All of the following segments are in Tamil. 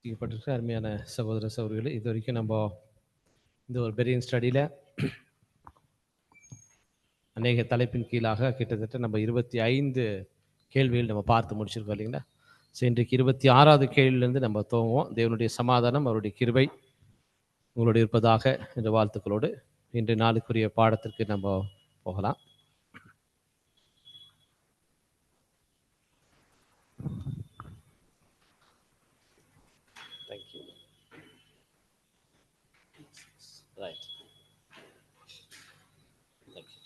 பட்டிருக்க அருமையான சகோதர சகோதரிகளே, இது வரைக்கும் நம்ம இந்த ஒரு பெரிய ஸ்டடியில் அநேக தலைப்பின் கீழாக கிட்டத்தட்ட நம்ம 25 கேள்விகள் நம்ம பார்த்து முடிச்சிருக்கோம் இல்லைங்களா? ஸோ இன்றைக்கு 26வது கேள்வியிலேருந்து நம்ம துவங்குவோம். தேவனுடைய சமாதானம், அவருடைய கிருபை உங்களோடு இருப்பதாக என்ற வாழ்த்துக்களோடு இன்று நாளுக்குரிய பாடத்திற்கு நம்ம போகலாம். Thank you. Right. Thank you.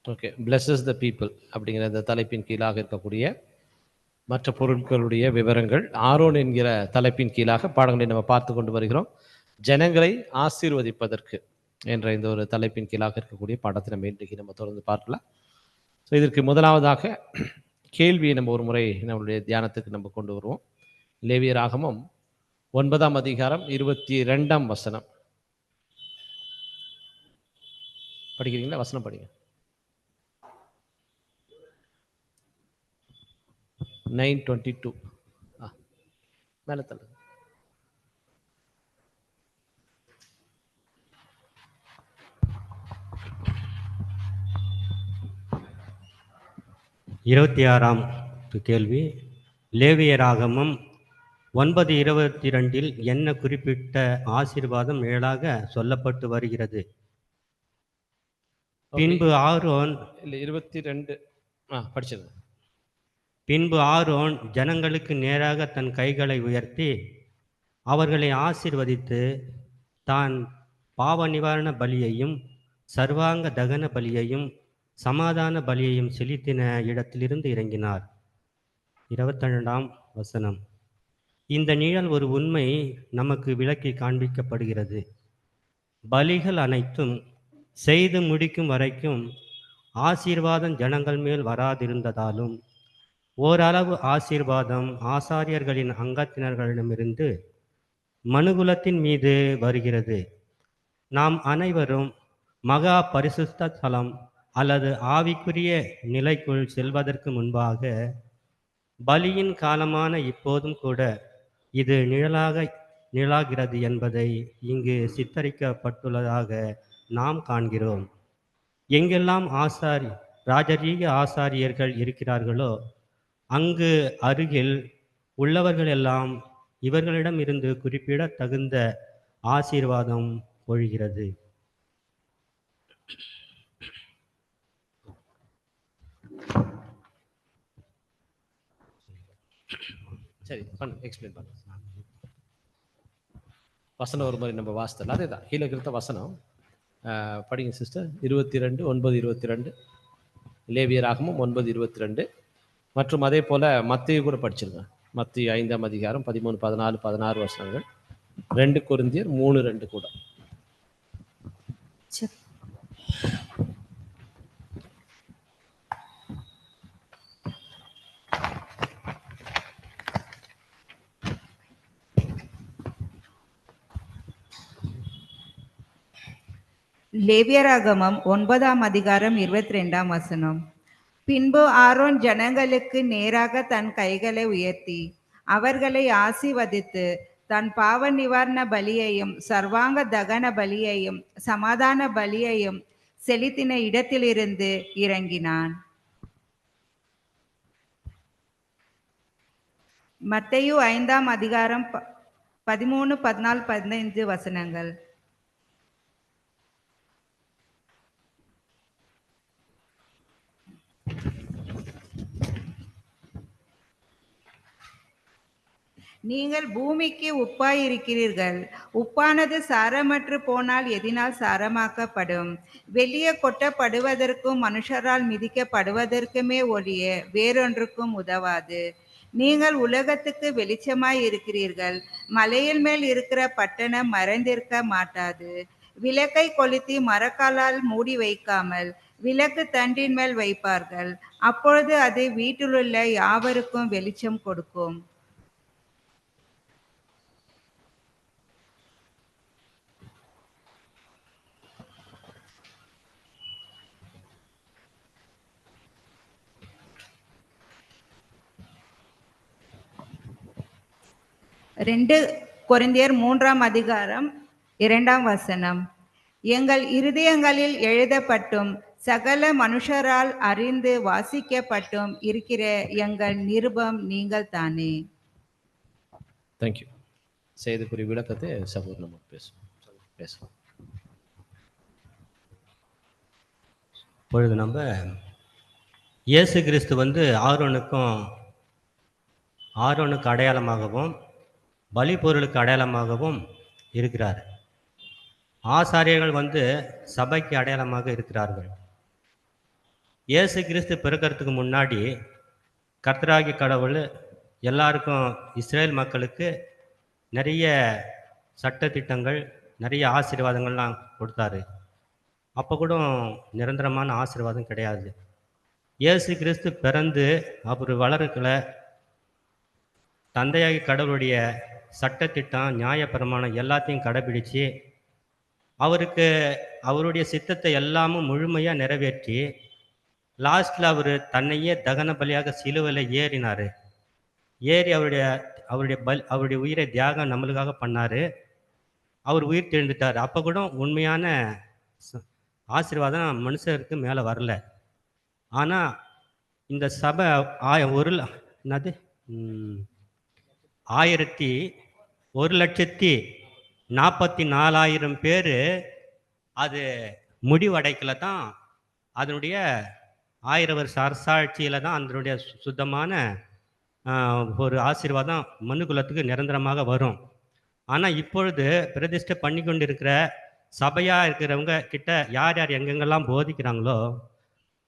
Okay, pluses the people அப்படிங்கிற இந்த தலைப்பின் கீழாக இருக்கக்கூடிய மற்ற பொருட்களுடைய விவரங்கள் ஆரோன் என்கிற தலைப்பின் கீழாக பாடங்களை நம்ம பார்த்து கொண்டு வருகிறோம். ஜனங்களை ஆசீர்வதிப்பதற்கு என்ற இந்த ஒரு தலைப்பின் கீழாக இருக்கக்கூடிய பாடத்தை நம்ம இன்றைக்கு நம்ம தொடர்ந்து பார்க்கலாம். ஸோ இதற்கு முதலாவதாக கேள்வியை நம்ம ஒரு முறை நம்மளுடைய தியானத்துக்கு நம்ம கொண்டு வருவோம். லேவியராகமம் 9ஆம் அதிகாரம் 22ஆம் வசனம் படிக்கிறீங்களா? வசனம் படிங்க. 9:22 மேலே தள்ளு. இருபத்தி ஆறாம் கேள்வி. லேவியராகமம் 9:22 என்ன குறிப்பிட்ட ஆசீர்வாதம் மேலாக சொல்லப்பட்டு வருகிறது? பின்பு ஆரோன் இல்லை 22 படிச்சது. பின்பு ஆரோன் ஜனங்களுக்கு நேராக தன் கைகளை உயர்த்தி அவர்களை ஆசீர்வதித்து தான் பாவ நிவாரண பலியையும் சர்வாங்க தகன பலியையும் சமாதான பலியையும் செலுத்தின இடத்திலிருந்து இறங்கினார். 22ஆம் வசனம். இந்த நிழல் ஒரு உண்மை நமக்கு விளக்கி காண்பிக்கப்படுகிறது. பலிகள் அனைத்தும் செய்து முடிக்கும் வரைக்கும் ஆசீர்வாதம் ஜனங்கள் மேல் வராதிருந்ததாலும் ஓரளவு ஆசீர்வாதம் ஆசாரியர்களின் அங்கத்தினர்களிடமிருந்து மனுகுலத்தின் மீது வருகிறது. நாம் அனைவரும் மகா பரிசுத்த ஸ்தலம் அல்லது ஆவிக்குரிய நிலைக்குள் செல்வதற்கு முன்பாக பலியின் காலமான இப்போதும் கூட இது நிழலாகிறது என்பதை இங்கு சித்தரிக்கப்பட்டுள்ளதாக நாம் காண்கிறோம். எங்கெல்லாம் ராஜரீக ஆசாரியர்கள் இருக்கிறார்களோ அங்கு அருகில் உள்ளவர்களெல்லாம் இவர்களிடம் இருந்து குறிப்பிட தகுந்த ஆசீர்வாதம் பொழிகிறது. சரி, எக்ஸ்பிளைன் பண்ணு. வசனம் ஒரு மாதிரி நம்ம வாசித்தல, அதே தான் கீழே இருக்கிற வசனம் படிங்க சிஸ்டர். 9:22 லேவியராகமம் 9:22 மற்றும் அதே போல் மத்தேயு கூட படிச்சிருங்க. மத்தேயு 5ஆம் அதிகாரம் 13, 14, 16 வசனங்கள். 2 கொரிந்தியர் 3:2 கூட. லேவியராகமம் 9ஆம் அதிகாரம் 22ஆம் வசனம். பின்பு ஆரோன் ஜனங்களுக்கு நேராக தன் கைகளை உயர்த்தி அவர்களை ஆசீர்வதித்து தன் பாவ நிவாரண பலியையும் சர்வாங்க தகன பலியையும் சமாதான பலியையும் செலுத்தின இடத்திலிருந்து இறங்கினான். மத்தேயு 5ஆம் அதிகாரம் 13, 14, 15 வசனங்கள். நீங்கள் பூமிக்கு உப்பாயிருக்கிறீர்கள். உப்பானது சாரமற்று போனால் எதினால் சாரமாக்கப்படும்? வெளியே கொட்டப்படுவதற்கும் மனுஷரால் மிதிக்கப்படுவதற்குமே ஒழிய வேறொன்றுக்கும் உதவாது. நீங்கள் உலகத்துக்கு வெளிச்சமாய் இருக்கிறீர்கள். மலையில் மேல் இருக்கிற பட்டணம் மறைந்திருக்க மாட்டாது. விளக்கை கொளுத்தி மரக்காலால் மூடி வைக்காமல் விளக்கு தண்டின் மேல் வைப்பார்கள். அப்பொழுது அது வீட்டிலுள்ள யாவருக்கும் வெளிச்சம் கொடுக்கும். ரெண்டு கொரிந்தியர் 3:2 எங்கள் இருதயங்களில் எழுதப்பட்டும் சகல மனுஷரால் அறிந்து வாசிக்கப்பட்டும் இருக்கிற எங்கள் நிருபம் நீங்கள் தானே. தேங்க்யூ. செய்திக்குரிய விளக்கத்தை சகோதரர் நம்ம பேசலாம். இப்பொழுது நம்ம இயேசு கிறிஸ்து ஆரோனுக்கு அடையாளமாகவும் பலி பொருளுக்கு அடையாளமாகவும் இருக்கிறார். ஆசாரியர்கள் சபைக்கு அடையாளமாக இருக்கிறார்கள். இயேசு கிறிஸ்து பிறக்கிறதுக்கு முன்னாடி கர்த்தராகிய கடவுள் எல்லாருக்கும், இஸ்ரேல் மக்களுக்கு நிறைய சட்டதிட்டங்கள், நிறைய ஆசீர்வாதங்கள்லாம் கொடுத்தாரு. அப்போ கூட நிரந்தரமான ஆசீர்வாதம் கிடையாது. இயேசு கிறிஸ்து பிறந்து அவர் வளர்க்கல, தந்தையாகி கடவுளுடைய சட்டத்திட்டம், நியாயப்பிரமாணம் எல்லாத்தையும் கடைபிடிச்சு அவருடைய சித்தத்தை எல்லாமும் முழுமையாக நிறைவேற்றி லாஸ்ட்டில் அவர் தன்னையே தகன பலியாக சிலுவையில் ஏறி அவருடைய உயிரை தியாகம் நம்மளுக்காக பண்ணார். அவர் உயிர் தெழுந்துட்டார். அப்போ கூட உண்மையான ஆசீர்வாதம் மனுஷருக்கு மேலே வரல. ஆனால் இந்த சபை 1,144,000 பேர் அது முடிவடைக்கல தான். அதனுடைய 1000 வருஷ அரசாட்சியில் தான் அதனுடைய சுத்தமான ஒரு ஆசீர்வாதம் மனுக்குலத்துக்கு நிரந்தரமாக வரும். ஆனால் இப்பொழுது பிரதிஷ்டை பண்ணி கொண்டு இருக்கிற சபையாக இருக்கிறவங்க கிட்ட யார் யார் எங்கெங்கெல்லாம் போதிக்கிறாங்களோ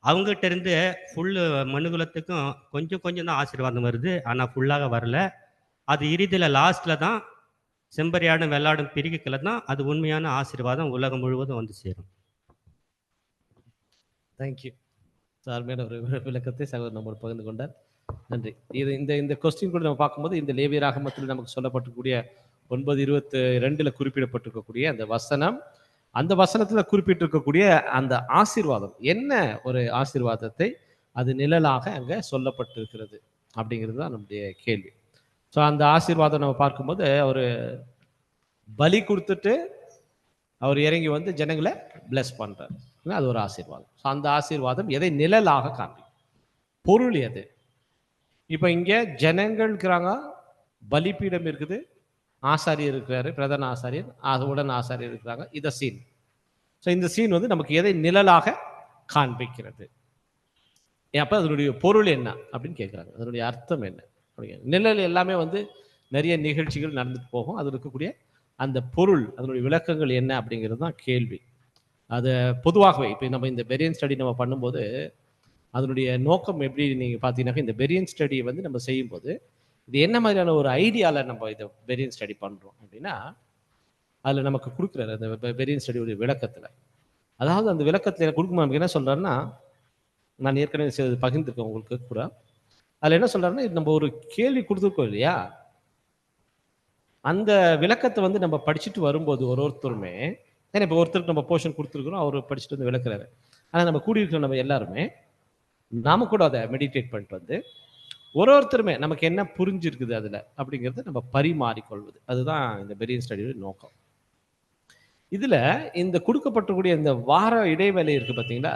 அவங்ககிட்ட இருந்து ஃபுல்லு மனுக்குலத்துக்கும் கொஞ்சம் தான் ஆசீர்வாதம் வருது. ஆனால் ஃபுல்லாக வரல. அது இறுதியில் லாஸ்ட்டில் தான் செம்பரியாடும் வெள்ளாடும் பிரிக்கல தான் அது உண்மையான ஆசீர்வாதம் உலகம் முழுவதும் வந்து சேரும். தேங்க்யூ. சார்மையான ஒரு விளக்கத்தை சகோதரர் நம்மோடு பகிர்ந்து கொண்டார். நன்றி. இந்த கொஸ்டின் கூட நம்ம பார்க்கும்போது இந்த லேவியராகமத்தில் நமக்கு சொல்லப்பட்டிருக்கக்கூடிய 9:22 குறிப்பிடப்பட்டிருக்கக்கூடிய அந்த வசனம், அந்த வசனத்தில் குறிப்பிட்டிருக்கக்கூடிய அந்த ஆசீர்வாதம் என்ன ஒரு ஆசீர்வாதத்தை அது நிழலாக அங்கே சொல்லப்பட்டிருக்கிறது அப்படிங்கிறது தான் நம்முடைய கேள்வி. ஸோ அந்த ஆசீர்வாதம் நம்ம பார்க்கும்போது அவர் பலி கொடுத்துட்டு அவர் இறங்கி ஜனங்களை பிளஸ் பண்றார். அது ஒரு ஆசீர்வாதம். ஸோ அந்த ஆசீர்வாதம் எதை நிழலாக காண்பிக்கும், பொருள் எது? இப்போ இங்கே ஜனங்கள் இருக்கிறாங்க, பலிப்பீடம் இருக்குது, ஆசாரியர் இருக்கிறாரு, பிரதான ஆசாரியர், உடன் ஆசாரியர் இருக்கிறாங்க. இதை சீன். ஸோ இந்த சீன் நமக்கு எதை நிழலாக காண்பிக்கிறது? அப்போ அதனுடைய பொருள் என்ன அப்படின்னு கேட்குறாங்க. அதனுடைய அர்த்தம் என்ன? நிழல் எல்லாமே நிறைய நிகழ்ச்சிகள் நடந்துட்டு போகும். அது இருக்கக்கூடிய அந்த பொருள், அதனுடைய விளக்கங்கள் என்ன அப்படிங்கிறது தான் கேள்வி. அது பொதுவாகவே இப்போ நம்ம இந்த பெரியன் ஸ்டடி நம்ம பண்ணும்போது அதனுடைய நோக்கம் எப்படி நீங்கள் பார்த்தீங்கன்னாக்கா, இந்த பெரியன் ஸ்டடி நம்ம செய்யும்போது இது என்ன மாதிரியான ஒரு ஐடியாவில் நம்ம இதை பெரியன் ஸ்டடி பண்ணுறோம் அப்படின்னா, அதில் நமக்கு கொடுக்குறாரு அந்த பெரியன் ஸ்டடியுடைய விளக்கத்தில். அதாவது அந்த விளக்கத்தில் எனக்கு கொடுக்கும்போது நமக்கு என்ன சொல்கிறாருன்னா, நான் ஏற்கனவே பகிர்ந்துருக்கேன் உங்களுக்கு கூட. அதில் என்ன சொல்கிறாருன்னா, நம்ம ஒரு கேள்வி கொடுத்துருக்கோம் இல்லையா, அந்த விளக்கத்தை நம்ம படிச்சுட்டு வரும்போது ஒருத்தருமே, ஏன்னா இப்போ ஒருத்தருக்கு நம்ம போர்ஷன் கொடுத்துருக்குறோம், அவர் படிச்சுட்டு விளக்குறாரு. ஆனால் நம்ம கூடியிருக்கிற நம்ம எல்லாருமே நாம கூட அதை மெடிடேட் பண்ணிட்டு ஒருத்தருமே நமக்கு என்ன புரிஞ்சிருக்குது அதில் அப்படிங்கிறத நம்ம பரிமாறிக்கொள்வது. அதுதான் இந்த பெரியன் ஸ்டடியோட நோக்கம். இதில் இந்த கொடுக்கப்பட்டக்கூடிய இந்த வார இடைவேளை இருக்குது பார்த்தீங்களா,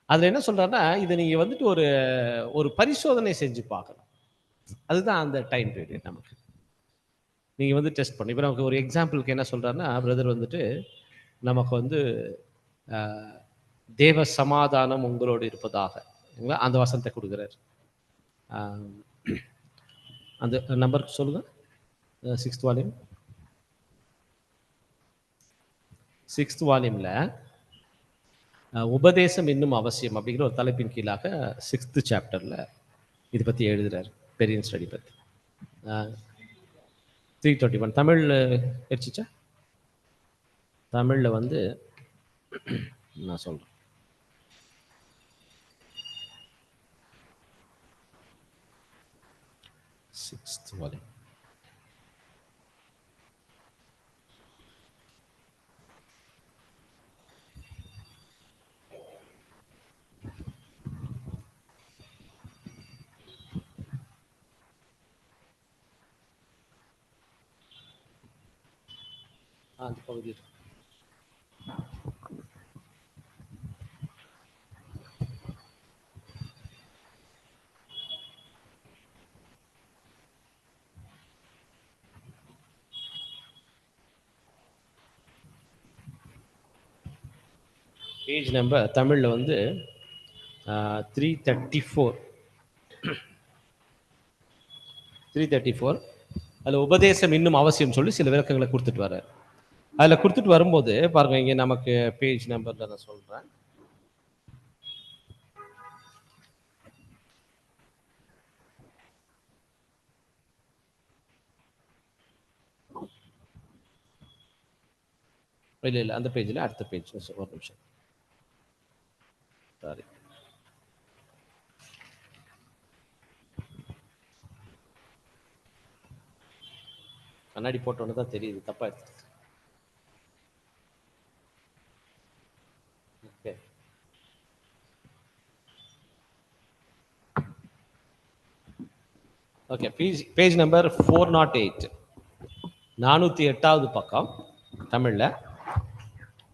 அதில் என்ன சொல்கிறாருன்னா, இதை நீங்கள் ஒரு பரிசோதனை செஞ்சு பார்க்கணும். அதுதான் அந்த டைம் பீரியட். நமக்கு நீங்கள் டெஸ்ட் பண்ணி, இப்போ நமக்கு ஒரு எக்ஸாம்பிளுக்கு என்ன சொல்கிறாருன்னா, பிரதர் நமக்கு தேவ சமாதானம் உங்களோடு இருப்பதாக அந்த வசனத்தை கொடுக்குறாரு. அந்த நம்பர் சொல்லுங்க. 6th வால்யூம் 6th வால்யூமில் உபதேசம் இன்னும் அவசியம் அப்படிங்கிற ஒரு தலைப்பின் கீழாக 6th சாப்டரில் இதை பற்றி எழுதுறாரு. பெரியன் ஸ்டடி பற்றி 321 தமிழில் கிடைச்சிச்சா? தமிழில் வந்து நான் சொல்கிறேன். Sixth volume. அந்த பகுதி பேஜ் நம்பர் தமிழில் வந்து 334. 334 அதில் உபதேசம் இன்னும் அவசியம் சொல்லி சில விளக்கங்களை கொடுத்துட்டு வர்றார். அதில் கொடுத்துட்டு வரும்போது பாருங்க, இங்கே நமக்கு பேஜ் நம்பரில் நான் சொல்கிறேன். இல்லை அந்த பேஜில் அடுத்த பேஜ் ஒரு நிமிஷம். சாரி, கண்ணாடி போட்டோன்னு தான் தெரியுது, தப்பா எடுத்து. Okay, okay. பேஜ் நம்பர் 408, 408வது பக்கம் தமிழில்.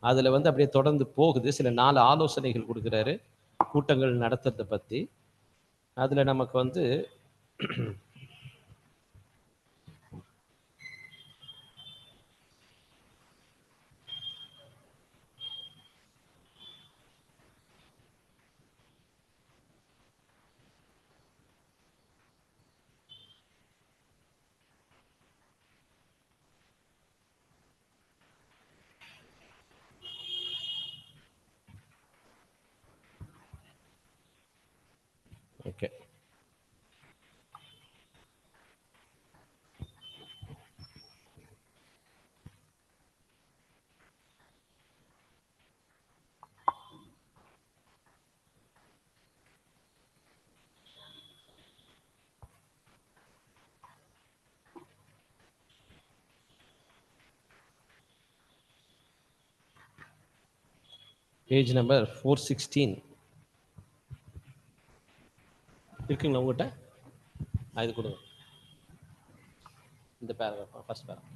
அதில் வந்து அப்படியே தொடர்ந்து போகுது. சில 4 ஆலோசனைகள் கொடுக்குறாரு கூட்டங்கள் நடத்துறதை பற்றி. அதில் நமக்கு வந்து ஓகே, பேஜ் நம்பர் 416 இருக்குங்களா உங்கள்கிட்ட? இது கொடுங்க, இந்த பேராகிராஃப், ஃபர்ஸ்ட் பேராகிராஃப்.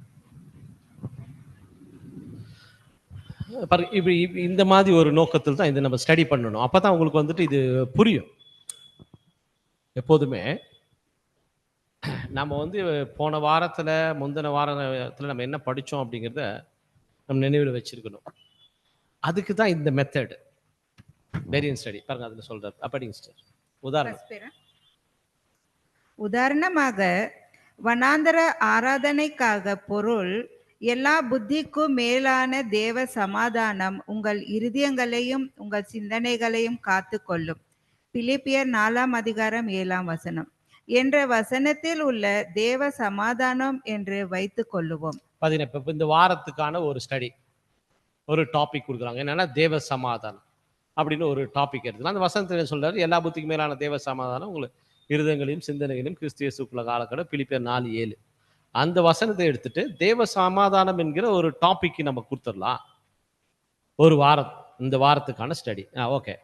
இப்படி இந்த மாதிரி ஒரு நோக்கத்தில் தான் இதை நம்ம ஸ்டடி பண்ணணும். அப்போ தான் உங்களுக்கு வந்துட்டு இது புரியும். எப்போதுமே நம்ம வந்து போன வாரத்தில் முந்தின வாரத்தில் நம்ம என்ன படித்தோம் அப்படிங்கிறத நம்ம நினைவில் வச்சிருக்கணும். அதுக்கு தான் இந்த மெத்தட் வேரியன்ட் ஸ்டடி. பாருங்க, அதில் சொல்கிறார். அப்படிங்க சிஸ்டர், உதாரணமாக வனாந்தர ஆராதனைக்காக பொருள், எல்லா புத்திக்கும் மேலான தேவ சமாதானம் உங்கள் இருதயங்களையும் உங்கள் சிந்தனைகளையும் காத்து கொள்ளும். பிலிப்பியர் 4:7 என்ற வசனத்தில் உள்ள தேவ சமாதானம் என்று வைத்துக் கொள்ளுவோம். இப்போ இந்த வாரத்துக்கான ஒரு ஸ்டடி, ஒரு டாபிக் கொடுக்குறாங்க. என்னன்னா தேவ சமாதானம் அப்படின்னு ஒரு டாபிக் எடுத்துக்கலாம். அந்த வசனத்தில் சொல்றாரு, எல்லா புத்திக்கு மேலான தேவ சமாதானம் உங்களுக்கு இருதயங்களையும் சிந்தனைகளையும் கிறிஸ்து இயேசுக்குள்ள காலக்கட. பிலிப்பியர் 4:7 அந்த வசனத்தை எடுத்துட்டு தேவ சமாதானம் என்கிற ஒரு டாபிக் நம்ம கொடுத்துடலாம். ஒரு வாரம், இந்த வாரத்துக்கான ஸ்டடி. ஓகே.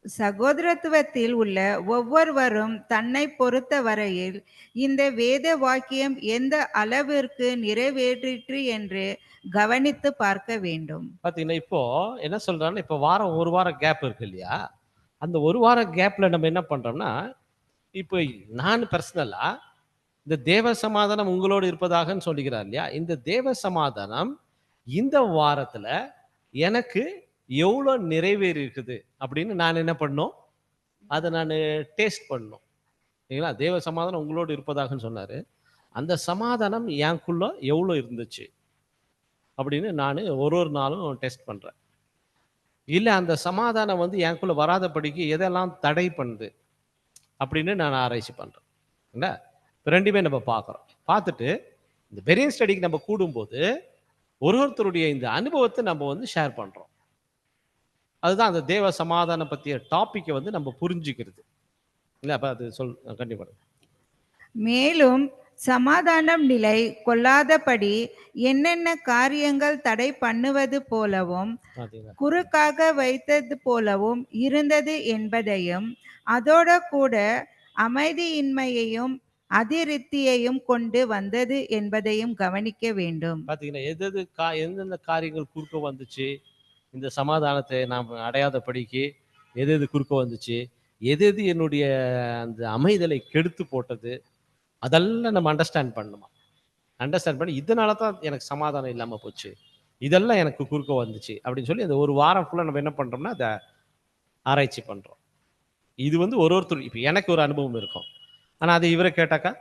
சகோதரத்துவத்தில் உள்ள ஒவ்வொருவரும் தன்னை பொறுத்த வரையில் இந்த வேத வாக்கியம் எந்த அளவிற்கு நிறைவேற்றிற்று என்று கவனித்து பார்க்க வேண்டும். பார்த்தீங்கன்னா, இப்போ என்ன சொல்றாங்கன்னா, இப்போ ஒரு வாரம் கேப் இருக்கு இல்லையா? அந்த ஒரு வார கேப்ல நம்ம என்ன பண்றோம்னா, இப்போ நான் பர்சனலா இந்த தேவ சமாதானம் உங்களோடு இருப்பதாகன்னு சொல்லிக்கிறார் இல்லையா? இந்த தேவ சமாதானம் இந்த வாரத்துல எனக்கு எவ்வளோ நிறைவேறி இருக்குது அப்படின்னு நான் என்ன பண்ணணும், அதை நான் டேஸ்ட் பண்ணணும். சரிங்களா? தேவ சமாதானம் உங்களோடு இருப்பதாகன்னு சொன்னாரு. அந்த சமாதானம் எனக்குள்ள எவ்வளோ இருந்துச்சு அப்படின்னு நான் ஒரு நாளும் டெஸ்ட் பண்றேன். இல்லை அந்த சமாதானம் வந்து எனக்குள்ள வராதபடிக்கு எதெல்லாம் தடை பண்ணுது, அப்படின்னு நான் ஆராய்ச்சி பண்ணுறேன். இல்லை, இப்போ ரெண்டுமே நம்ம பார்க்குறோம். பார்த்துட்டு இந்த பெரியன் ஸ்டடிக்கு நம்ம கூடும்போது ஒருத்தருடைய இந்த அனுபவத்தை நம்ம வந்து ஷேர் பண்ணுறோம். அதுதான் அந்த தேவ சமாதானம் பற்றிய டாப்பிக்கை வந்து நம்ம புரிஞ்சுக்கிறது. இல்லை, அப்போ அது கண்டிப்பாக. மேலும் சமாதானம் நிலை கொள்ளாதபடி என்னென்ன காரியங்கள் தடை பண்ணுவது போலவும் பார்த்தீங்களா? குறுக்காக வைத்தது போலவும் இருந்தது என்பதையும், அதோட கூட அமைதியின்மையையும் அதிருப்தியையும் கொண்டு வந்தது என்பதையும் கவனிக்க வேண்டும். பார்த்தீங்கன்னா, எந்தெந்த காரியங்கள் குறுக்க வந்துச்சு, இந்த சமாதானத்தை நாம் அடையாதபடிக்கு எது குறுக்க வந்துச்சு, எது என்னுடைய அந்த அமைதலை கெடுத்து போட்டது, அதெல்லாம் நம்ம அண்டர்ஸ்டாண்ட் பண்ணணுமா. அண்டர்ஸ்டாண்ட் பண்ணி இதனால தான் எனக்கு சமாதானம் இல்லாமல் போச்சு, இதெல்லாம் எனக்கு குறுக்க வந்துச்சு அப்படின்னு சொல்லி அந்த ஒரு வாரம் ஃபுல்லாக நம்ம என்ன பண்ணுறோம்னா அதை ஆராய்ச்சி பண்ணுறோம். இது வந்து ஒருத்தர் இப்போ எனக்கு ஒரு அனுபவம் இருக்கும், ஆனால் அதை இவரை கேட்டாக்கா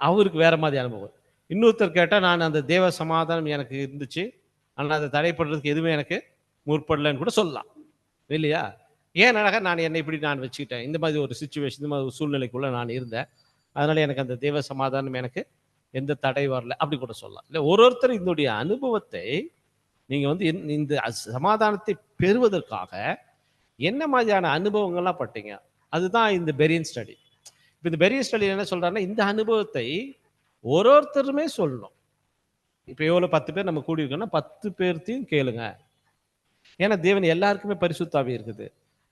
அவருக்கு வேற மாதிரி அனுபவம். இன்னொருத்தர் கேட்டால் நான் அந்த தேவ சமாதானம் எனக்கு இருந்துச்சு, ஆனால் அதை தடைப்படுறதுக்கு எதுவுமே எனக்கு முற்படலைன்னு கூட சொல்லலாம், இல்லையா? ஏன்னாக்கா என்னை இப்படி நான் வச்சுக்கிட்டேன், இந்த மாதிரி ஒரு சுச்சுவேஷன், இந்த மாதிரி ஒரு சூழ்நிலைக்குள்ளே நான் இருந்தேன், அதனால் எனக்கு அந்த தேவ சமாதானம் எனக்கு எந்த தடை வரல அப்படி கூட சொல்லலாம். இல்லை, ஒருத்தர் இதனுடைய அனுபவத்தை நீங்கள் வந்து இந்த சமாதானத்தை பெறுவதற்காக என்ன மாதிரியான அனுபவங்கள்லாம் பட்டீங்க, அதுதான் இந்த பெரியன் ஸ்டடி. இப்போ இந்த பெரியன் ஸ்டடி என்ன சொல்கிறாருன்னா, இந்த அனுபவத்தை ஒருத்தருமே சொல்லணும். இப்போ எவ்வளோ 10 பேர் நம்ம கூடியிருக்கோம்னா 10 பேர்த்தையும் கேளுங்க. ஏன்னா தேவன் எல்லாருக்குமே பரிசுத்தாவி இருக்குது,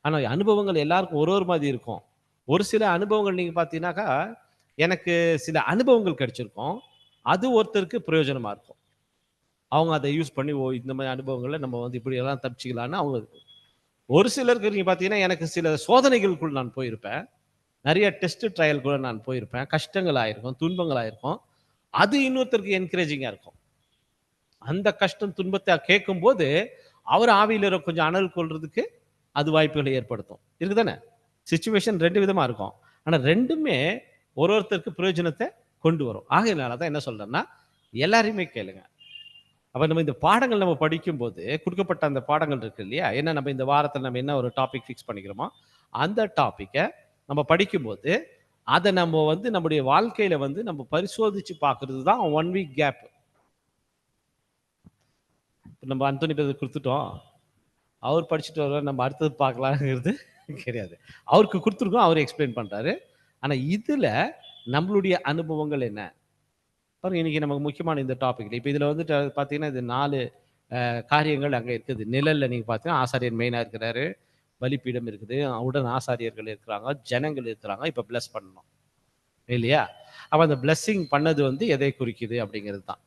ஆனால் அனுபவங்கள் எல்லாருக்கும் ஒரு மாதிரி இருக்கும். ஒரு சில அனுபவங்கள் நீங்கள் பார்த்தீங்கன்னாக்கா, எனக்கு சில அனுபவங்கள் கிடைச்சிருக்கும், அது ஒருத்தருக்கு பிரயோஜனமாக இருக்கும். அவங்க அதை யூஸ் பண்ணி இந்த மாதிரி அனுபவங்களை நம்ம வந்து இப்படி எல்லாம் தப்பிச்சிக்கலான்னு அவங்க. ஒரு சிலருக்கு நீங்கள் பார்த்தீங்கன்னா, எனக்கு சில சோதனைகளுக்குள் நான் போயிருப்பேன், நிறைய டெஸ்ட் ட்ரையலுக்குள்ள நான் போயிருப்பேன், கஷ்டங்கள் ஆயிருக்கும், துன்பங்கள் ஆயிருக்கும், அது இன்னொருத்தருக்கு என்கரேஜிங்காக இருக்கும். அந்த கஷ்டம் துன்பத்தை கேட்கும்போது அவர் ஆவியில கொஞ்சம் அனல் கொள்றதுக்கு அது வாய்ப்புகளை ஏற்படுத்தும். இருக்குதானே? சிச்சுவேஷன் 2 விதமா இருக்கும், ஆனால் ரெண்டுமே ஒருத்தருக்கு பிரயோஜனத்தை கொண்டு வரும். ஆகையினால தான் என்ன சொல்றேன்னா, எல்லாரையுமே கேளுங்க. அப்போ நம்ம இந்த பாடங்கள் நம்ம படிக்கும்போது கொடுக்கப்பட்ட அந்த பாடங்கள் இருக்கு இல்லையா, என்ன நம்ம இந்த வாரத்தில் நம்ம என்ன ஒரு டாபிக் ஃபிக்ஸ் பண்ணிக்கிறோமோ அந்த டாப்பிக்கை நம்ம படிக்கும்போது அதை நம்ம வந்து நம்முடைய வாழ்க்கையில வந்து நம்ம பரிசோதிச்சு பார்க்கறது தான் 1 வீக் கேப். நம்ம அந்தோனி பிரதர் கொடுத்துட்டோம், அவர் படிச்சுட்டு வருவார், நம்ம அடுத்தது பார்க்கலாங்கிறது கிடையாது. அவருக்கு கொடுத்துருக்கோம், அவர் எக்ஸ்பிளைன் பண்றாரு. ஆனா இதுல நம்மளுடைய அனுபவங்கள் என்ன பாருங்க. இன்னைக்கு நமக்கு முக்கியமான இந்த டாபிக்ல இப்போ இதுல வந்துட்டு பார்த்தீங்கன்னா, இது 4 காரியங்கள் அங்கே இருக்குது. நிழல்ல நீங்க பார்த்தீங்கன்னா ஆசாரியர் மெயினாக இருக்கிறாரு, பலிப்பீடம் இருக்குது, உடன் ஆசாரியர்கள் இருக்கிறாங்க, ஜனங்கள் இருக்கிறாங்க. இப்போ பிளஸ் பண்ணணும் இல்லையா? அப்போ அந்த பிளஸ்ஸிங் பண்ணது வந்து எதை குறிக்குது அப்படிங்கிறது தான்.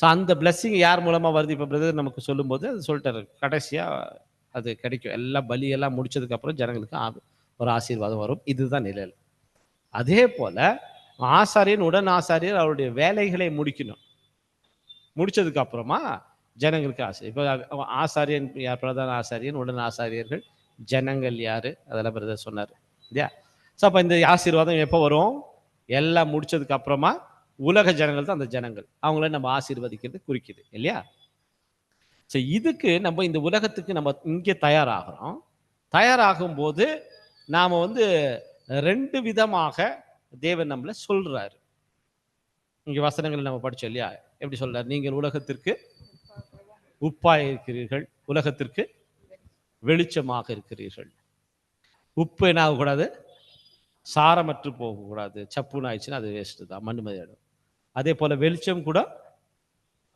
ஸோ அந்த பிளஸ்ஸிங் யார் மூலமாக வருது? இப்போ பிரதர் நமக்கு சொல்லும்போது அது சொல்லிட்டாரு, கடைசியாக அது கிடைக்கும். எல்லாம் பலியெல்லாம் முடிச்சதுக்கப்புறம் ஜனங்களுக்கு ஒரு ஆசீர்வாதம் வரும். இதுதான் நிழல். அதே போல் ஆசாரியன் உடன் ஆசாரியர் அவருடைய வேலைகளை முடிக்கணும். முடிச்சதுக்கு அப்புறமா ஜனங்களுக்கு ஆசை. இப்போ ஆசாரியன் யார்? பிரதான ஆசாரியன், உடன் ஆசாரியர்கள், ஜனங்கள் யாரு? அதெல்லாம் பிரதர் சொன்னார் இல்லையா? ஸோ அப்போ இந்த ஆசீர்வாதம் எப்போ வரும்? எல்லாம் முடிச்சதுக்கு அப்புறமா உலக ஜனங்கள் தான் அந்த ஜனங்கள், அவங்கள நம்ம ஆசீர்வதிக்கிறது குறிக்குது இல்லையா? ஸோ இதுக்கு நம்ம இந்த உலகத்துக்கு நம்ம இங்கே தயாராகிறோம். தயாராகும் போது நாம் வந்து 2 விதமாக தேவன் நம்மளை சொல்றாரு. இங்கே வசனங்கள் நம்ம படிச்சோம் இல்லையா? எப்படி சொல்றாரு? நீங்கள் உலகத்திற்கு உப்பாய் இருக்கிறீர்கள், உலகத்திற்கு வெளிச்சமாக இருக்கிறீர்கள். உப்பு என்ன ஆகக்கூடாது? சாரமற்று போகக்கூடாது. சப்புன்னு ஆயிடுச்சுன்னா அது வேஸ்ட்டு தான், மண்ணு மாதிரி ஆயிடும். அதே போல வெளிச்சம் கூட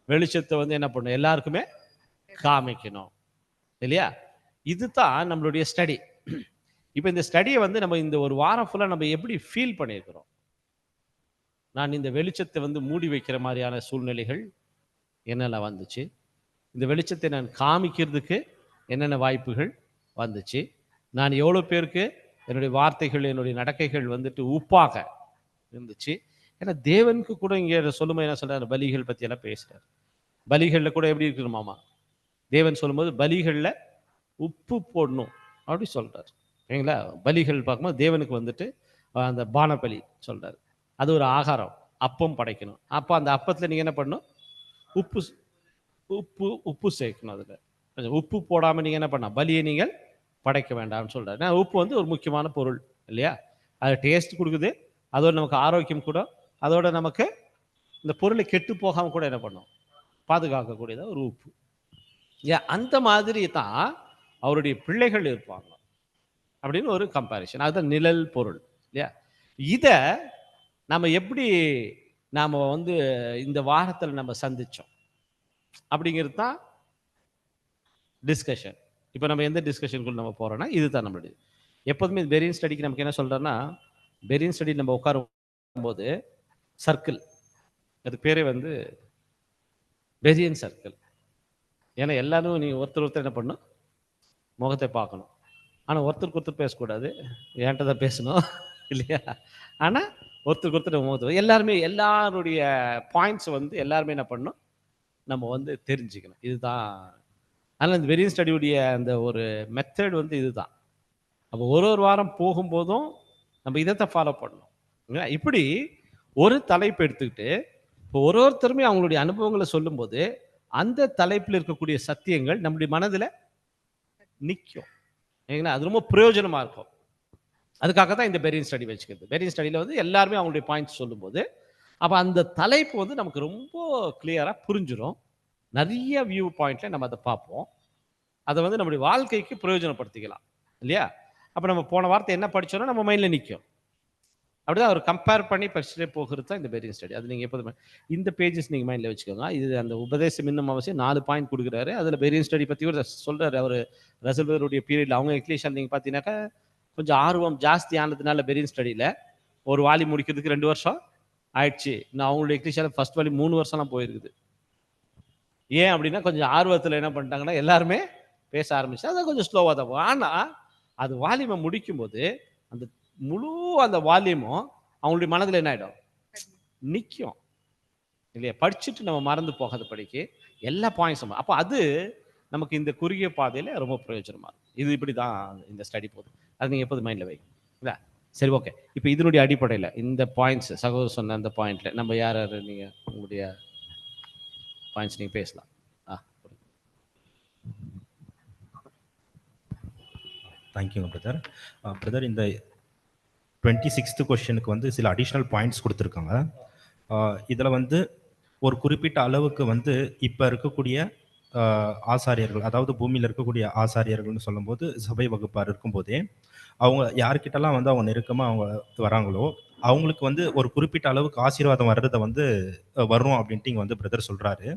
வெளிச்சத்தை வந்து என்ன பண்ணும்? எல்லாருக்குமே காமிக்கணும் இல்லையா? இதுதான் நம்மளுடைய ஸ்டடி. இப்போ இந்த ஸ்டடியை வந்து நம்ம இந்த ஒரு வாரம் ஃபுல்லாக நம்ம எப்படி ஃபீல் பண்ணியிருக்கிறோம்? நான் இந்த வெளிச்சத்தை வந்து மூடி வைக்கிற மாதிரியான சூழ்நிலைகள் என்னெல்லாம் வந்துச்சு? இந்த வெளிச்சத்தை நான் காமிக்கிறதுக்கு என்னென்ன வாய்ப்புகள் வந்துச்சு? நான் எவ்வளோ பேருக்கு என்னுடைய வார்த்தைகள், என்னுடைய நடக்கைகள் வந்துட்டு உப்பாக இருந்துச்சு? ஏன்னா தேவனுக்கு கூட இங்கே சொல்லும்போது என்ன சொல்றாரு? பலிகள் பற்றி எல்லாம் பேசுறாரு. பலிகளில் கூட எப்படி இருக்கணுமாமா? தேவன் சொல்லும்போது பலிகளில் உப்பு போடணும் அப்படி சொல்றாரு. சரிங்களா? பலிகள் பார்க்கும்போது தேவனுக்கு வந்துட்டு அந்த பானபலி சொல்றாரு, அது ஒரு ஆகாரம், அப்பம் படைக்கணும். அப்போ அந்த அப்பத்தில் நீங்கள் என்ன பண்ணணும்? உப்பு உப்பு உப்பு சேர்க்கணும். அதில் உப்பு போடாமல் நீங்கள் என்ன பண்ணலாம்? பலியை நீங்கள் படைக்க வேண்டாம்னு சொல்றாரு. உப்பு வந்து ஒரு முக்கியமான பொருள். இல்லையா? அது டேஸ்ட் கொடுக்குது, அதோட நமக்கு ஆரோக்கியம் கூட, அதோட நமக்கு இந்த பொருளை கெட்டு போகாமல் கூட என்ன பண்ணும், பாதுகாக்கக்கூடியதா ஒரு உப்பு. ஏன் அந்த மாதிரி தான் அவருடைய பிள்ளைகள் இருப்பாங்க அப்படின்னு ஒரு கம்பேரிஷன். அதுதான் நிழல் பொருள் இல்லையா? இதை நம்ம எப்படி நாம வந்து இந்த வாரத்தில் நம்ம சந்திச்சோம் அப்படிங்கிறது தான் டிஸ்கஷன். இப்போ நம்ம எந்த டிஸ்கஷனுக்குள்ள நம்ம போறோம்னா இதுதான் நம்மளுடைய எப்போதுமே பெரியன் ஸ்டடிக்கு நமக்கு என்ன சொல்றோம்னா, பெரியன் ஸ்டடி நம்ம உட்காரும் போது சர்க்கிள், அது பேரே வந்து பெரியன் சர்க்கிள். ஏன்னா எல்லாரும் நீ ஒருத்தர் ஒருத்தர் என்ன பண்ணணும், முகத்தை பார்க்கணும். ஆனால் ஒருத்தருக்கு ஒருத்தர் பேசக்கூடாது, என்கிட்ட தான் பேசணும் இல்லையா? ஆனால் ஒருத்தருக்கு ஒருத்தர் முகத்தை எல்லாருமே எல்லாருடைய பாயிண்ட்ஸ் வந்து எல்லாருமே என்ன பண்ணணும், நம்ம வந்து தெரிஞ்சுக்கணும். இதுதான். அதனால் இந்த வெரியன் ஸ்டடியுடைய அந்த ஒரு மெத்தட் வந்து இதுதான். அப்போ ஒரு ஒரு வாரம் போகும்போதும் நம்ம இதைத்தான் ஃபாலோ பண்ணணும். இப்படி ஒரு தலைப்பு எடுத்துக்கிட்டு இப்போ ஒருத்தருமே அவங்களுடைய அனுபவங்களை சொல்லும்போது அந்த தலைப்பில் இருக்கக்கூடிய சத்தியங்கள் நம்முடைய மனதில் நிற்கும். ஏன்னா அது ரொம்ப பிரயோஜனமா இருக்கும். அதுக்காக தான் இந்த பெரியன் ஸ்டடி வச்சுக்கிறது. பெரியன் ஸ்டடியில் வந்து எல்லாருமே அவங்களுடைய பாயிண்ட்ஸ் சொல்லும்போது அப்போ அந்த தலைப்பு வந்து நமக்கு ரொம்ப கிளியராக புரிஞ்சிடும். நிறைய வியூ பாயிண்ட்ல நம்ம அதை பார்ப்போம். அதை வந்து நம்முடைய வாழ்க்கைக்கு பிரயோஜனப்படுத்திக்கலாம் இல்லையா? அப்போ நம்ம போன வாரத்தை என்ன படிச்சோன்னா நம்ம மைண்டில் நிற்கும். அப்படிதான் அவர் கம்பேர் பண்ணி படிச்சுட்டே போகிறது தான் இந்த பெரியன் ஸ்டடி. அது நீங்கள் எப்போதுமே இந்த பேஜஸ் நீங்கள் மைண்டில் வச்சுக்கோங்க. இது அந்த உபதேசம் இன்னும் அவசியம் 4 பாயிண்ட் கொடுக்குறாரு. அதில் பெரியன் ஸ்டடி பற்றி ஒரு சொல்கிறார். அவர் ரசல்வருடைய பீரியடில் அவங்க எக்லீஷியா நீங்கள் பார்த்தீங்கன்னாக்கா கொஞ்சம் ஆர்வம் ஜாஸ்தி ஆனதுனால பெரியன் ஸ்டடியில் ஒரு வாலி முடிக்கிறதுக்கு 2 வருஷம் ஆயிடுச்சு. நான் அவங்களுடைய எக்லீஷியாவில் ஃபர்ஸ்ட் வாலி 3 வருஷம்லாம் போயிருக்குது. ஏன் அப்படின்னா கொஞ்சம் ஆர்வத்தில் என்ன பண்ணிட்டாங்கன்னா எல்லாருமே பேச ஆரம்பிச்சு அதை கொஞ்சம் ஸ்லோவாக தான் போகும். ஆனால் அது வால்யூமை முடிக்கும்போது அந்த முழு அந்த வால்யூமும் அவங்களுடைய மனதில் என்ன ஆகிடும், நிற்கும் இல்லையா? படிச்சுட்டு நம்ம மறந்து போகாத படிக்க எல்லா பாயிண்ட்ஸும். அப்போ அது நமக்கு இந்த குறுகிய பாதையில் ரொம்ப பிரயோஜனமாக இருக்கும். இது இப்படி தான் இந்த ஸ்டடி போகுது. அது நீங்கள் எப்போது மைண்டில் வைங்க. சரி, ஓகே. இப்போ இதனுடைய அடிப்படையில் இந்த பாயிண்ட்ஸ் சகோதரர் சொன்ன அந்த பாயிண்ட்ல நம்ம யார் யார் நீங்கள் உங்களுடைய பாயிண்ட்ஸ் நீங்கள் பேசலாம். தேங்க்யூங்க பிரதர். பிரதர், இந்த 26th கொஸ்டினுக்கு வந்து சில அடிஷ்னல் பாயிண்ட்ஸ் கொடுத்துருக்காங்க. இதில் வந்து ஒரு குறிப்பிட்ட அளவுக்கு வந்து இப்போ இருக்கக்கூடிய ஆசாரியர்கள், அதாவது பூமியில் இருக்கக்கூடிய ஆசாரியர்கள்னு சொல்லும்போது சபை வகுப்பார் இருக்கும்போதே அவங்க யார்கிட்டலாம் வந்து அவங்க நெருக்கமாக அவங்க வராங்களோ அவங்களுக்கு வந்து ஒரு குறிப்பிட்ட அளவுக்கு ஆசீர்வாதம் வர்றதை வந்து வரும் அப்படின்ட்டு இங்கே வந்து பிரதர் சொல்கிறாரு.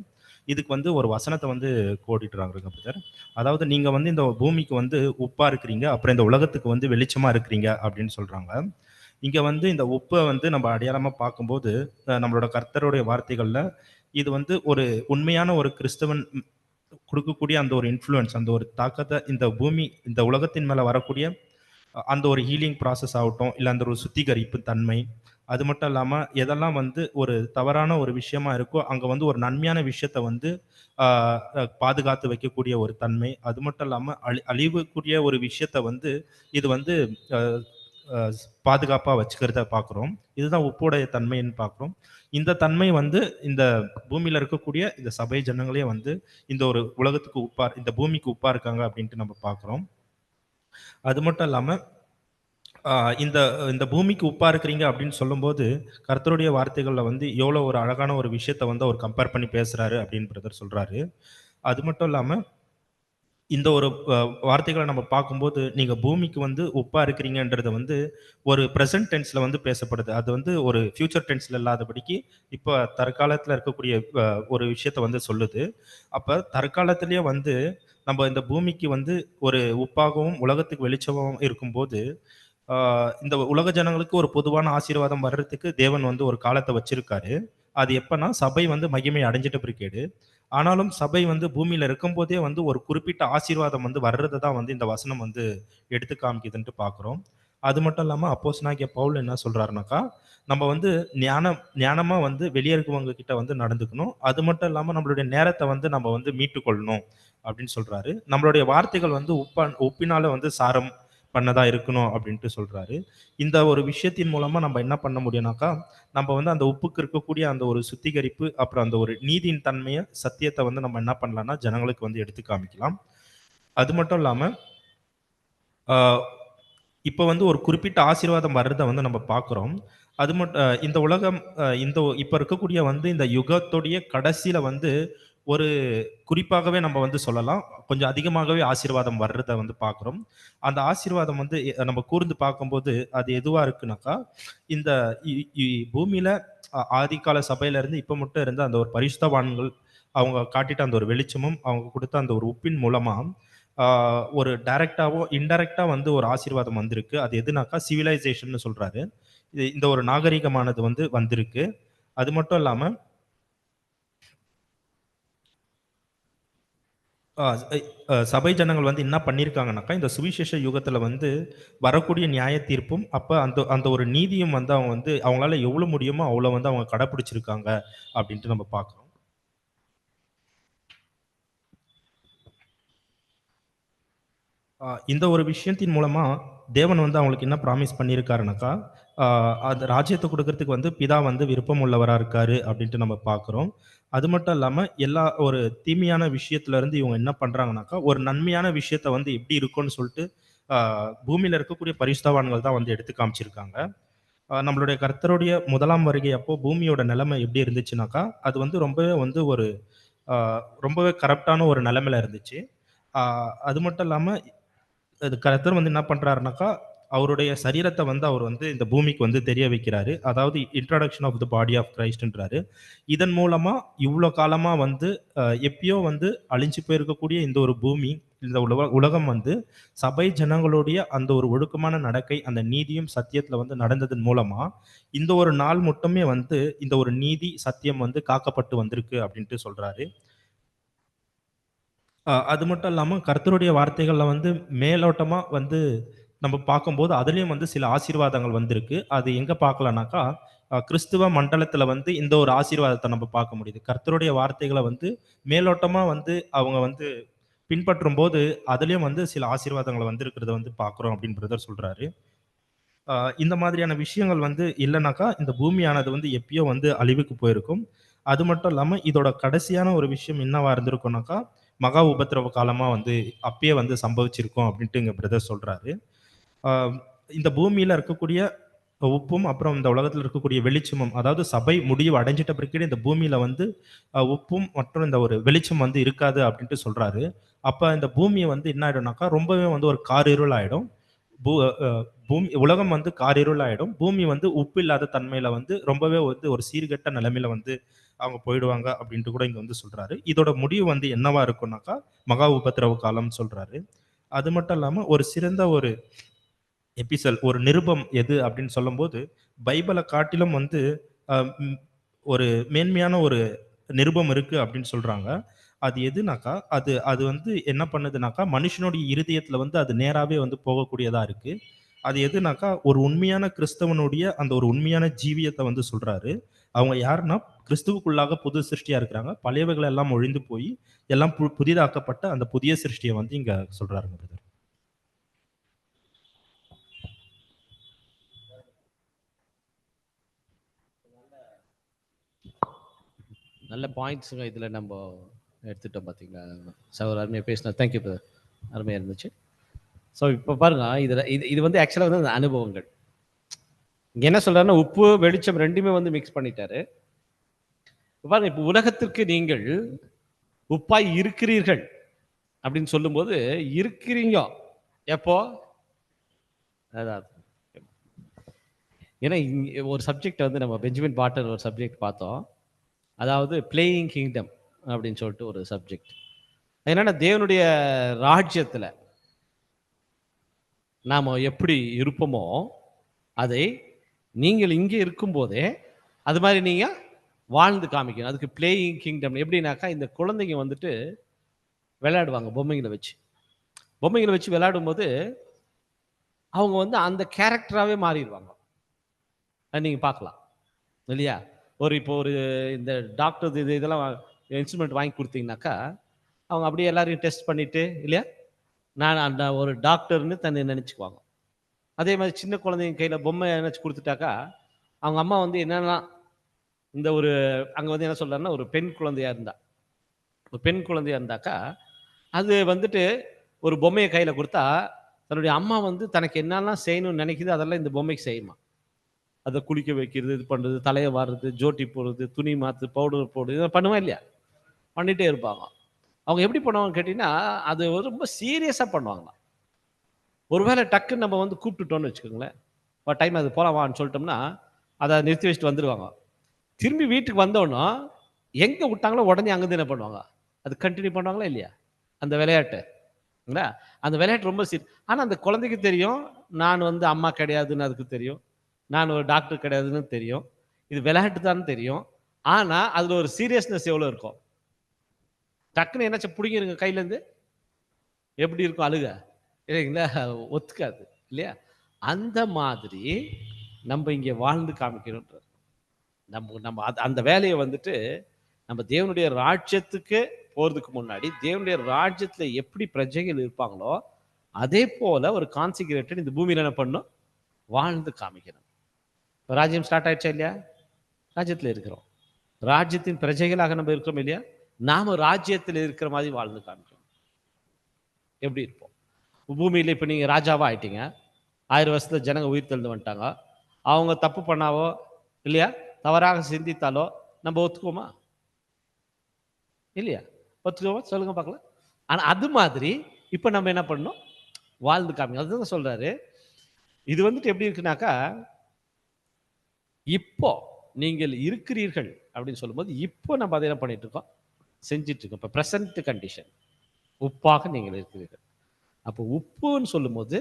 இதுக்கு வந்து ஒரு வசனத்தை வந்து கோடிட்டுறாங்க பிரதர். அதாவது நீங்கள் வந்து இந்த பூமிக்கு வந்து உப்பாக இருக்கிறீங்க, அப்புறம் இந்த உலகத்துக்கு வந்து வெளிச்சமாக இருக்கிறீங்க அப்படின்னு சொல்கிறாங்க. இங்கே வந்து இந்த உப்பை வந்து நம்ம அடையாளமாக பார்க்கும்போது நம்மளோட கர்த்தருடைய வார்த்தைகளில் இது வந்து ஒரு உண்மையான ஒரு கிறிஸ்தவன் கொடுக்கக்கூடிய அந்த ஒரு இன்ஃப்ளூயன்ஸ், அந்த ஒரு தாக்கத்தை இந்த பூமி இந்த உலகத்தின் மேலே வரக்கூடிய அந்த ஒரு ஹீலிங் ப்ராசஸ் ஆகட்டும், இல்லை அந்த ஒரு சுத்திகரிப்பு தன்மை, அது மட்டும் இல்லாமல் எதெல்லாம் வந்து ஒரு தவறான ஒரு விஷயமா இருக்கோ அங்கே வந்து ஒரு நன்மையான விஷயத்தை வந்து பாதுகாத்து வைக்கக்கூடிய ஒரு தன்மை, அது மட்டும் இல்லாமல் அழிவுக்குரிய ஒரு விஷயத்தை வந்து இது வந்து பாதுகாப்பாக வச்சுக்கிறத பார்க்குறோம். இதுதான் உப்புடைய தன்மைன்னு பார்க்குறோம். இந்த தன்மை வந்து இந்த பூமியில் இருக்கக்கூடிய இந்த சபை ஜனங்களே வந்து இந்த ஒரு உலகத்துக்கு உப்பா, இந்த பூமிக்கு உப்பா இருக்காங்க அப்படின்ட்டு நம்ம பார்க்குறோம். அது மட்டும் இல்லாமல் இந்த இந்த பூமிக்கு உப்பா இருக்கிறீங்க அப்படின்னு சொல்லும்போது கர்த்தருடைய வார்த்தைகளில் வந்து எவ்வளோ ஒரு அழகான ஒரு விஷயத்தை வந்து அவர் கம்பேர் பண்ணி பேசுகிறாரு அப்படின்னு பிரதர் சொல்கிறாரு. அது மட்டும் இல்லாமல் இந்த ஒரு வார்த்தைகளை நம்ம பார்க்கும்போது நீங்கள் பூமிக்கு வந்து உப்பா இருக்கிறீங்கன்றது வந்து ஒரு ப்ரெசன்ட் டென்ஸில் வந்து பேசப்படுது. அது வந்து ஒரு ஃபியூச்சர் டென்ஸில் இல்லாதபடிக்கு இப்போ தற்காலத்தில் இருக்கக்கூடிய ஒரு விஷயத்தை வந்து சொல்லுது. அப்போ தற்காலத்திலேயே வந்து நம்ம இந்த பூமிக்கு வந்து ஒரு உப்பாகவும் உலகத்துக்கு வெளிச்சமாகவும் இருக்கும்போது இந்த உலக ஜனங்களுக்கு ஒரு பொதுவான ஆசீர்வாதம் வர்றதுக்கு தேவன் வந்து ஒரு காலத்தை வச்சிருக்காரு. அது எப்பன்னா சபை வந்து மகிமை அடைஞ்சிட்ட பிறக்கேடு. ஆனாலும் சபை வந்து பூமியில இருக்கும்போதே வந்து ஒரு குறிப்பிட்ட ஆசீர்வாதம் வந்து வர்றதை தான் வந்து இந்த வசனம் வந்து எடுத்து காமிக்குதுன்ட்டு பார்க்குறோம். அது மட்டும் இல்லாமல் அப்போஸ்தலனாகிய பவுல் என்ன சொல்றாருனாக்கா, நம்ம வந்து ஞானமா வந்து வெளியே இருக்கவங்க கிட்ட வந்து நடந்துக்கணும். அது மட்டும் இல்லாமல் நம்மளுடைய நேரத்தை வந்து நம்ம வந்து மீட்டுக்கொள்ளணும் அப்படின்னு சொல்றாரு. நம்மளுடைய வார்த்தைகள் வந்து உப்பினால வந்து சாரம் பண்ணதா இருக்கணும் அப்படின்ட்டு சொல்றாரு. இந்த ஒரு விஷயத்தின் மூலமா நம்ம என்ன பண்ண முடியும்னாக்கா, நம்ம வந்து அந்த உப்புக்கு இருக்கக்கூடிய அந்த ஒரு சுத்திகரிப்பு, அப்புறம் அந்த ஒரு நீதியின் தன்மையை, சத்தியத்தை வந்து நம்ம என்ன பண்ணலாம்னா ஜனங்களுக்கு வந்து எடுத்து காமிக்கலாம். அது மட்டும் இல்லாம இப்போ வந்து ஒரு குறிப்பிட்ட ஆசீர்வாதம் வர்றத வந்து நம்ம பார்க்குறோம். அது மட்டும் இந்த உலகம் இப்ப இருக்கக்கூடிய வந்து இந்த யுகத்துடைய கடைசியில வந்து ஒரு குறிப்பாகவே நம்ம வந்து சொல்லலாம். கொஞ்சம் அதிகமாகவே ஆசீர்வாதம் வர்றத வந்து பார்க்குறோம். அந்த ஆசீர்வாதம் வந்து நம்ம கூர்ந்து பார்க்கும்போது அது எதுவா இருக்குனாக்கா, இந்த இ இ பூமியில ஆதிகால சபையில இருந்து இப்ப மட்டும் இருந்த அந்த ஒரு பரிசுத்தவான்கள் அவங்க காட்டிட்ட அந்த ஒரு வெளிச்சமும், அவங்க குடுத்த அந்த ஒரு உப்பின் மூலமா ஆ ஒரு டைரக்ட்டாவோ, இன்டைரக்ட்டா வந்து ஒரு ஆசீர்வாதம் வந்திருக்கு. அது எதுனாக்கா சிவிலைசேஷன்னு சொல்றாரு. இந்த ஒரு நாகரீகமானது வந்து வந்திருக்கு. அது மட்டும் இல்லாம ஆ ஐ சபை ஜனங்கள் வந்து என்ன பண்ணியிருக்காங்கனாக்கா, இந்த சுவிசேஷ யுகத்தில வந்து வரக்கூடிய நியாய தீர்ப்பும், அப்ப அந்த அந்த ஒரு நீதியும் வந்து அவங்க வந்து அவங்களால எவ்வளோ முடியுமோ அவ்வளோ வந்து அவங்க கடைப்பிடிச்சிருக்காங்க அப்படின்ட்டு நம்ம பார்க்குறோம். இந்த ஒரு விஷயத்தின் மூலமா தேவன் வந்து அவங்களுக்கு என்ன ப்ராமிஸ் பண்ணியிருக்காருனாக்கா, ஆ அந்த ராஜ்யத்த குடுக்கறதுக்கு வந்து பிதா வந்து விருப்பம் உள்ளவரா இருக்காரு அப்படின்ட்டு நம்ம பார்க்குறோம். அது மட்டும் இல்லாம எல்லா ஒரு தீமையான விஷயத்துல இருந்து இவங்க என்ன பண்றாங்கனாக்கா, ஒரு நன்மையான விஷயத்த வந்து எப்படி இருக்கும்னு சொல்லிட்டு ஆ பூமியில இருக்கக்கூடிய பரிசுத்தவான்கள் தான் வந்து எடுத்து காமிச்சிருக்காங்க. நம்மளுடைய கர்த்தருடைய 1ஆம் வருகை அப்போ பூமியோட நிலைமை எப்படி இருந்துச்சுனாக்கா, அது வந்து ரொம்பவே வந்து ஒரு ஆ ரொம்பவே கரப்ட்டான ஒரு நிலைமையில இருந்துச்சு. ஆ அது மட்டும் இல்லாம அது கர்த்தர் வந்து என்ன பண்றாருனாக்கா, அவருடைய சரீரத்த வந்து அவர் வந்து இந்த பூமிக்கு வந்து தெரிய வைக்கிறாரு. அதாவது introduction of the body of கிரைஸ்ட்ன்றாரு. இதன் மூலமா இவ்ளோ காலமா வந்து எப்பயோ வந்து அழிஞ்சு போயிருக்கக்கூடிய இந்த ஒரு பூமி, இந்த உலகம் வந்து சபை ஜனங்களுடைய அந்த ஒரு ஒழுக்கமான நடக்கை, அந்த நீதியும் சத்தியத்துல வந்து நடந்ததன் மூலமா, இந்த ஒரு நாள் மட்டுமே வந்து இந்த ஒரு நீதி, சத்தியம் வந்து காக்கப்பட்டு வந்திருக்கு அப்டின்ட்டு சொல்றாரு. அது மட்டும் இல்லாம கர்த்தருடைய வார்த்தைகள்ல வந்து மேலோட்டமா வந்து நம்ம பார்க்கும்போது, அதிலயும் வந்து சில ஆசீர்வாதங்கள் வந்திருக்கு. அது எங்க பார்க்கலாம்னாக்கா, கிறிஸ்துவ மண்டலத்தில வந்து இந்த ஒரு ஆசீர்வாதத்த நம்ம பார்க்க முடியுது. கர்த்தருடைய வார்த்தைகள வந்து மேலோட்டமா வந்து அவங்க வந்து பின்பற்றும்போது, அதிலயும் வந்து சில ஆசீர்வாதங்கள் வந்திருக்கிறத வந்து பார்க்குறோம் அப்படின்னு பிரதர் சொல்றாரு. அ இந்த மாதிரியான விஷயங்கள் வந்து இல்லனாக்கா, இந்த பூமியானது வந்து எப்பயோ வந்து அழிவுக்கு போயிருக்கும். அது மட்டும் இல்லாம, இதோட கடைசியான ஒரு விஷயம் என்னவா இருந்திருக்கும்னாக்கா, மகா உபத்திரவ காலமா வந்து அப்பயே வந்து சம்பவிச்சிருக்கும் அப்டின்ட்டு எங்க பிரதர் சொல்றாரு. அ இந்த பூமியில இருக்கக்கூடிய உப்பும், அப்புறம் இந்த உலகத்தில இருக்கக்கூடிய வெளிச்சமும், அதாவது சபை முடிவு அடைஞ்சிட்ட பிறகு இந்த பூமியில வந்து உப்பும் மற்றும் இந்த ஒரு வெளிச்சம் வந்து இருக்காது அப்டின்ட்டு சொல்றாரு. அப்ப இந்த பூமிய வந்து என்ன ஆயிடும்னாக்கா, ரொம்பவே வந்து ஒரு காரிருள் ஆயிடும். பூ அ பூமி உலகம் வந்து காரிருள் ஆயிடும். பூமி வந்து உப்பு இல்லாத தன்மையில வந்து ரொம்பவே வந்து ஒரு சீர்கெட்ட நிலைமையில வந்து அவங்க போயிடுவாங்க அப்டின்ட்டு கூட இங்க வந்து சொல்றாரு. இதோட முடிவு வந்து என்னவா இருக்கும்னாக்கா, மகா உபத்திரவ காலம்னு சொல்றாரு. அது மட்டும் இல்லாம ஒரு சிறந்த ஒரு எபிசல் ஒரு நிருபம் எது அப்டின்னு சொல்லும்போது, பைபிள காட்டிலும் வந்து அ ம் ஒரு மேன்மையான ஒரு நிருபம் இருக்கு அப்டின்னு சொல்றாங்க. அது எதுனாக்கா, அது அது வந்து என்ன பண்ணுதுனாக்கா, மனுஷனுடைய இருதயத்துல வந்து அது நேராவே வந்து போகக்கூடியதா இருக்கு. அது எதுனாக்கா, ஒரு உண்மையான கிறிஸ்தவனுடைய அந்த ஒரு உண்மையான ஜீவியத்த வந்து சொல்றாரு. அவங்க யாருன்னா, கிறிஸ்துவுக்குள்ளாக புது சிருஷ்டியா இருக்கிறாங்க. பழையவைகள் எல்லாம் ஒழிந்து போய், எல்லாம் புதிதாக்கப்பட்ட அந்த புதிய சிருஷ்டிய வந்து இங்க சொல்றாருங்க பிரதர். நல்ல பாயிண்ட்ஸுங்க இதில் நம்ம எடுத்துட்டோம் பார்த்தீங்களா? சகோதரர் அருமையாக பேசினார். Thank you brother. அருமையாக இருந்துச்சு. ஸோ இப்போ பாருங்க, இதில் இது இது வந்து ஆக்சுவலாக வந்து அந்த அனுபவங்கள். இங்கே என்ன சொல்றாருன்னா, உப்பு, வெளிச்சம் 2மே வந்து மிக்ஸ் பண்ணிட்டாரு. இப்ப பாருங்க, இப்போ உலகத்திற்கு நீங்கள் உப்பாய் இருக்கிறீர்கள் அப்படின்னு சொல்லும்போது, இருக்கிறீங்க எப்போ? அதான். ஏன்னா ஒரு சப்ஜெக்ட் வந்து நம்ம பெஞ்சமின் பாட்டர் ஒரு சப்ஜெக்ட் பார்த்தோம். அதாவது பிளேயிங் கிங்டம் அப்படின்னு சொல்லிட்டு ஒரு சப்ஜெக்ட். என்னன்னா, தேவனுடைய ராஜ்யத்துல நாம எப்படி இருப்போமோ, அதை நீங்கள் இங்கே இருக்கும்போதே அது மாதிரி நீங்க வாழ்ந்து காமிக்கணும். அதுக்கு பிளேயிங் கிங்டம் எப்படின்னாக்கா, இந்த குழந்தைங்க வந்துட்டு விளையாடுவாங்க பொம்மைங்களை வச்சு. பொம்மைகளை வச்சு விளையாடும்போது அவங்க வந்து அந்த கேரக்டராகவே மாறிடுவாங்க. அது நீங்க பார்க்கலாம் இல்லையா? இப்போ ஒரு இந்த டாக்டர் இதெல்லாம் இன்ஸ்ட்ருமெண்ட் வாங்கி கொடுத்தீங்கன்னாக்கா, அவங்க அப்படியே எல்லாரையும் டெஸ்ட் பண்ணிட்டு இல்லையா? நான் அந்த ஒரு டாக்டர்னு தன்னை நினைச்சுக்குவாங்க. அதே மாதிரி சின்ன குழந்தைங்க கையில பொம்மை ஏதாச்சும் குடுத்துட்டாக்கா, அவங்க அம்மா வந்து என்னென்னலாம் இந்த ஒரு அங்க வந்து என்ன சொல்றாருன்னா, ஒரு பெண் குழந்தையா இருந்தா, ஒரு பெண் குழந்தையா இருந்தாக்கா, அது வந்துட்டு ஒரு பொம்மைய கையில குடுத்தா, தன்னுடைய அம்மா வந்து தனக்கு என்னெல்லாம் செய்யணும்னு நினைக்குது அதெல்லாம் இந்த பொம்மைக்கு செய்யுமா. அதை குளிக்க வைக்கிறது, இது பண்ணுறது, தலையை வாடுறது, ஜோட்டி போடுறது, துணி மாற்று, பவுடர் போடுறது, இதெல்லாம் பண்ணுவா இல்லையா? பண்ணிகிட்டே இருப்பாங்க. அவங்க எப்படி பண்ணுவாங்கன்னு கேட்டிங்கன்னா, அது ரொம்ப சீரியஸாக பண்ணுவாங்களாம். ஒருவேளை டக்குன்னு நம்ம வந்து கூப்பிட்டுட்டோம்னு வச்சுக்கோங்களேன், ஒரு டைம் அது போகலாம் வான்னு சொல்லிட்டோம்னா, அதை நிறுத்தி வச்சுட்டு வந்துடுவாங்க. திரும்பி வீட்டுக்கு வந்தோன்னா எங்கே விட்டாங்களோ உடனே அங்கேருந்து என்ன பண்ணுவாங்க, அது கண்டினியூ பண்ணுவாங்களா இல்லையா அந்த விளையாட்டு? இல்லைங்களா? அந்த விளையாட்டு ரொம்ப ஆனால் அந்த குழந்தைக்கு தெரியும், நான் வந்து அம்மா கிடையாதுன்னு அதுக்கு தெரியும், நான் ஒரு டாக்டர் கிடையாதுன்னு தெரியும், இது விளையாட்டு தான் தெரியும். ஆனால் அதில் ஒரு சீரியஸ்னஸ் எவ்வளோ இருக்கும்? டக்குன்னு என்னாச்சும் பிடிங்கிருங்க கையிலேருந்து, எப்படி இருக்கும் அழுக இல்லைங்களா? ஒத்துக்காது இல்லையா? அந்த மாதிரி நம்ம இங்கே வாழ்ந்து காமிக்கணுன்ற நம்ம நம்ம அந்த வேலையை வந்துட்டு நம்ம தேவனுடைய ராஜ்யத்துக்கு போறதுக்கு முன்னாடி தேவனுடைய ராஜ்யத்துல எப்படி பிரஜைகள் இருப்பாங்களோ அதே போல ஒரு கான்சிகரேட்டட் இந்த பூமியில என்ன பண்ணும், வாழ்ந்து காமிக்கணும். ராஜ்யம் ஸ்டார்ட் ஆயிடுச்சா இல்லையா? ராஜ்யத்துல இருக்கிறோம், ராஜ்யத்தின் பிரஜைகளாக நம்ம இருக்கிறோம் இல்லையா? நாம ராஜ்யத்தில் இருக்கிற மாதிரி வாழ்ந்து காமிக்கணும். எப்படி இருப்போம் பூமியில? இப்ப நீங்க ராஜாவா ஆயிட்டீங்க, 1000 வருஷத்துல ஜனங்க உயிர் தெழுந்து வந்துட்டாங்க. அவங்க தப்பு பண்ணாவோ இல்லையா, தவறாக சிந்தித்தாலோ நம்ம ஒத்துக்குவோமா இல்லையா? ஒத்துக்குவோமா சொல்லுங்க பார்க்கலாம். ஆனா அது மாதிரி இப்ப நம்ம என்ன பண்ணணும், வாழ்ந்து காமிங்க. அதுதான் சொல்றாரு. இது வந்துட்டு எப்படி இருக்குனாக்கா, இப்போ நீங்கள் இருக்கிறீர்கள் அப்படின்னு சொல்லும்போது இப்போ நம்ம அதை என்ன பண்ணிட்டு இருக்கோம், செஞ்சிட்டு இருக்கோம். இப்போ பிரசன்ட் கண்டிஷன், உப்பாக நீங்கள் இருக்கிறீர்கள். அப்போ உப்புன்னு சொல்லும்போது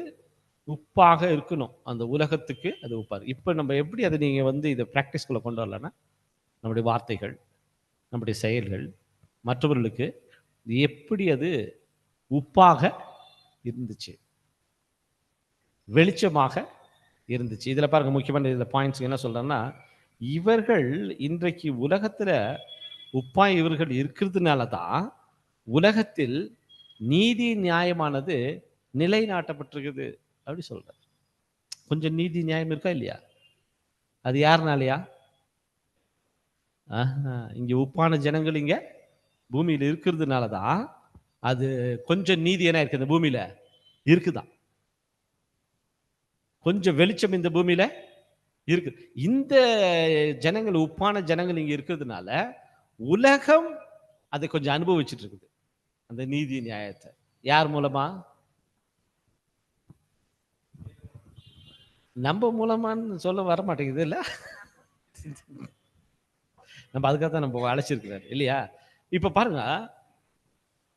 உப்பாக இருக்கணும், அந்த உலகத்துக்கு அது உப்பாக. இப்போ நம்ம எப்படி அதை நீங்க வந்து இதை பிராக்டிஸ்குள்ள கொண்டு வரலன்னா, நம்முடைய வார்த்தைகள், நம்முடைய செயல்கள் மற்றவர்களுக்கு எப்படி அது உப்பாக இருந்துச்சு, வெளிச்சமாக இருந்துச்சு. இதுல பாருங்க, முக்கியமான இதுல பாயிண்ட்ஸ் என்ன சொல்றேன்னா, இவர்கள் இன்றைக்கு உலகத்துல உப்பா இவர்கள் இருக்கிறதுனால தான் உலகத்தில் நீதி நியாயமானது நிலைநாட்டப்பட்டிருக்குது அப்படி சொல்றார். கொஞ்சம் நீதி நியாயம் இருக்கா இல்லையா? அது யாருனாலயா? இங்க உப்பான ஜனங்கள் இங்க பூமியில இருக்கிறதுனால தான் அது கொஞ்சம் நீதி என்ன இருக்கு, இந்த பூமியில இருக்குதான், கொஞ்சம் வெளிச்சம் இந்த பூமியில இருக்கு. இந்த ஜனங்கள், உப்பான ஜனங்கள் இங்க இருக்கிறதுனால உலகம் அதை கொஞ்சம் அனுபவிச்சுட்டு இருக்குது, அந்த நீதி நியாயத்தை. யார் மூலமா? நம்ம மூலமான்னு சொல்ல வர மாட்டேங்குது இல்ல. நம்ம அதுக்காக தான் நம்ம அழைச்சிருக்கிறாரு இல்லையா? இப்ப பாருங்க,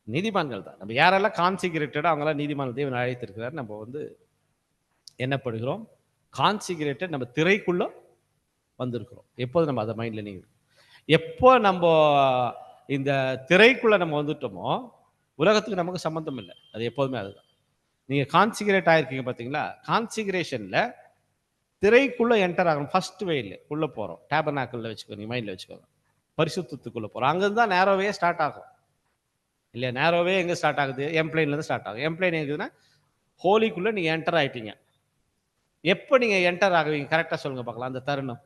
நீதிமான்கள் தான் நம்ம யாரெல்லாம் கான்சிகரேட்டடா அவங்களாம் நீதிமான்கள் தேவன் அழைத்திருக்கிறார். நம்ம வந்து என்ன படுகிறோம், கான்சிகரேட்டட், நம்ம திரைக்குள்ள வந்திருக்கிறோம். எப்போது நம்ம அதை மைண்ட்ல நீங்க எப்போ நம்ம இந்த திரைக்குள்ள நம்ம வந்துட்டோமோ உலகத்துக்கு நமக்கு சம்பந்தம் இல்லை. அது எப்போதுமே அதுதான். நீங்க கான்சிகரேட் ஆயிருக்கீங்க பாத்தீங்களா? கான்சிகரேஷன்ல திரைக்குள்ள என்டர் ஆகணும். ஃபர்ஸ்ட் வேல உள்ள போறோம், டேபர்னாக்கிள்ல வச்சுக்கோங்க, நீ மைண்ட்ல வச்சுக்கோங்க. பரிசுத்தத்துக்குள்ள போறோம். அங்கிருந்து தான் நேரோவே ஸ்டார்ட் ஆகும் இல்லையா? நேரோவே எங்க ஸ்டார்ட் ஆகுது? எம்ப்ளைன்ல இருந்து ஸ்டார்ட் ஆகும். எம்ப்ளைன் எங்குதுன்னா ஹோலிக்குள்ள நீங்க என்டர் ஆயிட்டீங்க. எப்போ நீங்க என்டர் ஆகுவீங்க கரெக்டா சொல்லுங்க பார்க்கலாம், அந்த தருணம்.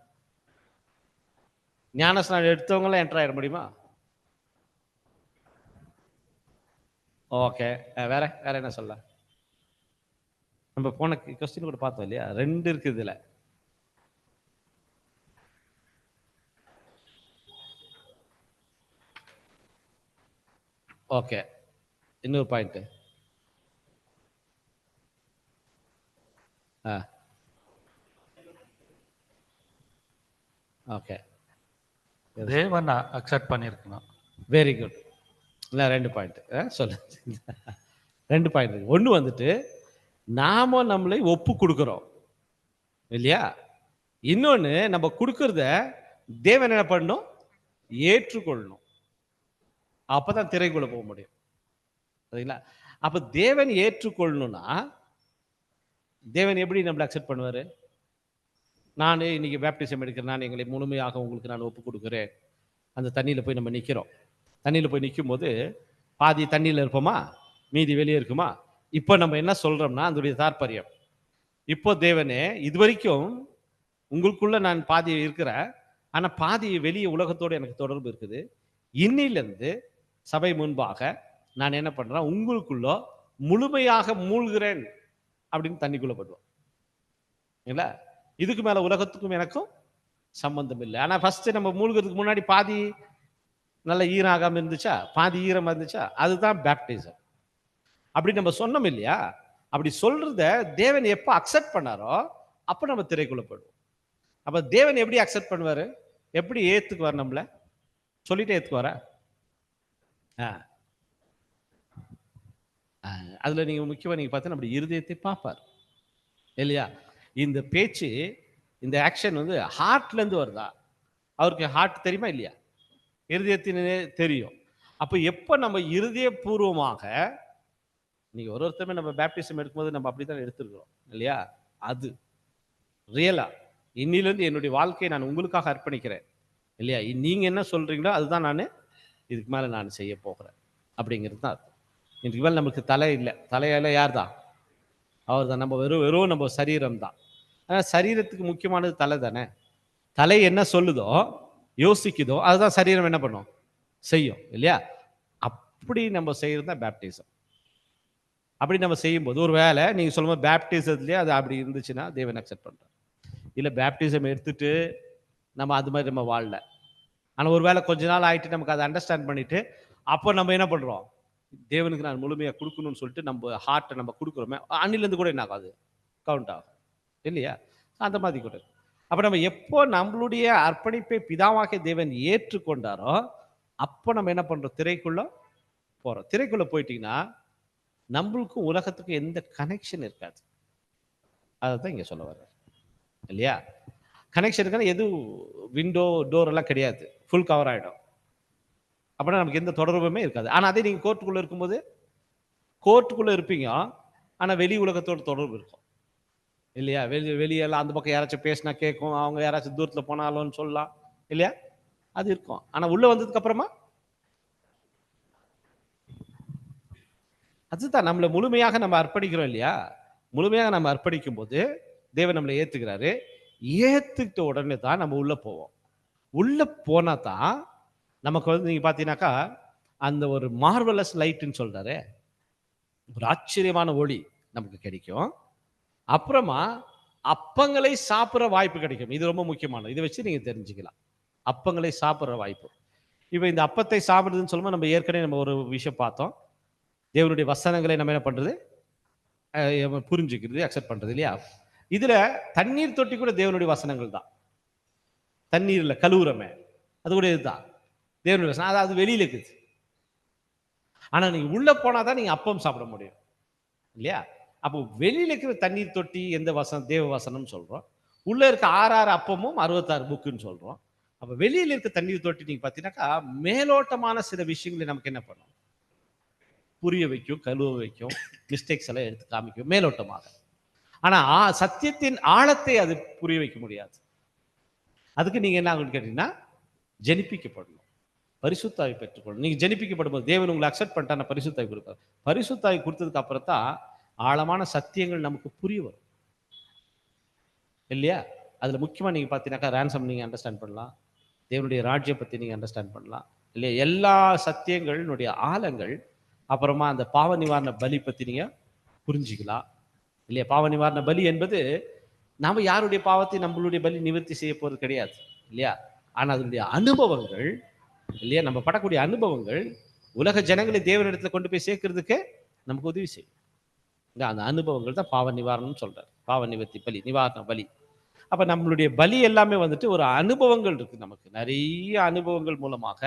ஞானஸ்நானம் எடுத்தவங்களாம் என்டர் ஆயிட முடியுமா? ஓகே, வேற வேற என்ன சொல்ல? நம்ம போன கொஸ்டின் கூட பார்த்தோம் இல்லையா? 2 இருக்கு இதுல. ஓகே, இன்னொரு பாயிண்ட். ஓகே, தேவன் அக்செப்ட் பண்ணியிருக்கணும். Very good. இல்லை 2 பாயிண்ட் சொல்லு. 2 பாயிண்ட் இருக்கு. ஒன்று வந்துட்டு நாம நம்மளை ஒப்பு கொடுக்குறோம் இல்லையா? இன்னொன்று நம்ம கொடுக்கறத தேவன் என்ன பண்ணணும், ஏற்றுக்கொள்ளணும். அப்பதான் திரைக்குள்ள போக முடியும். சரிங்களா? அப்ப தேவன் ஏற்றுக்கொள்ளணும்னா தேவன் எப்படி நம்மளை அக்செப்ட் பண்ணுவாரு? நான் இன்னைக்கு பேப்டிசம் எடுக்கிறேன், நான் எங்களை முழுமையாக உங்களுக்கு நான் ஒப்பு கொடுக்குறேன். அந்த தண்ணியில் போய் நம்ம நிற்கிறோம். தண்ணியில் போய் நிற்கும் போது பாதி தண்ணியில் இருப்போமா, மீதி வெளியே இருக்குமா? இப்போ நம்ம என்ன சொல்றோம்னா அதனுடைய தாற்பயம், இப்போ தேவனே இது வரைக்கும் உங்களுக்குள்ள நான் பாதி இருக்கிறேன், ஆனா பாதி வெளியே உலகத்தோடு எனக்கு தொடர்பு இருக்குது. இன்னிலிருந்து சபை முன்பாக நான் என்ன பண்றேன், உங்களுக்குள்ள முழுமையாக மூழ்கிறேன் அப்படின்னு தண்ணிக்குள்ள போடுவோம் இல்ல. இதுக்கு மேல உலகத்துக்கும் எனக்கும் சம்பந்தம் இல்லை. ஆனா ஃபர்ஸ்ட் நம்ம மூழ்கிறதுக்கு முன்னாடி பாதி நல்ல ஈரம் ஆகாம இருந்துச்சா, பாதி ஈரமா இருந்துச்சா, அதுதான் பேப்டிசம். அப்படி நம்ம சொன்னோம் இல்லையா? அப்படி சொல்றத தேவன் எப்ப அக்செப்ட் பண்ணாரோ அப்ப நம்ம திரைக்குள்ள போயிடுவோம். அப்ப தேவன் எப்படி அக்செப்ட் பண்ணுவாரு? எப்படி ஏத்துக்குவார்? நம்மள சொல்லிட்டே ஏத்துக்குவாரா? அதுல நீங்க முக்கியமா நீங்க பார்த்தா நம்முடைய இருதயத்தை பார்ப்பார் இல்லையா? இந்த பேச்சு, இந்த ஆக்ஷன் வந்து ஹார்ட்ல இருந்து வருதா? அவருக்கு ஹார்ட் தெரியுமா இல்லையா? இருதயத்தினே தெரியும். அப்ப எப்ப நம்ம இருதயபூர்வமாக, நீங்க ஒருத்தருமே நம்ம பேப்டிசம் எடுக்கும்போது நம்ம அப்படித்தான் எடுத்திருக்கிறோம் இல்லையா? அது ரியலா இன்னிலிருந்து என்னுடைய வாழ்க்கையை நான் உங்களுக்காக அர்ப்பணிக்கிறேன் இல்லையா? நீங்க என்ன சொல்றீங்களோ அதுதான் நான் இதுக்கு மேல நான் செய்ய போகிறேன் அப்படிங்கிறது தான் அர்த்தம். இதுக்கு மேல நமக்கு தலை இல்லை. தலையால யார் தான்? அவர் தான். நம்ம வெறும் நம்ம சரீரம் தான். ஆனால் சரீரத்துக்கு முக்கியமானது தலை தானே. தலை என்ன சொல்லுதோ, யோசிக்குதோ, அதுதான் சரீரம் என்ன பண்ணும், செய்யும் இல்லையா? அப்படி நம்ம செய்யறது தான் பேப்டிசம். அப்படி நம்ம செய்யும்போது ஒரு வேலை நீங்க சொல்லும்போது பேப்டிசத்துலேயே அது அப்படி இருந்துச்சுன்னா தேவன் அக்செப்ட் பண்றார். இல்லை பேப்டிசம் எடுத்துட்டு நம்ம அது மாதிரி நம்ம வாழல. ஆனால் ஒரு வேளை கொஞ்ச நாள் ஆயிட்டு நமக்கு அதை அண்டர்ஸ்டாண்ட் பண்ணிட்டு அப்போ நம்ம என்ன பண்றோம், தேவனுக்கு நான் முழுமையாக கொடுக்கணும்னு சொல்லிட்டு நம்ம ஹார்ட்டை நம்ம கொடுக்குறோமே, அன்னிலேருந்து கூட என்ன ஆகாது, கவுண்ட் ஆகும் இல்லையா? அந்த மாதிரி கூட. அப்போ நம்ம எப்போ நம்மளுடைய அர்ப்பணிப்பை பிதாவாகிய தேவன் ஏற்றுக்கொண்டாரோ அப்போ நம்ம என்ன பண்றோம், திரைக்குள்ள போறோம். திரைக்குள்ள போயிட்டீங்கன்னா நம்மளுக்கும் உலகத்துக்கும் எந்த கனெக்ஷன் இருக்காது. அதான் இங்க சொல்ல வர்றார் இல்லையா? கனெக்ஷன் இருக்காது. எதுவும் விண்டோ டோர் எல்லாம் கிடையாது, ஃபுல் கவர் ஆயிடும். அப்படின்னா நமக்கு எந்த தொடர்புமே இருக்காது. ஆனா அதே நீங்க கோர்ட்டுக்குள்ள இருக்கும்போது கோர்ட்டுக்குள்ள இருப்பீங்க, ஆனா வெளி உலகத்தோட தொடர்பு இருக்கும் இல்லையா? வெளியெல்லாம் அந்த பக்கம் யாராச்சும் பேசினா கேட்கும், அவங்க யாராச்சும் தூரத்துல போனாலும்னு சொல்லலாம் இல்லையா? அது இருக்கும். ஆனா உள்ள வந்ததுக்கு அப்புறமா அதுதான் நம்மளை முழுமையாக நம்ம அர்ப்பணிக்கிறோம் இல்லையா? முழுமையாக நம்ம அர்ப்பணிக்கும் போது தேவன் நம்மளை ஏத்துக்கிறாரு. ஏத்துக்கிட்ட உடனே தான் நம்ம உள்ள போவோம். உள்ள போனா தான் நமக்கு வந்து நீங்க பாத்தீங்கன்னாக்கா அந்த ஒரு மார்வலஸ் லைட்னு சொல்றாரு, ஒரு ஆச்சரியமான ஒளி நமக்கு கிடைக்கும். அப்புறமா அப்பங்களை சாப்பிட்ற வாய்ப்பு கிடைக்கும். இது ரொம்ப முக்கியமானது. இதை வச்சு நீங்க தெரிஞ்சுக்கலாம் அப்பங்களை சாப்பிட்ற வாய்ப்பு. இப்போ இந்த அப்பத்தை சாப்பிடுறதுன்னு சொல்லும்போது நம்ம ஏற்கனவே நம்ம ஒரு விஷயம் பார்த்தோம். தேவனுடைய வசனங்களை நம்ம என்ன பண்றது, புரிஞ்சுக்கிறது, அக்செப்ட் பண்றது இல்லையா? இதுல தண்ணீர் தொட்டி கூட தேவனுடைய வசனங்கள் தான். தண்ணீர்ல கழுவுறமே அது கூட இதுதான் தேவனுடைய வசனம். அதாவது வெளியில இருக்குது. ஆனா நீங்க உள்ள போனாதான் நீங்க அப்பம் சாப்பிட முடியும் இல்லையா? அப்போ வெளியில இருக்கிற தண்ணீர் தொட்டி எந்த வசனம், தேவ வசனம் சொல்றோம். உள்ள இருக்க 6 அப்பமும் 66 புக்குன்னு சொல்றோம். அப்ப வெளியில இருக்க தண்ணீர் தொட்டி நீங்க பாத்தீங்கன்னாக்கா மேலோட்டமான சில விஷயங்களை நமக்கு என்ன பண்ணும், புரிய வைக்கும், கழுவ வைக்கும், மிஸ்டேக்ஸ் எல்லாம் எடுத்து காமிக்கும் மேலோட்டமாக. ஆனா சத்தியத்தின் ஆழத்தை அது புரிய வைக்க முடியாது. அதுக்கு நீங்க என்ன ஆகுன்னு கேட்டீங்கன்னா ஜெனிப்பிக்கப்படணும், பரிசுத்தாவி பெற்றுக்கொள்ளணும். நீங்க ஜெனிப்பிக்கப்படும் போது தேவன் உங்களை அக்செப்ட் பண்ணிட்டா பரிசுத்தாவி கொடுப்பார். பரிசுத்தாவி கொடுத்ததுக்கு அப்புறம் தான் ஆழமான சத்தியங்கள் நமக்கு புரிய வரும் இல்லையா? அதுல முக்கியமா நீங்க பாத்தீங்கன்னாக்கா ரேன்சம் நீங்க அண்டர்ஸ்டாண்ட் பண்ணலாம், தேவனுடைய ராஜ்யம் பத்தி நீங்க அண்டர்ஸ்டாண்ட் பண்ணலாம் இல்லையா? எல்லா சத்தியங்களுடைய ஆழங்கள். அப்புறமா அந்த பாவ நிவாரண பலி பத்தி நீங்க புரிஞ்சுக்கலாம் இல்லையா? பாவ நிவாரண பலி என்பது நாம யாருடைய பாவத்தை நம்மளுடைய பலி நிவர்த்தி செய்ய போறது கிடையாது இல்லையா? ஆனா அதனுடைய அனுபவங்கள் இல்லையா, நம்ம படக்கூடிய அனுபவங்கள் உலக ஜனங்களை தேவனிடத்துல கொண்டு போய் சேர்க்கறதுக்கு நமக்கு உதவி செய்யும். அந்த அனுபவங்கள் தான் பாவ நிவாரணம் சொல்றாரு, பாவ நிவர்த்தி பலி, நிவாரண பலி. அப்ப நம்மளுடைய பலி எல்லாமே வந்துட்டு ஒரு அனுபவங்கள் இருக்கு. நமக்கு நிறைய அனுபவங்கள் மூலமாக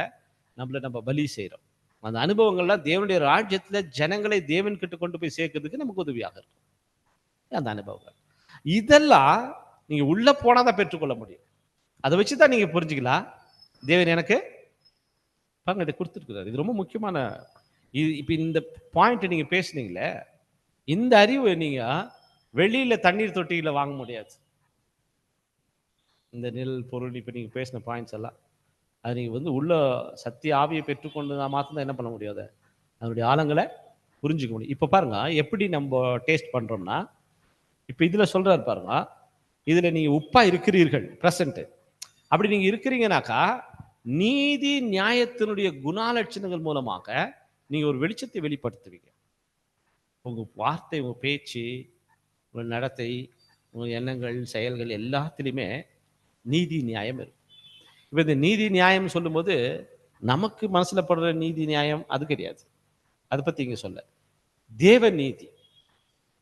நம்ம பலி செய்யறோம். அந்த அனுபவங்கள்லாம் தேவனுடைய ராஜ்யத்துல ஜனங்களை தேவன் கிட்ட கொண்டு போய் சேர்க்கறதுக்கு நமக்கு உதவியாக இருக்கும் அந்த அனுபவங்கள். இதெல்லாம் நீங்க உள்ள போனாதான் பெற்றுக்கொள்ள முடியும். அதை வச்சுதான் நீங்க புரிஞ்சுக்கலாம் தேவன் எனக்கு பாருங்க இதை கொடுத்துருக்குறாரு. இது ரொம்ப முக்கியமான. இப்ப இந்த பாயிண்ட் நீங்க பேசுனீங்களே, இந்த அறிவு நீங்க வெளியில தண்ணீர் தொட்டியில வாங்க முடியாது. இந்த நெல் பொருள் இப்ப நீங்க பேசின பாயிண்ட்ஸ் எல்லாம் அது நீங்க வந்து உள்ள சத்திய ஆவியை பெற்றுக்கொண்டு மாத்திரம் என்ன பண்ண முடியாது, அதனுடைய ஆழங்களை புரிஞ்சுக்க முடியும். இப்ப பாருங்க எப்படி நம்ம டேஸ்ட் பண்றோம்னா, இப்ப இதுல சொல்றாரு பாருங்க, இதுல நீங்க உப்பா இருக்கிறீர்கள் பிரசன்ட். அப்படி நீங்க இருக்கிறீங்கன்னாக்கா நீதி நியாயத்தினுடைய குணாலட்சணங்கள் மூலமாக நீங்க ஒரு வெளிச்சத்தை வெளிப்படுத்துவீங்க. உங்க வார்த்தை, உங்க பேச்சு உங்கள் நடத்தை, உங்கள் எண்ணங்கள், செயல்கள் எல்லாத்துலேயுமே நீதி நியாயம் இருக்கும். இப்போ இந்த நீதி நியாயம் சொல்லும்போது நமக்கு மனசுல படுற நீதி நியாயம் அது கிடையாது. அதை பத்தி இங்க சொல்ல. தேவ நீதி,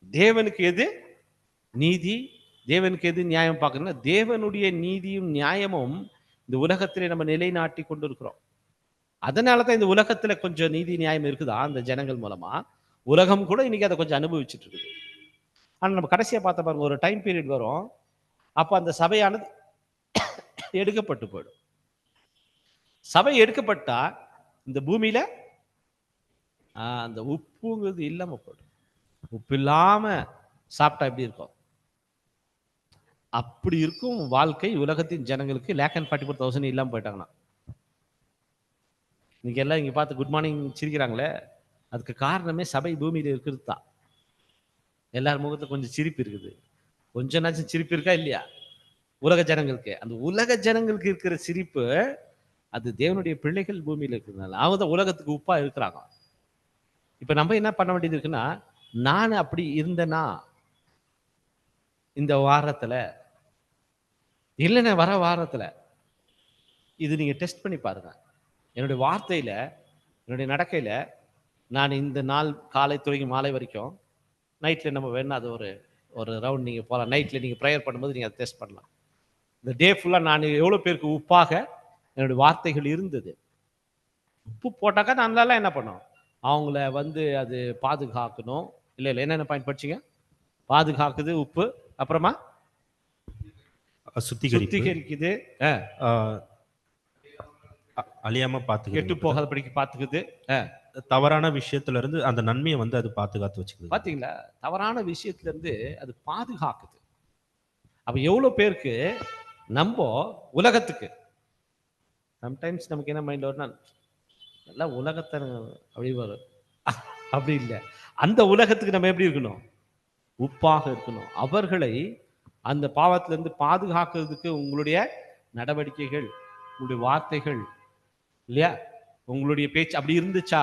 தேவனுக்கு எது நீதி, தேவனுக்கு எது நியாயம் பார்க்கணும்னா தேவனுடைய நீதியும் நியாயமும் இந்த உலகத்திலே நம்ம நிலைநாட்டி கொண்டு இருக்கிறோம். அதனாலதான் இந்த உலகத்துல கொஞ்சம் நீதி நியாயம் இருக்குதா அந்த ஜனங்கள் மூலமா. உலகம் கூட இன்னைக்கு அதை கொஞ்சம் அனுபவிச்சுட்டு இருக்குது. ஆனா நம்ம கடைசியா பார்த்த பாருங்க, ஒரு டைம் பீரியட் வரும், அப்ப அந்த சபையானது எடுக்கப்பட்டு போயிடும். சபை எடுக்கப்பட்டா இந்த பூமியில அந்த உப்புங்கிறது இல்லாம போயிடும். உப்பு இல்லாம சாப்பிட்டா எப்படி இருக்கும்? அப்படி இருக்கும் வாழ்க்கை உலகத்தின் ஜனங்களுக்கு. 1,44,000 இல்லாம போயிட்டாங்கன்னா இன்னைக்கு எல்லாம் இங்க பார்த்து குட் மார்னிங் சிரிக்கிறாங்களே, அதுக்கு காரணமே சபை பூமியில இருக்கிறது தான். எல்லார் முகத்துல கொஞ்சம் சிரிப்பு இருக்குது. கொஞ்ச நாச்சும் சிரிப்பு இருக்கா இல்லையா? உலக ஜனங்களுக்கு. அந்த உலக ஜனங்களுக்கு இருக்கிற சிரிப்பு அது தேவனுடைய பிள்ளைகள் பூமியில இருக்கிறதுனால அவங்க தான் உலகத்துக்கு உப்பா இருக்கிறாங்க. இப்ப நம்ம என்ன பண்ண வேண்டியது இருக்குன்னா, நான் அப்படி இருந்தேனா இந்த வாரத்துல, இல்லைன்னா வர வாரத்துல, இது நீங்க டெஸ்ட் பண்ணி பாருங்க. என்னுடைய வார்த்தையில, என்னுடைய நடக்கையில, நான் இந்த நாள் காலை தொடங்கி மாலை வரைக்கும், நைட்ல நம்ம வேணா அது ஒரு ரவுண்ட் நீங்க போகலாம். நைட்ல நீங்க ப்ரேயர் பண்ணும்போது நீங்க அதை டெஸ்ட் பண்ணலாம். இந்த டே ஃபுல்லா நான் எவ்வளவு பேருக்கு உப்பாக என்னுடைய வார்த்தைகள் இருந்தது. உப்பு போட்டாக்கா நம்மளால என்ன பண்ணோம்? அவங்கள அது பாதுகாக்கணும். இல்லை என்னென்ன பாயிண்ட் படிச்சீங்க? பாதுகாக்குது உப்பு, அப்புறமா சுத்திகரிக்குது, அழியாம கெட்டு பாத்துக்கிட்டு, போகாதபடிக்கு பாத்துக்குது. தவறான விஷயத்துல இருந்து அந்த நன்மையை அது பாதுகாத்து வச்சுக்குது. பாத்தீங்களா? தவறான விஷயத்துல இருந்து அது பாதுகாக்குது. அப்ப எவ்வளவு பேருக்கு நம்ம உலகத்துக்கு சம்டைம்ஸ் நமக்கு என்ன மைண்ட்ல வரும்னா, நல்லா உலகத்தை அப்படி வரும். அப்படி இல்லை. அந்த உலகத்துக்கு நம்ம எப்படி இருக்கணும்? உப்பாக இருக்கணும். அவர்களை அந்த பாவத்திலிருந்து பாதுகாக்கிறதுக்கு உங்களுடைய நடவடிக்கைகள், உங்களுடைய வார்த்தைகள், இல்லையா, உங்களுடைய பேச்சு அப்படி இருந்துச்சா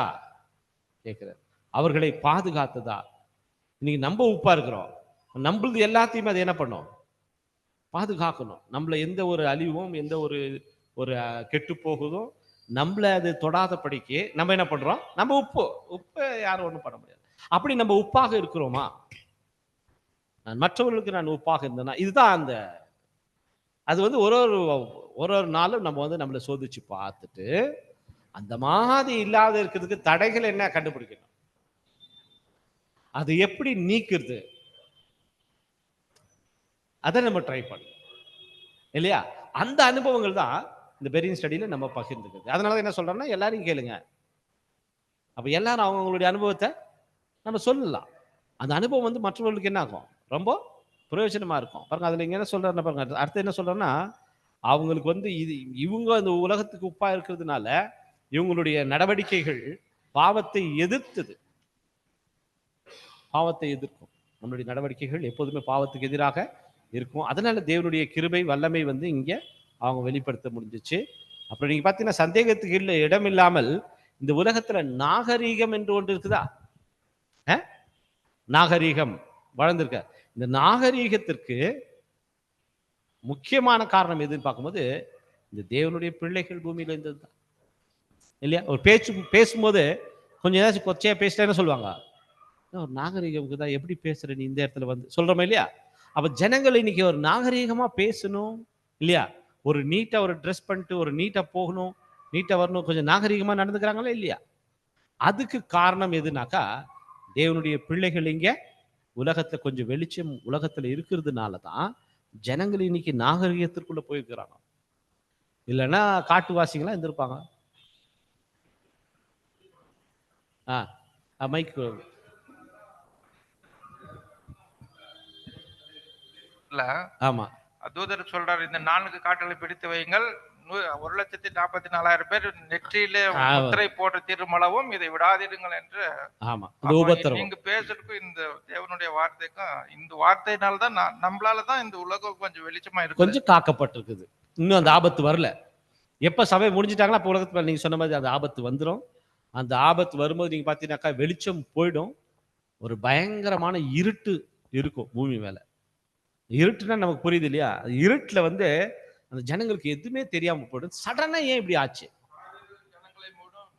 கேட்கிறார். அவர்களை பாதுகாத்ததா? இன்னைக்கு நம்ம உப்பா இருக்கிறோம், நம்மளது எல்லாத்தையுமே அது என்ன பண்ணும்? பாதுகாக்கணும். நம்மள எந்த ஒரு அழிவும், எந்த ஒரு கெட்டு போகுதோ நம்மள அது தொடாதபடிக்கு நம்ம என்ன பண்றோம்? நம்ம உப்பு யாரும் ஒண்ணும் பண்ண முடியாது. அப்படி நம்ம உப்பாக இருக்கிறோமா? நான் மற்றவர்களுக்கு நான் உப்பாக இருந்தேன்னா, இதுதான் அந்த அது ஒரு நாளும் நம்ம நம்மளை சோதிச்சு பார்த்துட்டு அந்த மாதிரி இல்லாத இருக்கிறதுக்கு தடைகள் என்ன கண்டுபிடிக்கணும், அது எப்படி நீக்கிறது, அதை நம்ம ட்ரை பண்ணணும் இல்லையா? அந்த அனுபவங்கள் தான் இந்த பெரியன் ஸ்டடியில நம்ம பகிர்ந்துக்கிறது. அதனால என்ன சொல்றோம்னா, எல்லாரையும் கேளுங்க. அப்ப எல்லாரும் அவங்களுடைய அனுபவத்தை நம்ம சொல்லலாம். அந்த அனுபவம் மற்றவர்களுக்கு என்ன ஆகும்? ரொம்ப பிரயோஜனமா இருக்கும். பாருங்க, அதுல இங்க என்ன சொல்றாருன்னா பாருங்க, அடுத்து என்ன சொல்றோம்னா, அவங்களுக்கு இவங்க இந்த உலகத்துக்கு உப்பா இருக்கிறதுனால இவங்களுடைய நடவடிக்கைகள் பாவத்தை எதிர்த்தது. பாவத்தை எதிர்க்கும். நம்மளுடைய நடவடிக்கைகள் எப்போதுமே பாவத்துக்கு எதிராக இருக்கும். அதனால தேவனுடைய கிருபை வல்லமை இங்க அவங்க வெளிப்படுத்த முடிஞ்சிச்சு. அப்புறம் நீங்க பாத்தீங்கன்னா, சந்தேகத்துக்கு இல்லை இடம் இல்லாமல் இந்த உலகத்துல நாகரீகம் என்று ஒன்று இருக்குதா? நாகரீகம் வளர்ந்திருக்க. இந்த நாகரீகத்திற்கு முக்கியமான காரணம் எதுன்னு பார்க்கும்போது, இந்த தேவனுடைய பிள்ளைகள் பூமியில இருந்ததுதான் இல்லையா? ஒரு பேசும்போது கொஞ்சம் ஏதாச்சும் கொச்சையா பேசிட்டேன்னு சொல்லுவாங்க, ஒரு நாகரீகம்க்கு தான் எப்படி பேசுற நீ இந்த இடத்துல சொல்றோமே இல்லையா? அப்ப ஜனங்கள் இன்னைக்கு ஒரு நாகரீகமா பேசணும் இல்லையா? ஒரு நீட்டா ஒரு ட்ரெஸ் பண்ணிட்டு ஒரு நீட்டா போகணும், நீட்டா வரணும், கொஞ்சம் நாகரீகமா நடந்துக்கிறாங்களா இல்லையா? அதுக்கு காரணம் எதுனாக்கா, தேவனுடைய பிள்ளைகள் இங்க உலகத்துல கொஞ்சம் வெளிச்சம் உலகத்துல இருக்கிறதுனால தான் ஜனங்கள் இன்னைக்கு நாகரீகத்திற்குள்ள போயிருக்கிறாங்க. இல்லைன்னா காட்டுவாசிங்களா இருந்திருப்பாங்க. மைக் ஆமா. தூதர் சொல்றாரு, இந்த 4 காட்டுகளை பிடித்து வையுங்கள், 1,44,000 பேர் நெற்றியிலே முத்திரை போட்டு திருமளவும் இதை விடாதிடுங்கள் என்று. ஆமா. நீங்க பேசுறதுக்கும் இந்த தேவனுடைய வார்த்தைக்கும், இந்த வார்த்தையினால்தான் நம்மளாலதான் இந்த உலகம் கொஞ்சம் வெளிச்சமா இருக்கு, கொஞ்சம் காக்கப்பட்டிருக்குது. இன்னும் அந்த ஆபத்து வரல. எப்ப சபை முடிஞ்சிட்டாங்களா அப்ப உலகத்துல நீங்க சொன்ன மாதிரி அந்த ஆபத்து வந்துடும். அந்த ஆபத்து வரும்போது நீங்க பாத்தீங்கன்னாக்கா வெளிச்சம் போயிடும், ஒரு பயங்கரமான இருட்டு இருக்கும் பூமி மேல. இருட்டுனா நமக்கு புரியுது இல்லையா? இருட்டுல வந்து அந்த ஜனங்களுக்கு எதுவுமே தெரியாம போயிடும். சடனா ஏன் இப்படி ஆச்சு? ஜனங்களை மூடும்,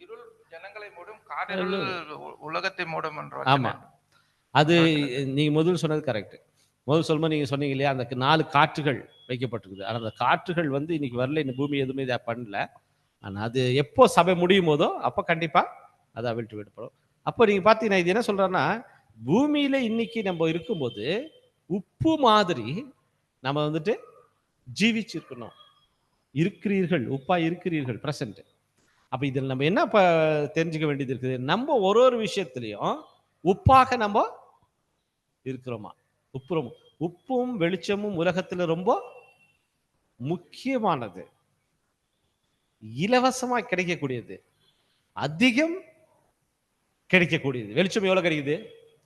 இருள் ஜனங்களை மூடும், காரிருள் உலகத்தை மூடும் என்ற ஆமா. வசனம். அது நீங்க முதல்ல சொன்னது கரெக்ட். முதல்ல சொல்லும்போது நீங்க சொன்னீங்க இல்லையா, அந்த 4 காற்றுகள் வைக்கப்பட்டிருக்குது. ஆனா அந்த காற்றுகள் வந்து இன்னைக்கு வரல, இந்த பூமி எதுவுமே இதை பண்ணல. ஆனா அது எப்போ சபை முடியும் போதோ அப்ப கண்டிப்பா அது அவிழ்த்து விடப்படும். அப்போ நீங்க பாத்தீங்கன்னா இது என்ன சொல்றேன்னா, பூமியில இன்னைக்கு நம்ம இருக்கும்போது உப்பு மாதிரி நம்ம வந்துட்டு ஜீவிச்சிருக்கணும். இருக்கிறீர்கள், உப்பா இருக்கிறீர்கள் பிரசன்ட். அப்ப இதில் நம்ம என்ன தெரிஞ்சுக்க வேண்டியது இருக்குது, நம்ம ஒரு ஒரு விஷயத்திலையும் உப்பாக நம்ம இருக்கிறோமா? உப்பும் உப்பும் வெளிச்சமும் உலகத்துல ரொம்ப முக்கியமானது, இலவசமா கிடைக்கக்கூடியது, அதிகம் கிடைக்கக்கூடியது. வெளிச்சம் எவ்வளவு கிடைக்குது?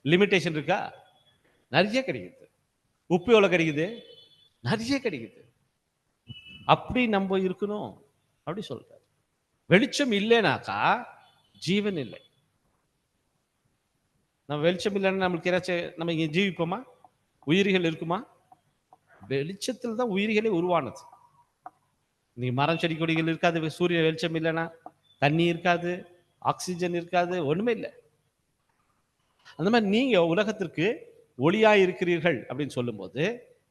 லிமிட்டேஷன் இருக்கா? நிறைய கிடைக்குது. உப்பு எவ்வளவு கிடைக்குது? நிறைய கிடைக்குது. அப்படி நம்ம இருக்கணும் அப்படி சொல்றாரு. வெளிச்சம் இல்லைனாக்கா ஜீவன் இல்லை. நம்ம வெளிச்சம் இல்லைன்னா நம்மளுக்கு ஏதாச்சும் நம்ம இங்க ஜீவிப்போமா? உயிரிகள் இருக்குமா? வெளிச்சத்தில் தான் உயிரிகளே உருவானது. நீ மரம் செடி கொடிகள் இருக்காது, சூரிய வெளிச்சம் இல்லைன்னா தண்ணி இருக்காது, ஆக்சிஜன் இருக்காது, ஒண்ணுமே இல்லை. அந்த மாதிரி நீங்க உலகத்திற்கு ஒளியா இருக்கிறீர்கள் அப்படின்னு சொல்லும்போது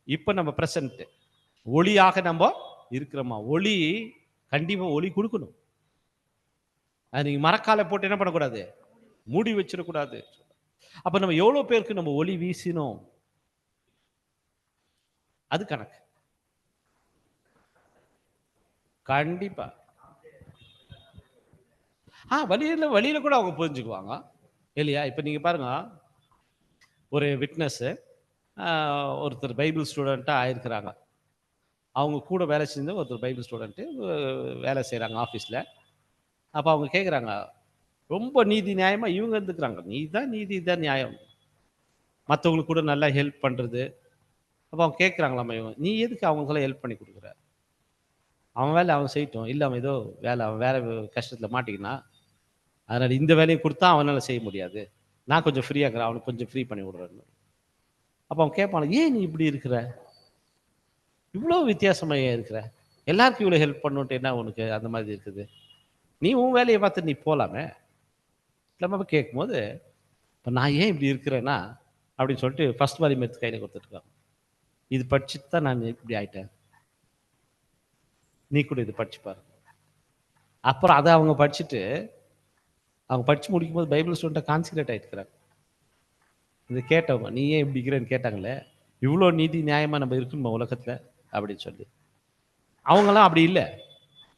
இப்ப நம்ம பிரசன்ட் ஒளியாக நம்ம இருக்கிறோமா? ஒளி கண்டிப்பா ஒளி கொடுக்கணும். அது நீங்க மரக்காலை போட்டு என்ன பண்ணக்கூடாது? மூடி வச்சிடக்கூடாது. அப்ப நம்ம எவ்வளவு பேருக்கு நம்ம ஒளி வீசினோம் அது கணக்கு. கண்டிப்பா வழியில கூட அவங்க புரிஞ்சுக்குவாங்க இல்லையா? இப்ப நீங்க பாருங்க, ஒரு விட்னஸ் ஒருத்தர் பைபிள் ஸ்டூடெண்டா ஆயிருக்கிறாங்க. அவங்க கூட வேலை செஞ்ச ஒருத்தர் பைபிள் ஸ்டூடெண்ட் வேலை செய்யறாங்க ஆபீஸ்ல. அப்ப அவங்க கேட்குறாங்க, ரொம்ப நீதி நியாயமா இவங்க இருந்துக்கிறாங்க, நீ தான் நீதி, தான் நியாயம், மற்றவங்களுக்கு கூட நல்லா ஹெல்ப் பண்றது. அப்போ அவங்க கேட்குறாங்களாம்மா, இவங்க நீ எதுக்கு அவங்களுக்கெல்லாம் ஹெல்ப் பண்ணி கொடுக்குற? அவன் வேலை அவன் செய்யட்டும், இல்லை அவன் ஏதோ வேலை அவன் வேற கஷ்டத்தில் மாட்டிக்கினா, அதனால் இந்த வேலையை கொடுத்தா அவனால் செய்ய முடியாது, நான் கொஞ்சம் ஃப்ரீயாக இருக்கிறேன், அவனுக்கு கொஞ்சம் ஃப்ரீ பண்ணி விடுறேன்னு. அப்போ அவன் கேட்பான், ஏன் நீ இப்படி இருக்கிற, இவ்வளோ வித்தியாசமாக ஏன் இருக்கிற, எல்லாருக்கும் இவ்வளோ ஹெல்ப் பண்ணுன்ட்டு என்ன உனக்கு அந்த மாதிரி இருக்குது, நீ உன் வேலையை பார்த்து நீ போகலாமே. நம்ம கேட்கும்போது இப்போ நான் ஏன் இப்படி இருக்கிறேன்னா அப்படின்னு சொல்லிட்டு ஃபர்ஸ்ட் மாதிரி எடுத்து கையில் கொடுத்துருக்காங்க. இது படிச்சுட்டு தான் நான் இப்படி ஆயிட்டேன், நீ கூட இது படிச்சு பாரு. அப்புறம் அதை அவங்க படிச்சுட்டு அவங்க படிச்சு முடிக்கும் போது பைபிள் ஸ்டூடெண்ட்டை கான்சன்ட்ரேட் ஆகிட்டுக்கிறாங்க. இது கேட்டவங்க, நீ ஏன் இப்படி இருக்கிறேன்னு கேட்டாங்களே, இவ்வளோ நீதி நியாயமாக நம்ம இருக்கணுமா உலகத்தில் அப்படின்னு சொல்லி. அவங்களாம் அப்படி இல்லை,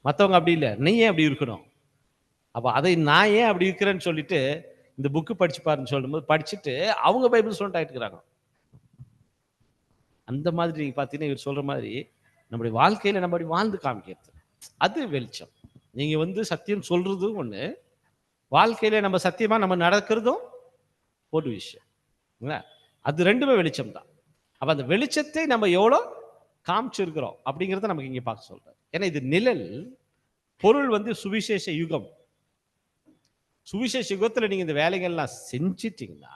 மற்றவங்க அப்படி இல்லை, நீ ஏன் அப்படி இருக்கணும். அப்போ அதை நான் ஏன் அப்படி இருக்கிறேன்னு சொல்லிட்டு இந்த புக்கு படிச்சு பாருன்னு சொல்லும்போது படிச்சுட்டு அவங்க பைபிள் ஸ்டூடெண்ட் ஆகிட்டுக்கிறாங்க. அந்த மாதிரி நீங்க பார்த்தீங்கன்னா இவர் சொல்ற மாதிரி நம்முடைய வாழ்க்கையில நம்ம அப்படி வாழ்ந்து காமிக்கிறது அது வெளிச்சம். நீங்க வந்து சத்தியம் சொல்றதும் ஒண்ணு, வாழ்க்கையில நம்ம சத்தியமா நம்ம நடக்கிறதும் ஒரு விஷயம். அது ரெண்டுமே வெளிச்சம் தான். அப்ப அந்த வெளிச்சத்தை நம்ம எவ்வளோ காமிச்சிருக்கிறோம் அப்படிங்கிறத நமக்கு இங்க பார்க்க சொல்றாரு. ஏன்னா இது நிழல், பொருள் வந்து சுவிசேஷ யுகம். சுவிசேஷ யுகத்துல நீங்க இந்த வேலைகள்லாம் செஞ்சிட்டீங்கன்னா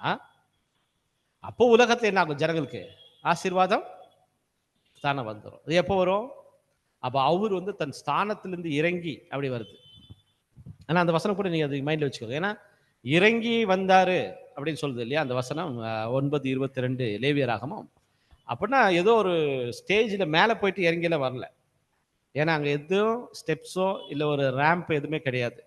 அப்போ உலகத்துல என்ன ஆகும்? ஜனங்களுக்கு ஆசீர்வாதம் தானே வந்துடும். அது எப்போ வரும்? அப்போ அவர் வந்து தன் ஸ்தானத்திலிருந்து இறங்கி அப்படி வருது. ஆனா அந்த வசனம் கூட நீங்க அது மைண்ட்ல வச்சுக்கோங்க. ஏன்னா இறங்கி வந்தாரு அப்படின்னு சொல்லுது இல்லையா அந்த வசனம் 9:22 லேவியராகமம். அப்படின்னா ஏதோ ஒரு ஸ்டேஜில் மேலே போயிட்டு இறங்கில வரல. ஏன்னா அங்கே எதுவும் ஸ்டெப்ஸோ இல்லை ஒரு ரேம்ப் எதுவுமே கிடையாது.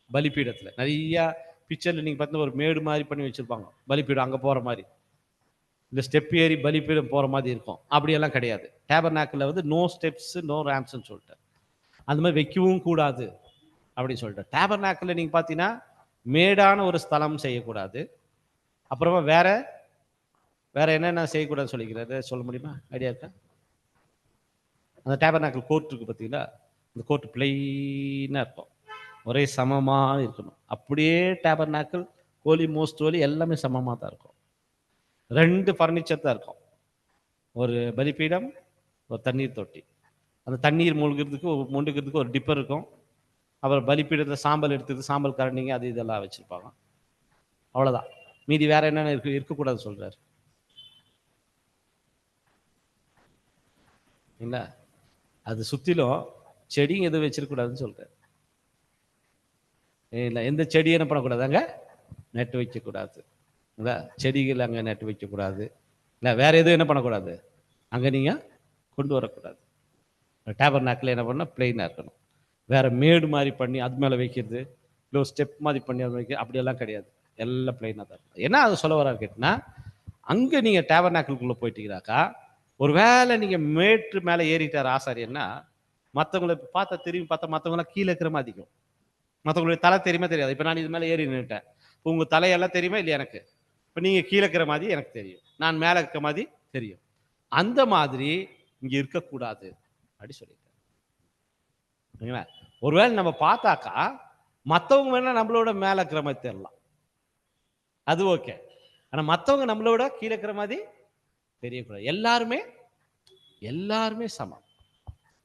பலிப்பீடத்தில் நிறையா பிக்சரில் நீங்கள் பார்த்தீங்கன்னா ஒரு மேடு மாதிரி பண்ணி வச்சுருப்பாங்க, பலிப்பீடம் அங்கே போகிற மாதிரி, இந்த ஸ்டெப் ஏறி பலிப்பீடம் போகிற மாதிரி இருக்கும். அப்படியெல்லாம் கிடையாது. டேபர்நாக்கில் வந்து நோ ஸ்டெப்ஸ் நோ ரேம்ப்ஸ்ன்னு சொல்லிட்டு அந்த மாதிரி வைக்கவும் கூடாது அப்படின்னு சொல்லிட்டு. டேபர்நாக்கில் நீங்கள் பார்த்தீங்கன்னா மேடான ஒரு ஸ்தலம் செய்யக்கூடாது. அப்புறமா வேற என்னென்ன செய்யக்கூடாதுன்னு சொல்லிக்கிறாரு, சொல்ல முடியுமா? ஐடியா இருக்கா? அந்த டேபர்நாக்கிள் கோர்ட் இருக்கு பார்த்தீங்களா, அந்த கோர்ட் பிளைனாக இருக்கும், ஒரே சமமாக இருக்கணும். அப்படியே டேபர்நாக்கிள் கோலி மோஸ்ட் ஹோலி எல்லாமே சமமாக தான் இருக்கும். 2 ஃபர்னிச்சர் தான் இருக்கும், ஒரு பலிப்பீடம், ஒரு தண்ணீர் தொட்டி. அந்த தண்ணீர் மூழ்கிறதுக்கு ஒரு டிப்பர் இருக்கும். அப்புறம் பலிப்பீடத்தில் சாம்பல் எடுத்துட்டு சாம்பல் கரண்டிங்க அது இதெல்லாம் வச்சுருப்பாங்க. அவ்வளோதான். மீதி வேற என்னென்ன இருக்கக்கூடாதுன்னு சொல்றாரு இல்ல? அது சுத்திலும் செடிங்க எதுவும் வச்சிருக்கூடாதுன்னு சொல்றாரு இல்லை? எந்த செடியும் என்ன பண்ணக்கூடாது, அங்க நட்டு வைக்கக்கூடாது இல்லை? செடிகள் அங்கே நட்டு வைக்கக்கூடாது இல்லை? வேற எதுவும் என்ன பண்ணக்கூடாது, அங்கே நீங்கள் கொண்டு வரக்கூடாது. டேபர்நாக்கில் என்ன பண்ணால் பிளெயினாக இருக்கணும். வேற மேடு மாதிரி பண்ணி அது மேலே வைக்கிறது, இல்லை ஸ்டெப் மாதிரி பண்ணி அது வைக்க அப்படியெல்லாம் கிடையாது. எல்லாம் பிளெயினாக தான் இருக்கும். என்ன அது சொல்ல வர கேட்டிங்கன்னா, அங்கே நீங்கள் டேபர்நாக்கிள்குள்ளே போயிட்டீங்கன்னாக்கா, ஒரு வேளை நீங்கள் மேட்டு மேலே ஏறிட்டார் ஆசாரியன்னா, மற்றவங்களை பார்த்தா திரும்பி பார்த்தா மற்றவங்களாம் கீழே இருக்கிற மாதிரி இருக்கும். மற்றவங்களுடைய தலை தெரியுமா தெரியாது. இப்போ நான் இது மேலே ஏறி நின்றுட்டேன், இப்போ உங்கள் தலையெல்லாம் தெரியுமா இல்லையா எனக்கு? இப்போ நீங்கள் கீழே இருக்கிற மாதிரி எனக்கு தெரியும், நான் மேலே இருக்கிற மாதிரி தெரியும். அந்த மாதிரி இங்கே இருக்கக்கூடாது அப்படி சொல்லிட்டேன். ஒருவேளை நம்ம பார்த்தாக்கா மற்றவங்க வேணா நம்மளோட மேலே இருக்கிற மாதிரி தெரியலாம், அது ஓகே. ஆனால் மற்றவங்க நம்மளோட கீழே இருக்கிற மாதிரி தெரியக்கூடாது. எல்லாருமே சமம்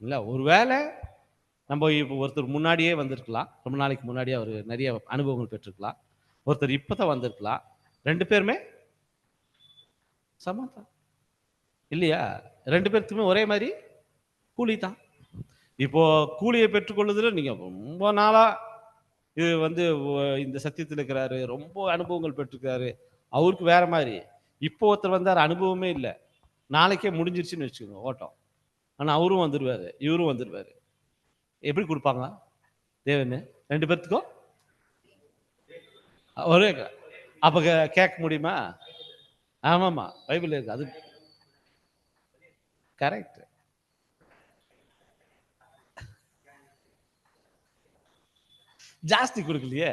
இல்லை? ஒருவேளை நம்ம இப்போ ஒருத்தர் முன்னாடியே வந்திருக்கலாம், ரொம்ப நாளைக்கு முன்னாடியே அவர் நிறைய அனுபவங்கள் பெற்றிருக்கலாம். ஒருத்தர் இப்போதான் வந்திருக்கலாம். 2 பேருமே சமம் தான் இல்லையா? 2 பேருக்குமே ஒரே மாதிரி கூலி தான். இப்போ கூலியை பெற்றுக்கொள்ளுதுல நீங்க ரொம்ப நாளா இது இந்த சத்தியத்தில் இருக்கிறாரு, ரொம்ப அனுபவங்கள் பெற்றிருக்காரு, அவருக்கு வேற மாதிரி. இப்போ ஒருத்தர் வந்தார், அனுபவமே இல்லை, நாளைக்கே முடிஞ்சிருச்சுன்னு வச்சுக்கோங்க ஓட்டம். ஆனால் அவரும் வந்துடுவாரு, இவரும் வந்துடுவாரு. எப்படி கொடுப்பாங்க தேவன்னு 2 பேர்த்துக்கும் ஒரே? அப்ப கேட்க முடியுமா? ஆமாமா, பைபிள் இருக்கு, அது கரெக்ட். ஜாஸ்தி கொடுக்கலையே,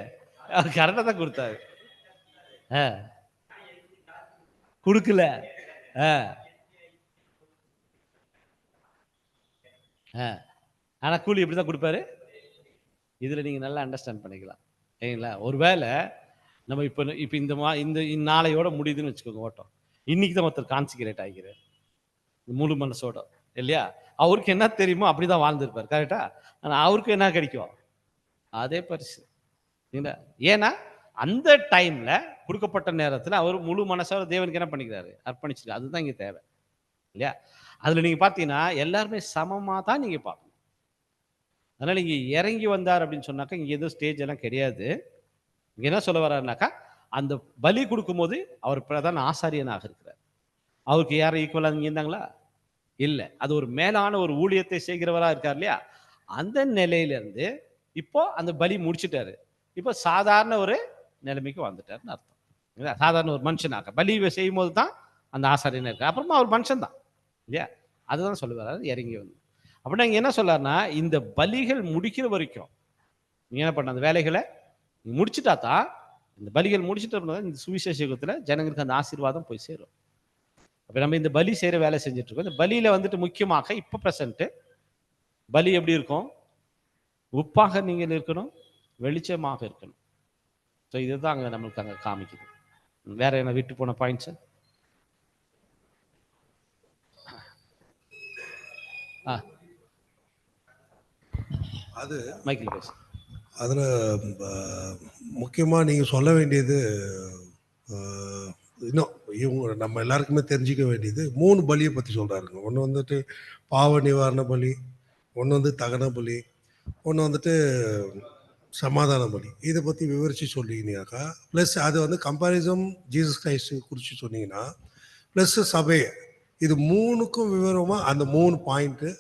அவர் கரெக்டா தான் கொடுத்தாரு. கொடுக்கல. ஆனா கூலி எப்படிதான் கொடுப்பாரு, இதுல நீங்க நல்லா அண்டர்ஸ்டாண்ட் பண்ணிக்கலாம் சரிங்களா? ஒருவேளை நம்ம இப்ப இந்த நாளையோட முடியுதுன்னு வச்சுக்கோங்க ஓட்டம், இன்னைக்கு தான் ஒருத்தர் கான்சிக்ரேட் ஆகிக்கிறார் முழு மனசோட இல்லையா? அவருக்கு என்ன தெரியுமோ அப்படிதான் வாழ்ந்துருப்பார், கரெக்டா? ஆனா அவருக்கு என்ன கிடைக்கும், அதே பரிசு. ஏன்னா அந்த டைம்ல கொடுக்கப்பட்ட நேரத்துல அவர் முழு மனசோட தேவனுக்கு என்ன பண்ணிக்கிறாரு, அர்ப்பணிச்சிருக்காரு. அதுதான் இங்க தேவை இல்லையா? அதுல நீங்க பாத்தீங்கன்னா எல்லாருமே சமமா தான் நீங்க பார்க்கணும். அதனால இங்க இறங்கி வந்தார் அப்படின்னு சொன்னாக்கா இங்க எதுவும் ஸ்டேஜ் எல்லாம் கிடையாது. இங்க என்ன சொல்ல வர்றாருனாக்கா, அந்த பலி கொடுக்கும்போது அவர் பிரதான ஆசாரியனாக இருக்கிறார். அவருக்கு யாரும் ஈக்குவலா இங்க இருந்தாங்களா? இல்லை. அது ஒரு மேலான ஒரு ஊழியத்தை செய்கிறவரா இருக்கார் இல்லையா? அந்த நிலையில இருந்து இப்போ அந்த பலி முடிச்சுட்டாரு, இப்போ சாதாரண ஒரு நிலைமைக்கு வந்துட்டாருன்னு அர்த்தம். சாதாரண ஒரு மனுஷனாக பலி செய்யும் போது தான் அந்த ஆசாரியனா இருக்கு, அப்புறமா அவர் மனுஷன் தான் இல்லையா? அதுதான் சொல்ல வர்றாரு இறங்கி வந்து. அப்படின்னா இங்க என்ன சொல்றாருன்னா, இந்த பலிகள் முடிக்கிற வரைக்கும் நீங்க என்ன பண்ண, அந்த வேலைகளை முடிச்சுட்டா தான், இந்த பலிகள் முடிச்சுட்டு இந்த சுவிசேஷ யுகத்துல ஜனங்களுக்கு அந்த ஆசீர்வாதம் போய் சேரும். அப்ப நம்ம இந்த பலி செய்யற வேலை செஞ்சுட்டு இருக்கோம். இந்த பலியில முக்கியமாக இப்ப பிரசன்ட் பலி எப்படி இருக்கும், உப்பாக நீங்கள் இருக்கணும், வெளிச்சமாக இருக்கணும். ஸோ இதுதான் அங்க நம்மளுக்கு அங்க காமிக்குது. வேற என்ன விட்டு போன பாயிண்ட்ஸ்? அது மைக்கேல் பேசு. அதில் முக்கியமாக நீங்கள் சொல்ல வேண்டியது, இன்னும் இவங்க நம்ம எல்லாருக்குமே தெரிஞ்சிக்க வேண்டியது 3 பலியை பற்றி சொல்கிறாருங்க. ஒன்று பாவ நிவாரண பலி, ஒன்று தகன பலி, ஒன்று சமாதான பலி. இதை பற்றி விவரித்து சொல்லிங்கனாக்கா, ப்ளஸ் அது கம்பாரிசம் ஜீசஸ் கிரைஸ்ட் குறித்து சொன்னீங்கன்னா, ப்ளஸ் சபையை, இது 3க்கும் விவரமாக அந்த 3 பாயிண்ட்டு,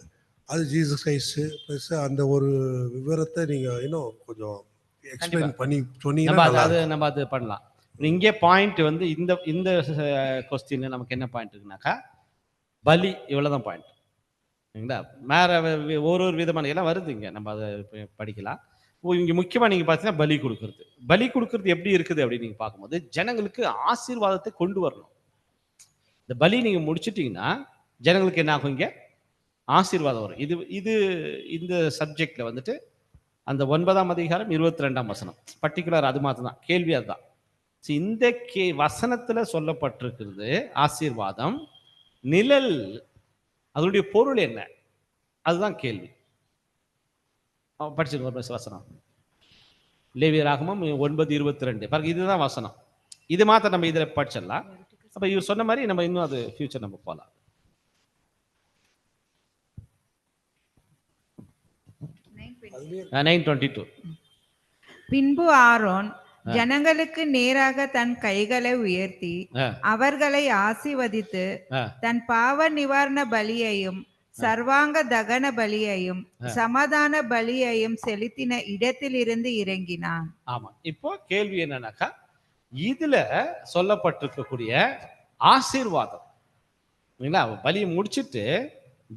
அது ஜீசஸ் கிரைஸ்ட் ப்ளஸ் அந்த ஒரு விவரத்தை நீங்கள் இன்னும் கொஞ்சம் எக்ஸ்பிளைன் பண்ணி சொன்னீங்கன்னா நம்ம அது பண்ணலாம். இங்கே பாயிண்ட் இந்த இந்த கொஸ்டின் நமக்கு என்ன பாயிண்ட் இருக்குனாக்கா, பலி இவ்வளவுதான் பாயிண்ட் சரிங்களா? வேற ஒரு விதமான எல்லாம் வருது இங்க, நம்ம அதை படிக்கலாம். இங்க முக்கியமா நீங்க பார்த்தீங்கன்னா பலி கொடுக்கறது எப்படி இருக்குது அப்படின்னு நீங்க பார்க்கும்போது, ஜனங்களுக்கு ஆசீர்வாதத்தை கொண்டு வரணும். இந்த பலி நீங்க முடிச்சிட்டீங்கன்னா ஜனங்களுக்கு என்ன ஆகும், இங்க ஆசீர்வாதம் வரும். இது இந்த சப்ஜெக்ட்ல அந்த 9ஆம் அதிகாரம் 22ஆம் வசனம் பர்டிகுலர், அது மாதிரி தான் கேள்வி. அதுதான் இந்த வசனத்துல சொல்லப்பட்டிருக்கிறது ஆசீர்வாதம். நிழல் அதனுடைய பொருள் என்ன, அதுதான் கேள்வி. படிச்சிருக்கோம் வசனம், லேவியராகமம் 9:22. பாருங்க, இதுதான் வசனம். இது மாத்திரம் நம்ம இதில் படிச்சிடலாம். அப்போ இவர் சொன்ன மாதிரி நம்ம இன்னும் அது ஃபியூச்சர் நம்ம போகலாம். நைன் 22. பின்பு ஆரோன் ஜனங்களுக்கு நேராக தன் கைகளை உயர்த்தி அவர்களை ஆசீர்வதித்து தன் பாவ நிவாரண பலியையும் சர்வாங்க தகன பலியையும் சமாதான பலியையும் செலுத்தின இடத்திலிருந்து இறங்கினான். ஆமா, இப்போ கேள்வி என்னன்னாக்கா, இதுல சொல்லப்பட்டிருக்கக்கூடிய ஆசீர்வாதம் பலியை முடிச்சுட்டு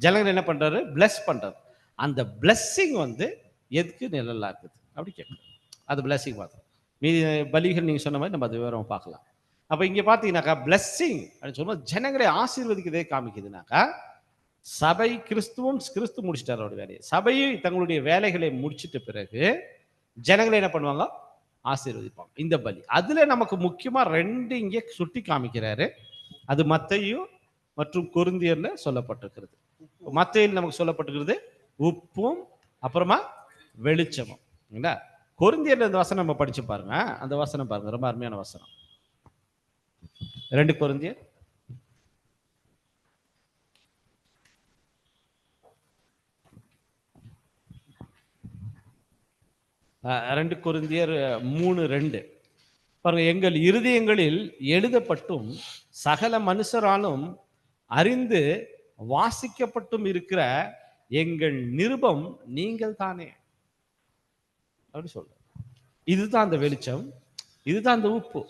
ஜனங்கள் என்ன பண்றாரு? பிளஸ் பண்றாரு. அந்த பிளஸ்ஸிங் வந்து எதுக்கு நிழலா இருக்குது அப்படி கேட்குறோம். அது பிளஸ்ஸிங் பார்த்தோம். மீதி பலிகள் நீங்க சொன்ன மாதிரி நம்ம அது விவரம் பார்க்கலாம். அப்ப இங்க பாத்தீங்கன்னாக்கா பிளஸ்ஸிங் அப்படின்னு சொல்லும்போது ஜனங்களை ஆசீர்வதிக்கிறதே காமிக்குதுனாக்கா, சபை கிறிஸ்து முடிச்சிட்டார் அவருடைய வேலையை. சபையை தங்களுடைய வேலைகளை முடிச்சிட்ட பிறகு ஜனங்களை என்ன பண்ணுவாங்க? ஆசீர்வதிப்பாங்க. இந்த பலி அதுல நமக்கு முக்கியமா 2 இங்கே சுட்டி காமிக்கிறாரு. அது மத்தேயு மற்றும் கொரிந்தியர்ல சொல்லப்பட்டிருக்கிறது. மத்தேயுல நமக்கு சொல்லப்பட்டிருக்கிறது உப்பும் அப்புறமா வெளிச்சமும். கொரிந்தியர்ல இந்த வசனம் நம்ம படிச்சு பாருங்க. அந்த வசனம் பாருங்க, ரொம்ப அருமையான வசனம். 2 கொரிந்தியர் 3:2 பாருங்க. எங்கள் இருதயங்களில் எழுதப்பட்டும் சகல மனுஷராலும் அறிந்து வாசிக்கப்பட்டும் இருக்கிற எங்கள் நிருபம் நீங்கள் தானே அப்படி சொல்ற. இதுதான் அந்த வெளிச்சம், இதுதான் அந்த உப்பு.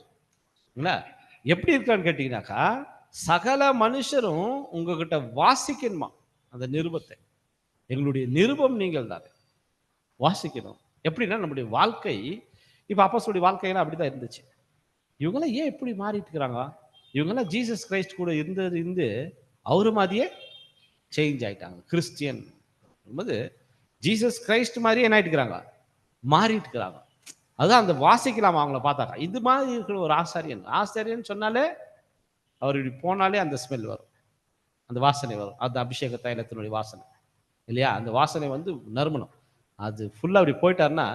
எப்படி இருக்கான்னு கேட்டீங்கன்னாக்கா, சகல மனுஷரும் உங்ககிட்ட வாசிக்கணுமா அந்த நிருபத்தை. எங்களுடைய நிருபம் நீங்கள் தானே வாசிக்கணும். எப்படின்னா நம்முடைய வாழ்க்கை, இப்ப அப்போஸ்தலருடைய வாழ்க்கையெல்லாம் அப்படிதான் இருந்துச்சு. இவங்கெல்லாம் ஏன் எப்படி மாறிட்டு இருக்கிறாங்க? இவங்கெல்லாம் ஜீசஸ் கிரைஸ்ட் கூட இருந்து அவரு மாதிரியே சேஞ்ச் ஆயிட்டாங்க. கிறிஸ்டியன் ஜீசஸ் கிரைஸ்ட் மாதிரியே என்ன ஆயிட்டுக்கிறாங்க? மாறிட்டு இருக்கிறாங்க. அதுதான் அந்த வாசிக்கலாம் அவங்கள பார்த்தாக்கா. இது மாதிரி இருக்கிற ஒரு ஆசாரியன் சொன்னாலே அவர் இப்படி போனாலே அந்த ஸ்மெல் வரும், அந்த வாசனை வரும். அந்த அபிஷேக தைலத்தினுடைய வாசனை இல்லையா? அந்த வாசனை வந்து நறுமணம். அது ஃபுல்லாக அப்படி போயிட்டாருன்னா,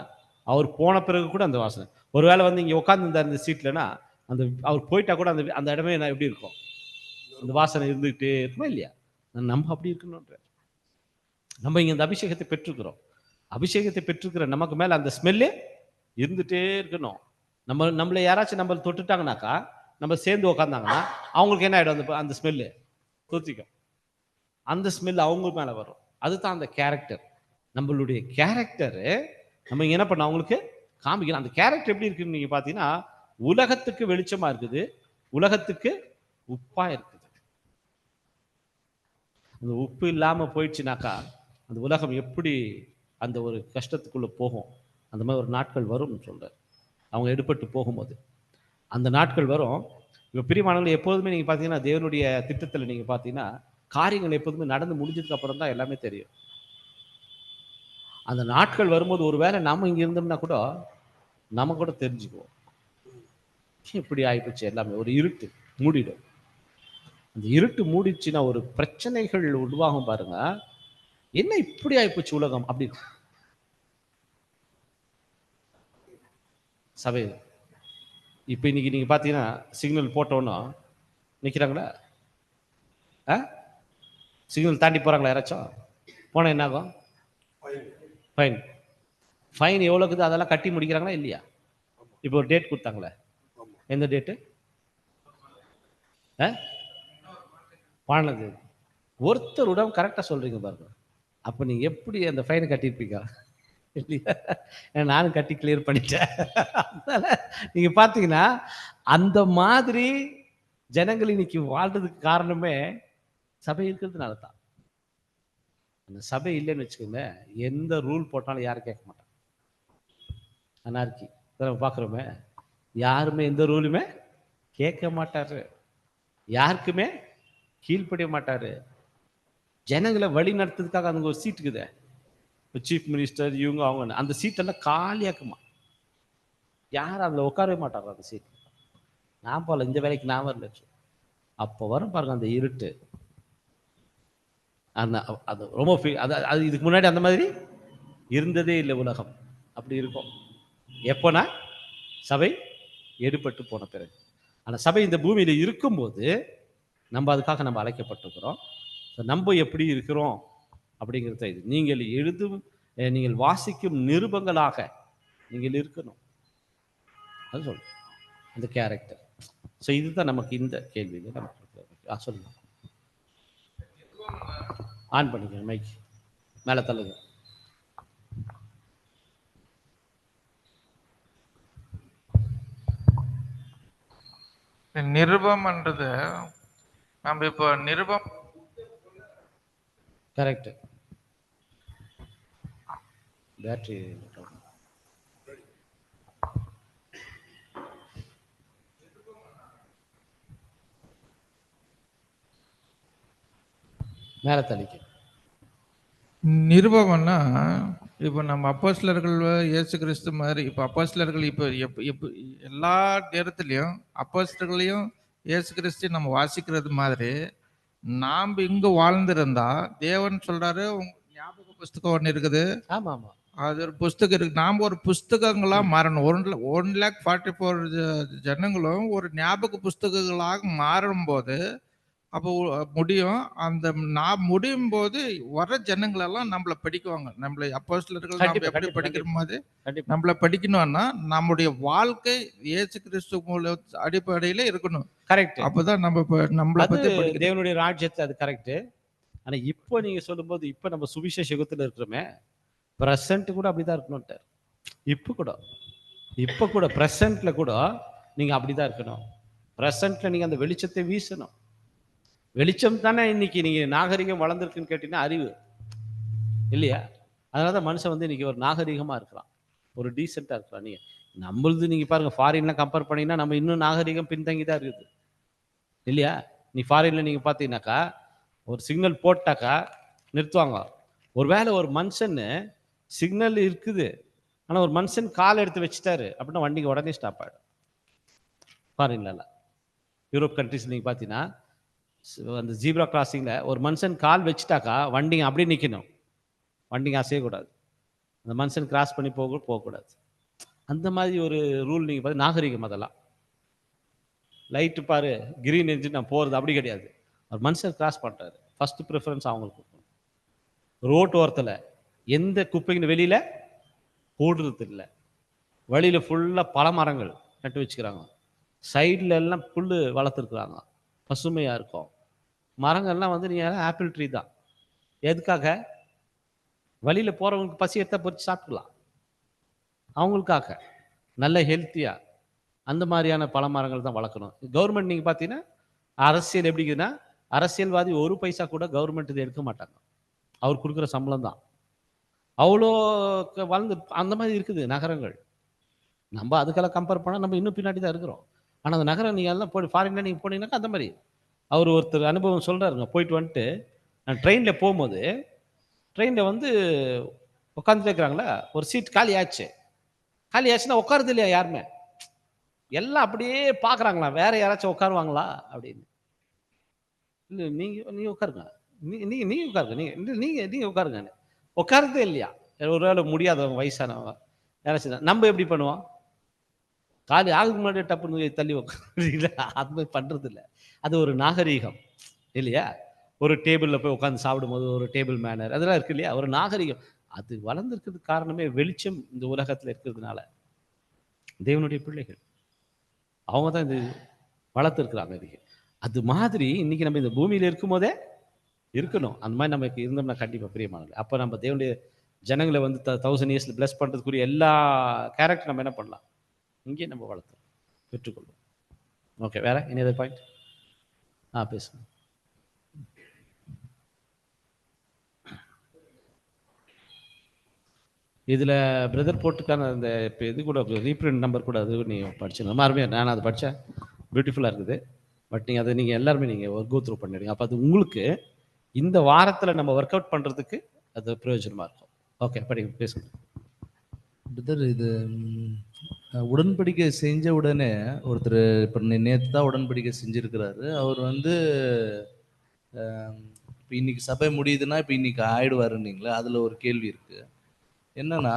அவர் போன பிறகு கூட அந்த வாசனை. ஒருவேளை வந்து இங்கே உட்காந்துருந்தார் இந்த சீட்லன்னா, அந்த அவர் போயிட்டா கூட அந்த இடமே என்ன எப்படி இருக்கும்? அந்த வாசனை இருந்துகிட்டே இருக்குமா இல்லையா? நம்ம அப்படி இருக்கணும்ன்ற நம்ம இங்கே இந்த அபிஷேகத்தை பெற்றுக்கிறோம். அபிஷேகத்தை பெற்றுக்கிற நமக்கு மேலே அந்த ஸ்மெல்லே இருந்துகிட்டே இருக்கணும். நம்மளை யாராச்சும் நம்மளை தொட்டுட்டாங்கனாக்கா, நம்ம சேர்ந்து உக்காந்தாங்கன்னா அவங்களுக்கு என்ன ஆகிடும்? அந்த ஸ்மெல்லு தூத்திக்கும். அந்த ஸ்மெல் அவங்க மேலே வரும். அதுதான் அந்த கேரக்டர். நம்மளுடைய கேரக்டரு நம்ம என்ன பண்ண அவங்களுக்கு காமிக்கணும். அந்த கேரக்டர் எப்படி இருக்குன்னு நீங்க பார்த்தீங்கன்னா, உலகத்துக்கு வெளிச்சமா இருக்குது, உலகத்துக்கு உப்பா இருக்குது. அந்த உப்பு இல்லாம போயிடுச்சுனாக்கா அந்த உலகம் எப்படி அந்த ஒரு கஷ்டத்துக்குள்ள போகும்? அந்த மாதிரி ஒரு நாட்கள் வரும்னு சொல்றாரு. அவங்க எடுபட்டு போகும்போது அந்த நாட்கள் வரும். இப்போ பிரியமானவர்கள், எப்போதுமே நீங்க பார்த்தீங்கன்னா தேவனுடைய திட்டத்தில் நீங்க பார்த்தீங்கன்னா காரியங்கள் எப்போதுமே நடந்து முடிஞ்சதுக்கு அப்புறம் தான் எல்லாமே தெரியும். அந்த நாட்கள் வரும்போது ஒருவேளை நாம இங்க இருந்தோம்னா கூட நம்ம கூட தெரிஞ்சுக்குவோம், இப்படி ஆயிப்போச்சு எல்லாமே. ஒரு இருட்டு மூடிடும். அந்த இருட்டு மூடிச்சுன்னா ஒரு பிரச்சனைகள் உருவாகும் பாருங்க. என்ன இப்படி ஆயிப்போச்சு உலகம் அப்படின்னு. சபை இப்ப இன்னைக்கு நீங்க பாத்தீங்கன்னா சிக்னல் போட்டோன்னா நிக்கிறாங்களா? சிக்னல் தாண்டி போறாங்களா? யாராச்சும் போனா என்ன ஆகும்? ஃபைன். ஃபைன் எவ்வளோக்குது அதெல்லாம் கட்டி முடிக்கிறாங்களா இல்லையா? இப்போ ஒரு டேட் கொடுத்தாங்களே, எந்த டேட்டு? 12 ஒருத்தர் உடம்பு கரெக்டாக சொல்றீங்க பாருங்க. அப்போ நீங்க எப்படி அந்த ஃபைனை கட்டியிருப்பீங்க இல்லையா? நானும் கட்டி கிளியர் பண்ணிட்டேன். அதனால நீங்க பார்த்தீங்கன்னா அந்த மாதிரி ஜனங்கள் இன்னைக்கு வாழ்றதுக்கு காரணமே சபை இருக்கிறதுனால தான். அந்த சபை இல்லைன்னு வச்சுக்கோங்க, எந்த ரூல் போட்டாலும் யாரும் கேட்க மாட்டாங்க. அனார்கி நம்ம பார்க்குறோமே, யாருமே எந்த ரூலுமே கேட்க மாட்டாரு, யாருக்குமே கீழ்ப்படிய மாட்டாரு. ஜனங்களை வழி நடத்துறதுக்காக அங்கே ஒரு சீட் இருக்குதே, சீஃப் மினிஸ்டர் இவங்க அவங்க, அந்த சீட்டெல்லாம் காலியாக்குமா, யாரும் அதில் உட்காரவே மாட்டாங்க. அந்த சீட் நான் போகல, இந்த வேலைக்கு நான் வரல. அப்போ வரும் பாருங்க அந்த இருட்டு. அந்த அது ரொம்ப அது இதுக்கு முன்னாடி அந்த மாதிரி இருந்ததே இல்லை உலகம். அப்படி இருக்கும் எப்போனா சபை எடுபட்டு போன பிறகு. ஆனால் சபை இந்த பூமியில் இருக்கும்போது நம்ம அதுக்காக நம்ம அழைக்கப்பட்டிருக்கிறோம். நம்ம எப்படி இருக்கிறோம் அப்படிங்கிறத இது நீங்கள் நீங்கள் வாசிக்கும் நிருபங்களாக நீங்கள் இருக்கணும். அது சொல்லு அந்த கேரக்டர். ஸோ இதுதான் நமக்கு இந்த கேள்வியில் நமக்கு சொல்லுங்க. ஆன் பண்ணிக்கங்க மைக், மேலே தள்ளுங்க. நிருபம்ன்றது நம்ம இப்போ நிருபம் கரெக்ட். பேட்டரி மேலே தள்ளிக்க. நிருபம்னா இப்போ நம்ம அப்போஸ்தலர்கள் இயேசு கிறிஸ்து மாதிரி இப்போ அப்போஸ்தலர்கள் இப்போ எல்லா நேரத்துலையும் அப்போஸ்தலர்களையும் இயேசு கிறிஸ்து நம்ம வாசிக்கிறது மாதிரி நாம் இங்க வாழ்ந்திருந்தா தேவன் சொல்றாரு உங்க ஞாபக புஸ்தகம் ஒன்று இருக்குது. ஆமா ஆமா, அது ஒரு புஸ்தகம் இருக்கு. நாம் ஒரு புஸ்தகங்களா மாறணும். 1,44,000 ஜனங்களும் ஒரு ஞாபக புஸ்தகங்களாக மாறும் போது அப்போ முடியும். அந்த நான் முடியும் போது வர ஜனங்கள் எல்லாம் நம்மள படிக்குவாங்க. நம்மளை அப்போஸ்தலர்கள் நம்ம எப்படி படிக்கிற மாதிரி நம்மள படிக்கணும்னா நம்முடைய வாழ்க்கை இயேசு கிறிஸ்து மூல அடிப்படையில இருக்கணும். கரெக்ட். அப்பதான் நம்மள பத்தி படிக்கணும். தேவனுடைய ராஜ்யத்தை அது கரெக்ட். ஆனா இப்போ நீங்க சொல்லும்போது இப்போ நம்ம சுவிசேஷ யுகத்துல இருக்கிறோமே, பிரசன்ட் கூட அப்படிதான் இருக்கணும். இப்போ கூட பிரசன்ட்ல கூட நீங்க அப்படிதான் இருக்கணும். பிரசன்ட்ல நீங்க அந்த வெளிச்சத்தை வீசணும். வெளிச்சம் தானே இன்னைக்கு நீங்க நாகரிகம் வளர்ந்துருக்குன்னு கேட்டீங்கன்னா அறிவு இல்லையா? அதனாலதான் மனுஷன் வந்து இன்னைக்கு ஒரு நாகரிகமா இருக்கிறான், ஒரு டீசெண்டா இருக்கிறான். நீங்க நம்மளது நீங்க பாருங்க, ஃபாரின்லாம் கம்பேர் பண்ணீங்கன்னா நம்ம இன்னும் நாகரிகம் பின்தங்கி தான் இருக்குது இல்லையா? நீ ஃபாரின்ல நீங்க பார்த்தீங்கன்னாக்கா ஒரு சிக்னல் போட்டாக்கா நிறுத்துவாங்க. ஒருவேளை ஒரு மனுஷன் சிக்னல் இருக்குது ஆனால் ஒரு மனுஷன் கால் எடுத்து வச்சுட்டாரு அப்படின்னா வண்டிக்கு உடனே ஸ்டாப் ஆகிடும். ஃபாரின்ல யூரோப் கண்ட்ரிஸ் நீங்கள் பார்த்தீங்கன்னா அந்த ஜீப்ரா கிராசிங்கில் ஒரு மனுஷன் கால் வச்சுட்டாக்கா வண்டிங்க அப்படியே நிற்கணும், வண்டிங்க அசையக்கூடாது, அந்த மனுஷன் கிராஸ் பண்ணி போகக்கூடாது. அந்த மாதிரி ஒரு ரூல் நீங்கள் பார்த்து நாகரிகம். அதெல்லாம் லைட்டு பாரு கிரீன் எரிஞ்சு நான் போகிறது அப்படி கிடையாது. ஒரு மனுஷன் கிராஸ் பண்ணுறாரு, ஃபர்ஸ்ட் ப்ரிஃபரன்ஸ் அவங்களுக்கு கொடுக்கணும். ரோட்டு ஓரத்தில் எந்த குப்பைங்க வெளியில் போடுறது இல்லை, வழியில் ஃபுல்லாக பல மரங்கள் நட்டு வச்சுக்கிறாங்க, சைடில் எல்லாம் புல் வளர்த்துருக்குறாங்க, பசுமையாக இருக்கும். மரங்கள்லாம் வந்து நீங்கள் ஆப்பிள் ட்ரீ தான். எதுக்காக? வழியில் போகிறவங்களுக்கு பசி எடுத்தால் பொறிச்சு சாப்பிடலாம், அவங்களுக்காக நல்ல ஹெல்த்தியாக அந்த மாதிரியான பல மரங்கள் தான் வளர்க்கணும். கவர்மெண்ட் நீங்கள் பார்த்தீங்கன்னா அரசியல் எப்படி இருக்குதுன்னா, அரசியல்வாதி ஒரு பைசா கூட கவர்மெண்ட் இது எடுக்க மாட்டாங்க, அவர் கொடுக்குற சம்பளம் தான். அவ்வளோ வளர்ந்து அந்த மாதிரி இருக்குது நகரங்கள். நம்ம அதுக்கெல்லாம் கம்பேர் பண்ணால் நம்ம இன்னும் பின்னாடி தான் இருக்கிறோம். ஆனால் அந்த நகரம் நீங்கள் எல்லாம் போய் ஃபாரின்ல நீங்கள் போனீங்கன்னாக்கா அந்த மாதிரி ஒருத்தர் அனுபவம் சொல்கிறாருங்க. போயிட்டு வந்துட்டு நான் ட்ரெயினில் போகும்போது ட்ரெயினில் வந்து உட்காந்துட்டு இருக்கிறாங்களா, ஒரு சீட் காலி ஆச்சுன்னா உட்காருது இல்லையா யாருமே, எல்லாம் அப்படியே பார்க்குறாங்களா வேற யாராச்சும் உட்காருவாங்களா அப்படின்னு. இல்லை நீங்கள் உட்காருங்க, நீங்கள் உட்காருங்க, நீங்கள் உட்காருங்க. உட்காருதே இல்லையா? ஒரு வேளை முடியாதவங்க வயசானவங்க யாராச்சும். நம்ம எப்படி பண்ணுவோம்? காலி ஆகுது முன்னாடி டப்புன்னு தள்ளி உட்காந்து அது மாதிரி பண்ணுறது இல்லை. அது ஒரு நாகரீகம் இல்லையா? ஒரு டேபிளில் போய் உட்காந்து சாப்பிடும்போது ஒரு டேபிள் மேனர் அதெல்லாம் இருக்கு இல்லையா? ஒரு நாகரிகம். அது வளர்ந்துருக்கிறதுக்கு காரணமே வெளிச்சம் இந்த உலகத்தில் இருக்கிறதுனால. தேவனுடைய பிள்ளைகள் அவங்க தான் இது வளர்த்துருக்குறாங்க. இது அது மாதிரி இன்னைக்கு நம்ம இந்த பூமியில் இருக்கும்போதே இருக்கணும். அந்த மாதிரி நமக்கு இருந்தோம்னா கண்டிப்பாக பிரியமானது. அப்போ நம்ம தேவனுடைய ஜனங்களை வந்து 1000 இயர்ஸில் பிளஸ் பண்ணுறதுக்குரிய எல்லா கேரக்டர் நம்ம என்ன பண்ணலாம், இங்கே நம்ம வளர்த்தோம் பெற்றுக்கொள்வோம். ஓகே, வேற எனி அதர் பாயிண்ட்? பேசுங்க. இதில் பிரதர் போட்டுக்கான அந்த இப்போ இது கூட ரீப்ரிண்ட் நம்பர் கூட அது நீங்கள் படிச்சுங்க. ரொம்ப அருமையாக நான் அதை படித்தேன், பியூட்டிஃபுல்லாக இருக்குது. பட் நீங்கள் அதை நீங்கள் எல்லாருமே நீங்கள் ஒரு கோ த்ரூ பண்ணிடுங்க. அப்போ அது உங்களுக்கு இந்த வாரத்தில் நம்ம ஒர்க் அவுட் பண்ணுறதுக்கு அது பிரயோஜனமாக இருக்கும். ஓகே, படிங்க, பேசுங்க. பிரதர், இது உடன்படிக்கை செஞ்ச உடனே ஒருத்தர் இப்போ நேற்று தான் உடன்படிக்கை செஞ்சுருக்கிறாரு. அவர் வந்து இப்போ இன்னைக்கு சபை முடியுதுன்னா இப்போ இன்னைக்கு ஆயிடுவாருன்னீங்களா? அதில் ஒரு கேள்வி இருக்குது. என்னன்னா,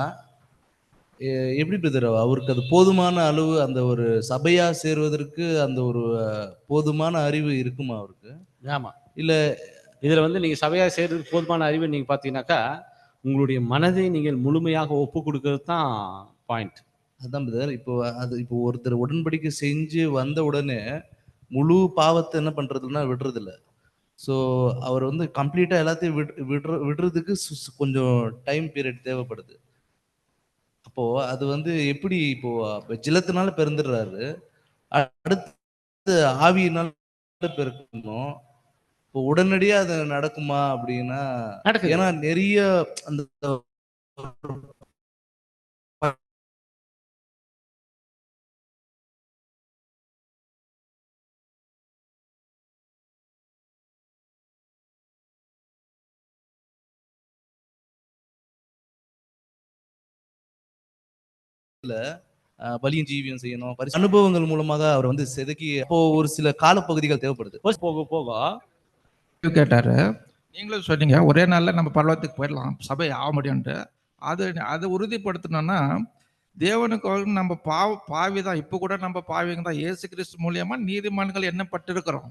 எப்படி பிரதர் அவருக்கு அது போதுமான அளவு அந்த ஒரு சபையா சேருவதற்கு அந்த ஒரு போதுமான அறிவு இருக்குமா அவருக்கு? ஆமா. இல்ல இதுல வந்து நீங்க சபையா சேர்றதுக்கு போதுமான அறிவு நீங்க பார்த்தீங்கன்னாக்கா, உங்களுடைய மனதை நீங்கள் முழுமையாக ஒப்பு கொடுக்கிறது தான் பாயிண்ட். அதான் பிரதர். இப்போ ஒருத்தர் உடன்படிக்கை செஞ்சு வந்த உடனே முழு பாவத்தை என்ன பண்றதுன்னா விடுறதில்ல. ஸோ அவர் வந்து கம்ப்ளீட்டா எல்லாத்தையும் விடுறதுக்கு கொஞ்சம் டைம் பீரியட் தேவைப்படுது. அப்போ அது வந்து எப்படி இப்போ ஜிலத்தினால பிறந்துடுறாரு, அடுத்து ஆவியினால பிறக்கணும். இப்போ உடனடியா அது நடக்குமா அப்படின்னா? நடக்குது. ஏன்னா நிறைய அந்த பலியும் ஜீவியம் செய்யணும், அனுபவங்கள் மூலமாக அவர் வந்து செதுக்கி அப்போ ஒரு சில காலப்பகுதிகள் தேவைப்படுது. போக போக கேட்டாரு. நீங்களும் சொன்னீங்க ஒரே நாள்ல நம்ம பரலோகத்துக்கு போயிடலாம், சபை ஆக முடியும்ட்டு. அதை உறுதிப்படுத்தணும்னா தேவனுக்கு வந்து நம்ம பாவி தான். இப்போ கூட நம்ம பாவிங்க தான். இயேசு கிறிஸ்து மூலியமா நீதிமான்கள் எண்ணப்பட்டிருக்கிறோம்.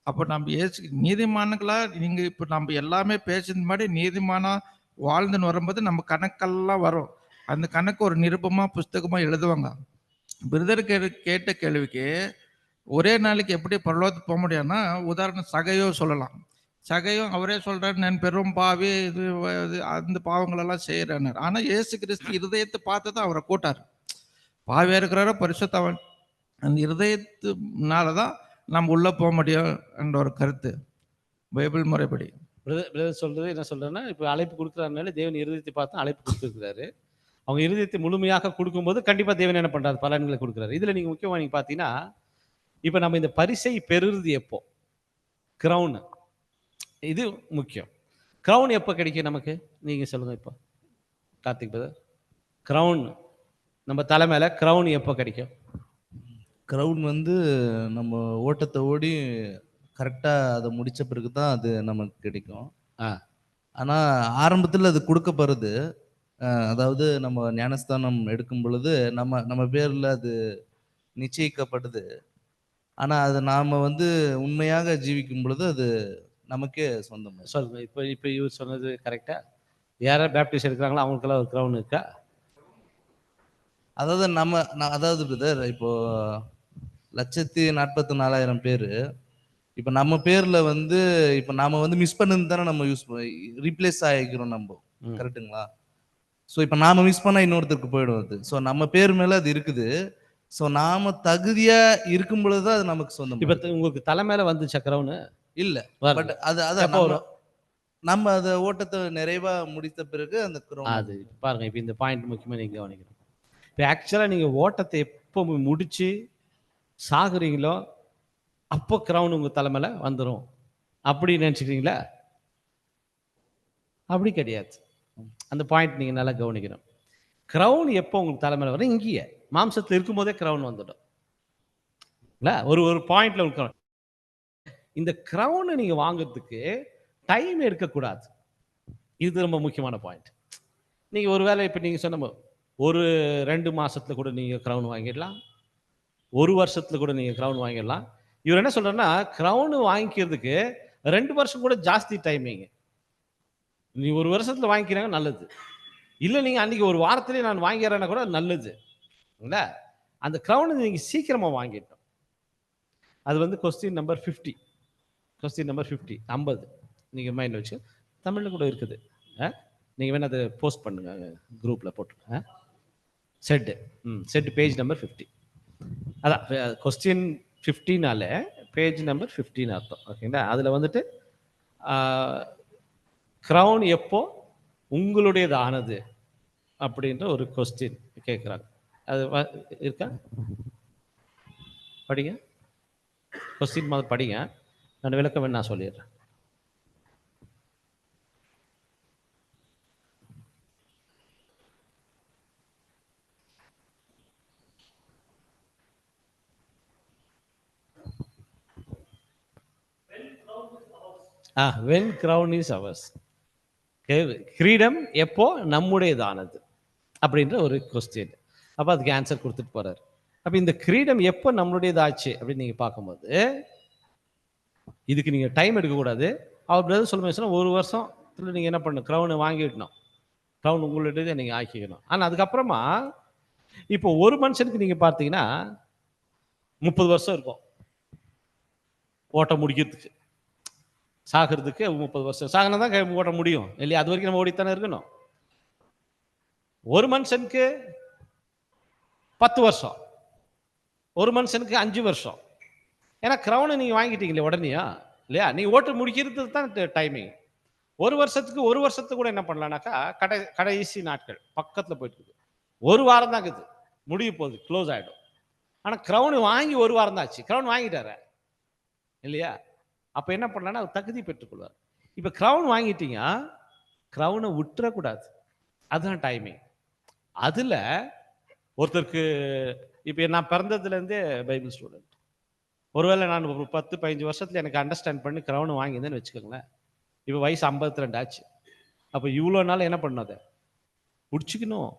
அப்போ நம்ம நீதிமான்களா நீங்க இப்போ நம்ம எல்லாமே பேசின மாதிரி நீதிமானா வாழ்ந்துன்னு வரும்போது நம்ம கணக்கெல்லாம் வரும். அந்த கணக்கு ஒரு நிருபமா புஸ்தகமா எழுதுவாங்க. பிரதர் கேட்ட கேள்விக்கு ஒரே நாளைக்கு எப்படி பரலோகத்துக்கு போக முடியும்னா, உதாரணம் சகையோ சொல்லலாம். சகையும் அவரே சொல்றாரு, நான் பெரும் பாவி, அந்த பாவங்களெல்லாம் செய்யறேன்னு. ஆனா இயேசு கிறிஸ்து இருதயத்தை பார்த்து தான் அவரை கூட்டார். பாவியா இருக்கிறாரோ பரிசுத்தவன், அந்த இருதயத்தினாலதான் நம்ம உள்ள போக முடியும் என்ற ஒரு கருத்து பைபிள் முறைப்படி. பிரதர் சொல்றது என்ன சொல்றேன்னா, இப்போ அழைப்பு கொடுக்குறாருனால தேவன் இருதயத்தை பார்த்து அழைப்பு கொடுத்துருக்கிறாரு. அவங்க இருதயத்தை முழுமையாக கொடுக்கும்போது கண்டிப்பா தேவன் என்ன பண்றாரு, பலன்களை கொடுக்குறாரு. இதுல நீங்க முக்கியமா நீங்க பாத்தீங்கன்னா, இப்ப நம்ம இந்த பரிசை பெறுறது எப்போ? கிரவுன், இது முக்கியம். கிரவுன் எப்போ கிடைக்கும் நமக்கு? நீங்க சொல்லுங்க. இப்போ கார்த்திக் பிரதர், கிரவுன் நம்ம தலை மேல கிரவுன் எப்போ கிடைக்கும்? கிரவுன் வந்து நம்ம ஓட்டத்தை ஓடி கரெக்டா அதை முடிச்ச பிறகு தான் அது நமக்கு கிடைக்கும். ஆனா ஆரம்பத்துல அது கொடுக்கப்படுறது, அதாவது நம்ம ஞானஸ்தானம் எடுக்கும் பொழுது நம்ம பேர்ல அது நிச்சயிக்கப்படுது. ஆனா அது நாம வந்து உண்மையாக ஜீவிக்கும் பொழுது அது நமக்கே சொந்தம். சொல்லுங்க. இப்போ இவர் சொன்னது கரெக்டா? யாராவது பேப்டிஸ்ட் எடுக்கிறாங்களோ அவங்களுக்கெல்லாம் ஒரு கிரவுன் இருக்கா? அதாவது அதாவது பிரதர், இப்போ 1,44,000 பேரு, இப்ப நம்ம பேர்ல வந்து இப்ப நாம வந்து மிஸ் பண்ணது தானே நம்ம ரீப்ளேஸ் ஆகிக்கிறோம் நம்ம, கரெக்டுங்களா? ஸோ இப்போ நாம மிஸ் பண்ணா இன்னொருத்தருக்கு போயிடும் அது. ஸோ நம்ம பேர் மேல அது இருக்குது. ஸோ நாம தகுதியா இருக்கும் பொழுதுதான் அது நமக்கு சொந்தம். இப்ப உங்களுக்கு தலை மேல வந்துச்சா கிரவுன்? இல்ல, பட் அது நம்ம அதை ஓட்டத்தை நிறைவா முடித்த பிறகு அந்த கிரவுன். அது பாருங்க, இப்போ இந்த பாயிண்ட் முக்கியமா நீங்க கவனிக்கணும். இப்போ ஆக்சுவலா நீங்க ஓட்டத்தை எப்போ முடிச்சு சாகுறீங்களோ அப்போ கிரவுன் உங்க தலை மேல வந்துடும் அப்படி நினைச்சுக்கிறீங்களா? அப்படி கிடையாது. அந்த பாயிண்ட் நீங்க நல்லா கவனிக்கணும். கிரவுன் எப்போ உங்களுக்கு தலை மேல வரும்? இங்கேயே மாம்சத்தில் இருக்கும் போதே கிரவுன் வந்துடும். ஒரு பாயிண்ட்ல ஒரு இந்த கிரவுனை நீங்க வாங்குறதுக்கு டைம் எடுக்கக்கூடாது. இது ரொம்ப முக்கியமான பாயிண்ட். நீங்க ஒருவேளை இப்ப நீங்க சொன்ன ஒரு 2 மாசத்துல கூட நீங்க கிரவுன் வாங்கிடலாம், 1 வருஷத்துல கூட நீங்க கிரவுன் வாங்கிடலாம். இவர் என்ன சொல்றாருன்னா, கிரவுன் வாங்கிக்கிறதுக்கு 2 வருஷம் கூட ஜாஸ்தி டைமிங். நீ 1 வருஷத்துல வாங்கிக்கிறாங்க நல்லது, இல்ல நீங்க அன்னைக்கு ஒரு வாரத்திலேயே நான் வாங்கிறேன்னா கூட நல்லது இல்ல. அந்த கிரவுன் நீங்க சீக்கிரமா வாங்கிட்டோம். அது வந்து கொஸ்டின் நம்பர் 50. கொஸ்டின் நம்பர் 50 50 நீங்க மைண்ட்ல வச்சு, தமிழ்ல கூட இருக்குது. நீங்க வேணா அதை போஸ்ட் பண்ணுங்க குரூப்ல போட்டு. Set page number 50. அதான் கொஸ்டின் 15 பேஜ் நம்பர் 15 அர்த்தம். ஓகேங்களா? அதுல வந்துட்டு கிரவுன் எப்போ உங்களுடையது ஆனது அப்படின்ற ஒரு கொஸ்டின் கேட்குறாங்க. அது இருக்கா? படிங்க, கொஸ்டின் மாதிரி படிங்க. நான் விளக்கம் வேணும் நான் சொல்லிடுறேன். when crown is ours. கிரீடம் எப்போ நம்முடையதானது அப்படின்ற ஒரு கொஸ்டின். அப்போ அதுக்கு ஆன்சர் கொடுத்துட்டு போறாரு. அப்போ இந்த கிரீடம் எப்போ நம்மளுடையதாச்சு அப்படின்னு நீங்கள் பார்க்கும்போது இதுக்கு நீங்கள் டைம் எடுக்கக்கூடாது. அவர் பிரதர் சொல்லும்போது 1 வருஷத்துல நீங்கள் என்ன பண்ணணும், க்ரௌனை வாங்கிடணும். க்ரௌன் உங்களுடையதை நீங்கள் ஆக்கிக்கணும். ஆனால் அதுக்கப்புறமா இப்போ ஒரு மனுஷனுக்கு நீங்கள் பார்த்தீங்கன்னா 30 வருஷம் இருக்கும் ஓட்ட முடிக்கிறதுக்கு. சாகிறதுக்கு 30 வருஷம் சாகினா தான் ஓட்ட முடியும் இல்லையா? அது வரைக்கும் நம்ம ஓடித்தானே இருக்கணும். ஒரு மனுஷனுக்கு 10 வருஷம், ஒரு மனுஷனுக்கு 5 வருஷம். ஏன்னா கிரௌனை நீங்கள் வாங்கிட்டீங்களே உடனேயா இல்லையா? நீங்கள் ஓட்டு முடிக்கிறதுக்கு தான் டைமிங். ஒரு வருஷத்துக்கு கூட என்ன பண்ணலாம்னாக்கா கடைசி நாட்கள் பக்கத்தில் போயிட்டு இருக்குது. 1 வாரம் தான் இருக்குது, முடிய போகுது, க்ளோஸ் ஆகிடும். ஆனால் கிரௌனு வாங்கி 1 வாரம் தான் ஆச்சு. கிரௌன் வாங்கிட்டாரு இல்லையா? அப்போ என்ன பண்ணலான்னா அவர் தகுதி பெற்றுக்கொள்வார். இப்போ கிரௌன் வாங்கிட்டீங்க, கிரௌனை விட்டுறக்கூடாது. அதுதான் டைமிங். அதில் ஒருத்தருக்கு இப்போ நான் பிறந்ததுலேருந்தே பைபிள் ஸ்டூடெண்ட். ஒருவேளை நான் ஒரு 10-15 வருஷத்துல எனக்கு அண்டர்ஸ்டாண்ட் பண்ணி கிரௌன் வாங்கியிருந்தேன்னு வச்சுக்கோங்களேன். இப்போ வயசு 52 ஆச்சு. அப்போ இவ்வளோ நாள் என்ன பண்ணாத பிடிச்சிக்கணும்.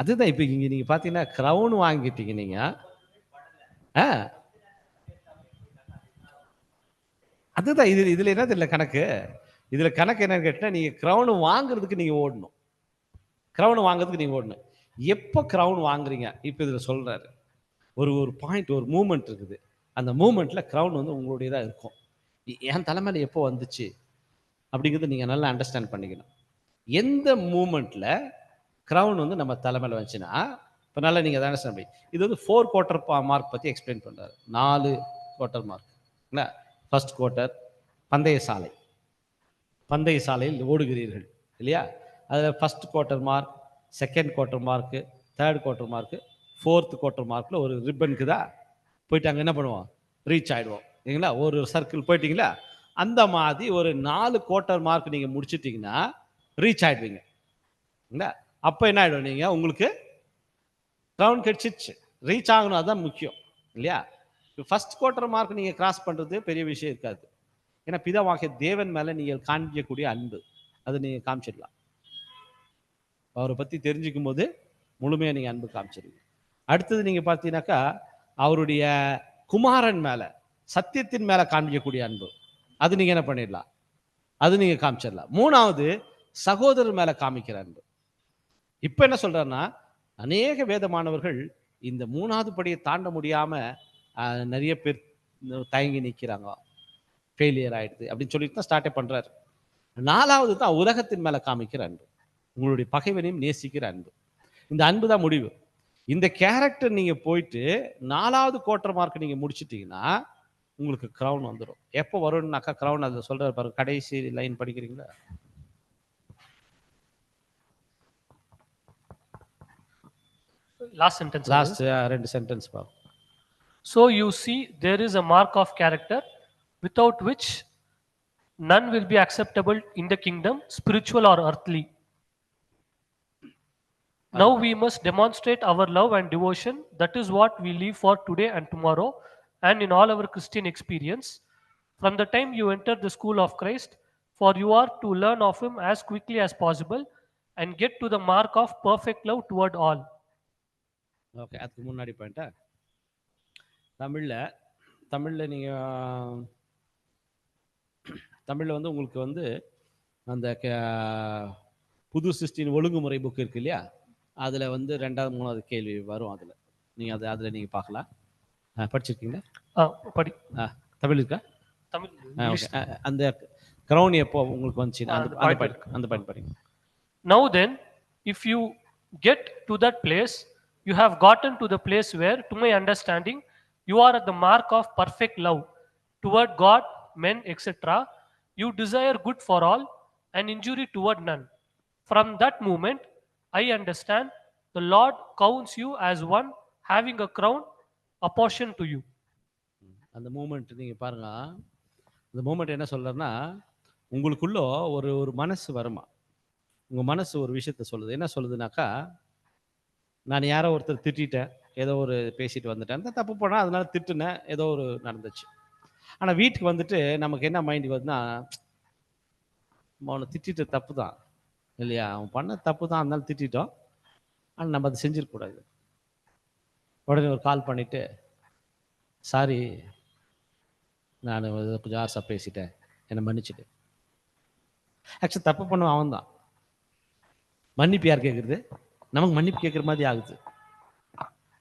அதுதான் இப்போ இங்கே நீங்கள் பார்த்தீங்கன்னா கிரௌன் வாங்கிட்டீங்க நீங்கள். அதுதான் இதில் என்னது இல்லை கணக்கு. இதில் கணக்கு என்னன்னு கேட்டால் நீங்கள் கிரௌன் வாங்குறதுக்கு நீங்கள் ஓடணும். கிரௌன் வாங்குறதுக்கு நீங்கள் ஓடணும். எப்போ கிரௌன் வாங்குறீங்க இப்போ இதில் சொல்கிறாரு. ஒரு பாயிண்ட், ஒரு மூமெண்ட் இருக்குது. அந்த மூமெண்ட்டில் கிரௌன் வந்து உங்களுடையதாக இருக்கும். என் தலைமையில் எப்போ வந்துச்சு அப்படிங்கிறத நீங்கள் நல்லா அண்டர்ஸ்டாண்ட் பண்ணிக்கணும். எந்த மூமெண்ட்டில் கிரௌன் வந்து நம்ம தலைமையில் வந்துச்சுன்னா, இப்போ நல்லா நீங்கள் அதை அண்டர்ஸ்டாண்ட் பண்ணி, இது வந்து 4 குவார்ட்டர் மார்க் பற்றி எக்ஸ்பிளைன் பண்ணுறாரு. 4 குவார்ட்டர் மார்க். என்ன? ஃபர்ஸ்ட் குவார்ட்டர் பந்தய சாலையில் ஓடுகிறீர்கள் இல்லையா? அதில் first quarter mark, second quarter mark, third quarter mark, 4th quarter மார்க்கில் ஒரு ரிப்பனுக்கு தான் போயிட்டு அங்கே என்ன பண்ணுவோம், ரீச் ஆகிடுவோம் இல்லைங்களா? ஒரு சர்க்கிள் போயிட்டீங்களா, அந்த மாதிரி ஒரு 4 குவார்ட்டர் மார்க் நீங்கள் முடிச்சிட்டிங்கன்னா ரீச் ஆகிடுவீங்க இல்லைங்களா? அப்போ என்ன ஆகிடும், நீங்கள் உங்களுக்கு கிரௌன் கிடைச்சிச்சு. ரீச் ஆகணும், அதுதான் முக்கியம் இல்லையா? ஃபர்ஸ்ட் குவார்ட்டர் மார்க் நீங்கள் கிராஸ் பண்ணுறது பெரிய விஷயம் இருக்காது. ஏன்னா பிதாவாகிய தேவன் மேலே நீங்கள் காண்பிக்கக்கூடிய அன்பு, அதை நீங்கள் காமிச்சிடலாம். அவரை பற்றி தெரிஞ்சுக்கும் போது முழுமையாக நீங்கள் அன்பு காமிச்சிருவீங்க. அடுத்தது நீங்கள் பார்த்தீங்கன்னாக்கா அவருடைய குமாரன் மேலே, சத்தியத்தின் மேலே காண்பிக்கக்கூடிய அன்பு, அது நீங்கள் என்ன பண்ணிடலாம், அது நீங்கள் காமிச்சிடலாம். 3வது சகோதரர் மேலே காமிக்கிற அன்பு. இப்போ என்ன சொல்கிறாருன்னா, அநேக வேதமானவர்கள் இந்த 3வது படியை தாண்ட முடியாமல் நிறைய பேர் தயங்கி நிற்கிறாங்க, ஃபெயிலியர் ஆகிடுது அப்படின்னு சொல்லிட்டு தான் ஸ்டார்டே பண்ணுறாரு. 4வது தான் உலகத்தின் மேலே காமிக்கிற அன்பு, உங்களுடைய பகைவனையும் நேசிக்கிற அன்பு. இந்த அன்பு தான் முடிவு. இந்த கேரக்டர் நீங்கள் போயிட்டு 4வது குவார்ட்டர் மார்க் நீங்கள் முடிச்சிட்டிங்கன்னா உங்களுக்கு கிரௌன் வந்துடும். எப்போ வரும்னாக்கா கிரௌன் அதை சொல்கிறார் பாருங்க, கடைசி லைன் படிக்கிறீங்களா? Last sentence. லாஸ்ட் 2 சென்டென்ஸ் பாருங்க. So you see, there is a mark of character without which none will be acceptable in the kingdom, spiritual or earthly. Now we must demonstrate our love and devotion. That is what we live for today and tomorrow, and in all our Christian experience. From the time you enter the school of Christ, for you are to learn of Him as quickly as possible and get to the mark of perfect love toward all. Okay, அதுக்கு முன்னாடி பாயிண்டா தமிழில் நீங்கள் தமிழில் வந்து உங்களுக்கு வந்து அந்த புது சிருஷ்டியின் ஒழுங்குமுறை புக் இருக்கு இல்லையா, அதில் வந்து 2வது 3வது கேள்வி வரும். அதில் நீங்கள் அதில் நீங்கள் பார்க்கலாம். படிச்சிருக்கீங்களா? தமிழ் இருக்கா? Tamil. அந்த கிரௌன் எப்போ உங்களுக்கு வந்துச்சு, அந்த பாயிண்ட் படிங்க. Now then, if you get to that place, you have gotten to the place where, to my understanding, you are at the mark of perfect love toward God, men, etc. You desire good for all and injury toward none. From that moment, I understand the Lord counts you as one having a crown apportioned to you. அந்த மூமெண்ட் நீங்கள் பாருங்க. அந்த மூமெண்ட் என்ன சொல்கிறேன்னா, உங்களுக்குள்ள ஒரு மனசு வருமா, உங்கள் மனசு ஒரு விஷயத்த சொல்லுது. என்ன சொல்லுதுனாக்கா, நான் யாரோ ஒருத்தர் திட்டேன், ஏதோ ஒரு பேசிட்டு வந்துட்டேன், தப்பு போனால் அதனால திட்டுனேன், ஏதோ ஒரு நடந்துச்சு. ஆனால் வீட்டுக்கு வந்துட்டு நமக்கு என்ன மைண்டுக்கு வருதுன்னா, அவனை திட்டிட்டு தப்பு தான் இல்லையா, அவன் பண்ண தப்பு தான், அதனால திட்டோம், ஆனால் நம்ம அதை செஞ்சிடக்கூடாது. உடனே ஒரு கால் பண்ணிவிட்டு, சாரி நான் கொஞ்சம் ஆசை பேசிட்டேன், என்னை மன்னிச்சுட்டு. ஆக்சுவலி தப்பு பண்ணுவான் அவன் தான். மன்னிப்பு யார் கேட்குறது? நமக்கு மன்னிப்பு கேட்குற மாதிரி ஆகுது.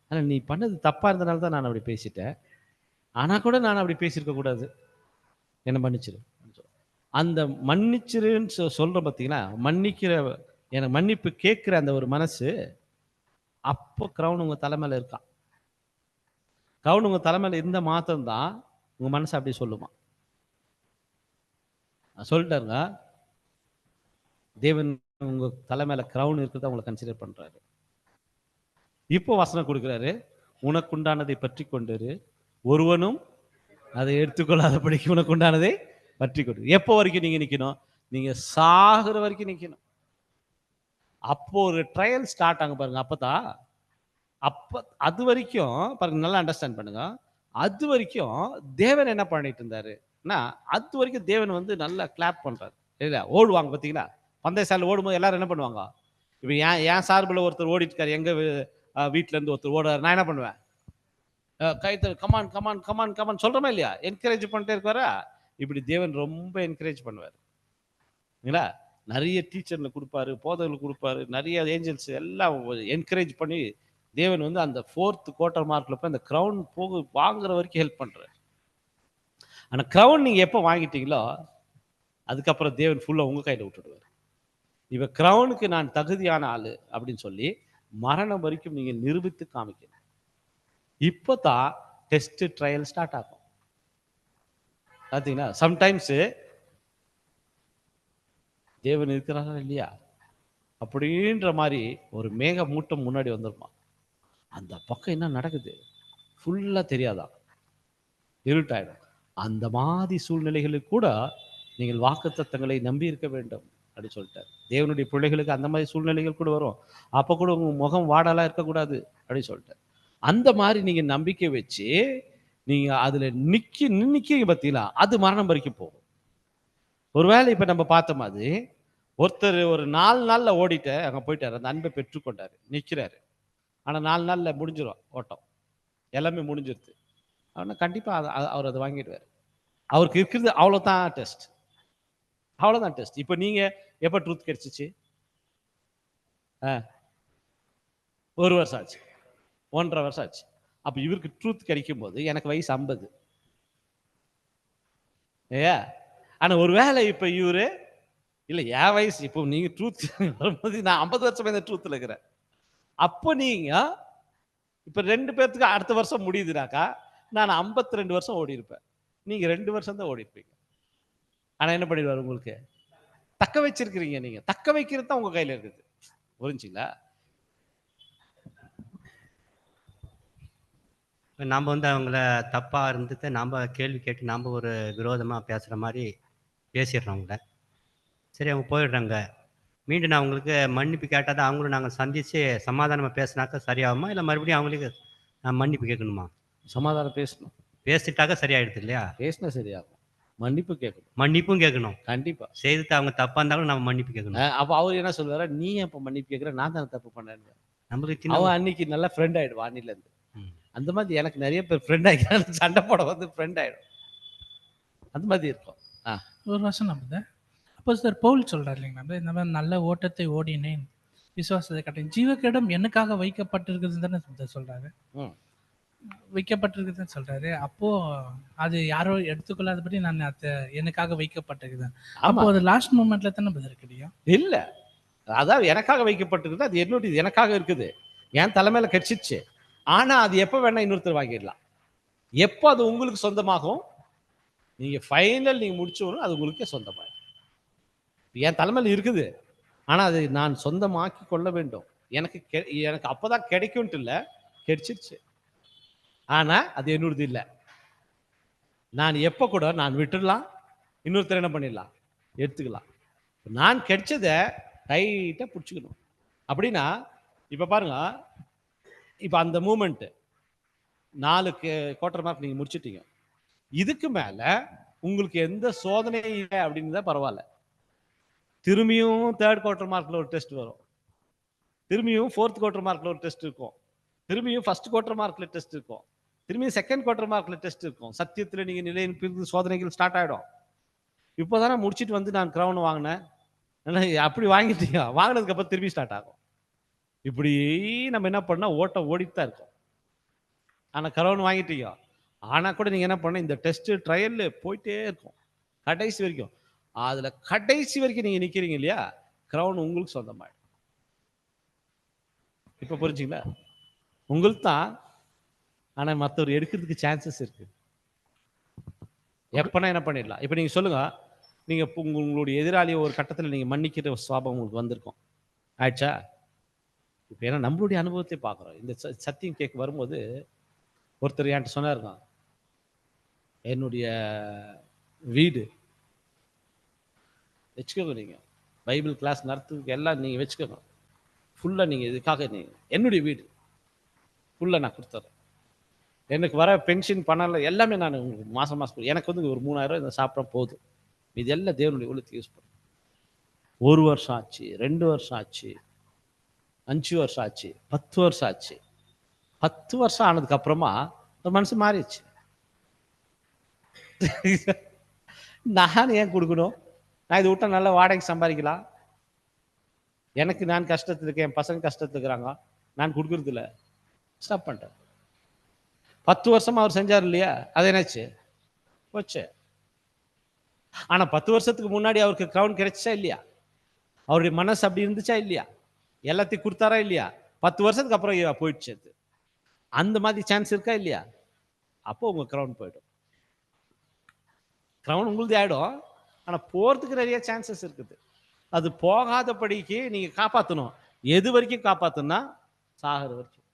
ஆனால் நீ பண்ணது தப்பாக இருந்தனால தான் நான் அப்படி பேசிட்டேன், ஆனால் கூட நான் அப்படி பேசியிருக்க கூடாது, என்னை மன்னிச்சிரு. அந்த மன்னிச்சிருன்னு சொல்கிற பார்த்தீங்கன்னா, மன்னிக்கிற, எனக்கு மன்னிப்பு கேட்குற அந்த ஒரு மனசு, அப்போ க்ரௌன் உங்கள் தலைமையில் இருக்கான். க்ரௌன் உங்கள் தலைமையில் இருந்த மாத்திரம் தான் உங்கள் மனசு அப்படி சொல்லுமா. சொல்லிட்டாருங்க, தேவன் உங்கள் தலைமையில் க்ரௌன் இருக்கிறத உங்களை கன்சிடர் பண்ணுறாரு. இப்போ வசனம் கொடுக்குறாரு, உனக்குண்டானதை பற்றி கொண்டிரு, ஒருவனும் அதை எடுத்துக்கொள்ளாதபடிக்கு உனக்குண்டானதை பற்றி கொண்டு. எப்போ வரைக்கும் நீங்கள் நிற்கணும்? நீங்கள் சாகுற வரைக்கும் நிற்கணும். அப்போ ஒரு ட்ரையல் ஸ்டார்ட் ஆகும் பாருங்க. அப்பதான் அப்போ அது வரைக்கும் பாருங்க, நல்லா அண்டர்ஸ்டாண்ட் பண்ணுங்க. அது வரைக்கும் தேவன் என்ன பண்ணிட்டு இருந்தாரு, அது வரைக்கும் தேவன் வந்து நல்லா கிளாப் பண்றாரு இல்லையா. ஓடுவாங்க பார்த்தீங்களா, பந்தய சாலை ஓடும்போது எல்லாரும் என்ன பண்ணுவாங்க? இப்போ என் சார்பில் ஒருத்தர் ஓடிட்டு இருக்காரு, எங்க வீட்டுல இருந்து ஒருத்தர் ஓடுறாரு, நான் என்ன பண்ணுவேன்? கைத்தல், கமான் கமான் கமான் கமான் சொல்றோமா இல்லையா, என்கரேஜ் பண்ணிட்டே இருக்காரா. இப்படி தேவன் ரொம்ப என்கரேஜ் பண்ணுவார் இல்லைங்களா. நிறைய டீச்சர்ல கொடுப்பாரு, போதகர்கள் கொடுப்பாரு, நிறைய ஏஞ்சல்ஸ் எல்லாம் என்கரேஜ் பண்ணி தேவன் வந்து அந்த 4th குவார்ட்டர் மார்க்ல போய் அந்த கிரவுன் வாங்குற வரைக்கும் ஹெல்ப் பண்றாரு. ஆனா கிரவுன் நீங்க எப்போ வாங்கிட்டீங்களோ அதுக்கப்புறம் தேவன் ஃபுல்லா உங்க கையில விட்டுடுவார். இவ கிரவுனுக்கு நான் தகுதியான ஆளு அப்படின்னு சொல்லி மரணம் வரைக்கும் நீங்க நிரூபித்து காமிக்கணும். இப்போதான் டெஸ்ட் ட்ரையல் ஸ்டார்ட் ஆகும். பார்த்தீங்கன்னா சம்டைம்ஸ் தேவன் இருக்கிறாரா இல்லையா அப்படின்ற மாதிரி ஒரு மேக மூட்டம் முன்னாடி வந்துருமா, அந்த பக்கம் என்ன நடக்குது ஃபுல்லா தெரியாதான், இருட்டாயிடும். அந்த மாதிரி சூழ்நிலைகளுக்கு கூட நீங்கள் வாக்குத்தத்தங்களை நம்பி இருக்க வேண்டும் அப்படின்னு சொல்லிட்டார். தேவனுடைய பிள்ளைகளுக்கு அந்த மாதிரி சூழ்நிலைகள் கூட வரும், அப்போ கூட உங்க முகம் வாடலா இருக்கக்கூடாது அப்படின்னு சொல்லிட்டார். அந்த மாதிரி நீங்க நம்பிக்கை வச்சு நீங்க அதுல நிக்க பார்த்தீங்களா, அது மரணம் வரைக்கும் போகும். ஒருவேளை இப்ப நம்ம பார்த்த மாதிரி ஒருத்தர் ஒரு 4 நாள்ல ஓடிட்டு அங்க போயிட்டாரு, அந்த அன்பை பெற்றுக்கொண்டாரு, நிக்கிறாரு. ஆனா 4 நாள்ல முடிஞ்சிடும் ஓட்டம், எல்லாமே முடிஞ்சிருது. ஆனா கண்டிப்பா அவர் அதை வாங்கிடுவார். அவருக்கு இருக்கிறது அவ்வளவுதான் டெஸ்ட், அவ்வளவுதான் டெஸ்ட். இப்ப நீங்க எப்ப ட்ரூத் கிடைச்சிச்சு? 1 வருஷம் ஆச்சு, 1.5 வருஷம் ஆச்சு. அப்ப இவருக்கு ட்ரூத் கிடைக்கும் போது எனக்கு வயசு 50. ஏயா, ஆனா ஒருவேளை இப்ப இவரு இல்ல என் வயசு, இப்போ நீங்க ட்ரூத் வரும்போது நான் 50 வருஷமா இந்த ட்ரூத்ல இருக்கிறேன். அப்போ நீங்க இப்ப 2 பேர்த்துக்கு அடுத்த வருஷம் முடியுதுனாக்கா நான் 52 வருஷம் ஓடி இருப்பேன், நீங்க 2 வருஷம் தான் ஓடி இருப்பீங்க. ஆனா என்ன பண்ணிடுவாரு, உங்களுக்கு தக்க வச்சிருக்கிறீங்க, நீங்க தக்க வைக்கிறது தான் உங்க கையில இருக்குது. புரிஞ்சுங்களா? நம்ம வந்து அவங்கள தப்பாக இருந்துட்டு நம்ம கேள்வி கேட்டு நம்ம ஒரு விரோதமாக பேசுகிற மாதிரி பேசிடுறோம் அவங்கள. சரி, அவங்க போயிடுறாங்க. மீண்டும் நான் அவங்களுக்கு மன்னிப்பு கேட்டால் தான் அவங்களும் நாங்கள் சந்தித்து சமாதானமாக பேசினாக்கா சரியாகுமா, இல்லை மறுபடியும் அவங்களுக்கு நான் மன்னிப்பு கேட்கணுமா? சமாதானம் பேசணும், பேசிட்டாக்கா சரியாயிடுது இல்லையா? பேசினா சரியாகும். மன்னிப்பு கேட்கணும், மன்னிப்பும் கேட்கணும். கண்டிப்பா. செய்துட்டு அவங்க தப்பாக இருந்தாலும் நம்ம மன்னிப்பு கேட்கணும். அப்ப அவர் என்ன சொல்லுவாரு, நீ எப்ப மன்னிப்பு கேட்கிற, நான் தானே தப்பு பண்ணேன். நம்மளுக்கு சின்ன அவன் அன்னைக்கு நல்லா ஃப்ரெண்ட் ஆயிடுவான் அன்னில இருந்து. அந்த மாதிரி எனக்கு நிறைய பேர் ஃப்ரெண்ட் ஆகிக்கிறாங்க, சண்டை போட வந்து ஃப்ரெண்ட் ஆயிடும், அந்த மாதிரி இருக்கும். ஒரு வருஷம் நம்ம அப்போ சார் பவுல் சொல்றாரு இல்லைங்களா, இந்த மாதிரி நல்ல ஓட்டத்தை ஓடினேன், விசுவாசத்தை கட்டேன், ஜீவக்கிடம் எனக்காக வைக்கப்பட்டிருக்குதுன்னு தானே சொல்றாரு. வைக்கப்பட்டிருக்குதுன்னு சொல்றாரு. அப்போ அது யாரோ எடுத்துக்கொள்ளாதபடி நான் எனக்காக வைக்கப்பட்டிருக்குது. அப்போ அது லாஸ்ட் மூமெண்ட்ல தானே பதில் கிடைக்கும். இல்ல, அதாவது எனக்காக வைக்கப்பட்டிருக்குது, அது என்னுடைய எனக்காக இருக்குது, என் தலைமையில கிடைச்சிச்சு. ஆனா அது எப்ப வேணா இன்னொருத்தர் வாங்கிடலாம். எப்போ அது உங்களுக்கு சொந்தமாகும், நீங்க ஃபைனல் நீங்க முடிச்சவரும் அது உங்களுக்கே சொந்தமாகும். என் தலைமையில் இருக்குது, ஆனா அதை நான் சொந்தமாக்கி கொள்ள வேண்டும். எனக்கு அப்பதான் கிடைக்கும்ட்டு இல்லை, கிடைச்சிருச்சு. ஆனா அது என்னோடது இல்லை. நான் எப்ப கூட நான் விட்டுடலாம், இன்னொருத்தர் என்ன பண்ணிடலாம், எடுத்துக்கலாம். நான் கிடைச்சதை டைட்டா பிடிச்சிக்கணும். அப்படின்னா இப்ப பாருங்க, இப்ப அந்த மூமெண்ட் 4 குவார்ட்டர் மார்க் நீங்க முடிச்சிட்டீங்க, இதுக்கு மேல உங்களுக்கு எந்த சோதனையும் இல்லை அப்படின்னு தான் பரவாயில்ல. திரும்பியும் 3rd குவார்டர் மார்க்ல ஒரு டெஸ்ட் வரும், திரும்பியும் 4th குவார்டர் மார்க்ல ஒரு டெஸ்ட் இருக்கும், திரும்பியும் 1st குவார்டர் மார்க்ல டெஸ்ட் இருக்கும், திரும்பியும் 2nd குவார்டர் மார்க்ல டெஸ்ட் இருக்கும். சத்தியத்துல நீங்க நிலைநிற்பது சோதனைகள் ஸ்டார்ட் ஆயிடும். இப்போதானே முடிச்சிட்டு வந்து நான் கிரவுன் வாங்கினேன், அப்படி வாங்கிட்டீங்க, வாங்கினதுக்கு அப்புறம் திரும்பி ஸ்டார்ட் ஆகும். இப்படி நம்ம என்ன பண்ணா ஓட்டம் ஓடிட்டு தான் இருக்கோம். ஆனா கிரவுன் வாங்கிட்டீங்க, ஆனா கூட நீங்க என்ன பண்ண, இந்த டெஸ்ட் ட்ரையல் போயிட்டே இருக்கும் கடைசி வரைக்கும். அதுல கடைசி வரைக்கும் நீங்க நிக்கிறீங்க இல்லையா, கிரவுன் உங்களுக்கு சொந்தமாயிடும். இப்ப புரிஞ்சுங்களா? உங்களுக்கு தான், ஆனா மற்றவர் எடுக்கிறதுக்கு சான்சஸ் இருக்கு. எப்பனா என்ன பண்ணிடலாம். இப்ப நீங்க சொல்லுங்க, நீங்க உங்களுடைய எதிராளியை ஒரு கட்டத்தில் நீங்க மன்னிக்கிற சுவாபம் உங்களுக்கு வந்திருக்கும், ஆயிடுச்சா? இப்போ ஏன்னா நம்மளுடைய அனுபவத்தை பார்க்குறோம். இந்த சத்தியம் கேட்க வரும்போது ஒருத்தர் என்கிட்ட சொன்னாருங்க, என்னுடைய வீடு வச்சுக்கோங்க, நீங்கள் பைபிள் கிளாஸ் நடத்துறதுக்கு எல்லாம் நீங்கள் வச்சுக்கோங்க, ஃபுல்லாக நீங்கள் இதுக்காக நீங்கள் என்னுடைய வீடு ஃபுல்லாக நான் கொடுத்துட்றேன், எனக்கு வர பென்ஷன் பணம் எல்லாமே நான் உங்களுக்கு மாதம் மாதம் எனக்கு வந்து ஒரு 3000 இதை சாப்பிட்றா போதும், இது எல்லாம் தேவனுடைய உள்ளத்துக்கு யூஸ் பண்ணுறேன். 1 வருஷம் ஆச்சு, 2 வருஷம் ஆச்சு, 5 வருஷம் ஆச்சு, 10 வருஷம் ஆச்சு. 10 வருஷம் ஆனதுக்கு அப்புறமா ஒரு மனசு மாறிடுச்சு. நான் ஏன் கொடுக்கணும்? நான் இதை விட்டா நல்லா வாடகை சம்பாதிக்கலாம், எனக்கு நான் கஷ்டத்தில் இருக்கேன், என் பசங்க கஷ்டத்தில் இருக்கிறாங்க, நான் கொடுக்கறது இல்லை, ஸ்டாப் பண்ணிட்டேன். 10 வருஷமா அவர் செஞ்சார் இல்லையா, அது என்னாச்சு போச்சு. ஆனா 10 வருஷத்துக்கு முன்னாடி அவருக்கு கிரவுன் கிடைச்சா இல்லையா, அவருடைய மனசு அப்படி இருந்துச்சா இல்லையா, எல்லாத்தையும் கொடுத்தாரா இல்லையா, 10 வருஷத்துக்கு அப்புறம் போயிடுச்சு. அது அந்த மாதிரி சான்ஸ் இருக்கா இல்லையா? அப்போ உங்க கிரவுன் போயிடும். கிரவுன் உங்களுது ஆயிடும், ஆனா போறதுக்கு நிறைய சான்சஸ் இருக்குது. அது போகாதபடிக்கு நீங்க காப்பாற்றணும். எது வரைக்கும் காப்பாத்தணும்னா சாகிற வரைக்கும்.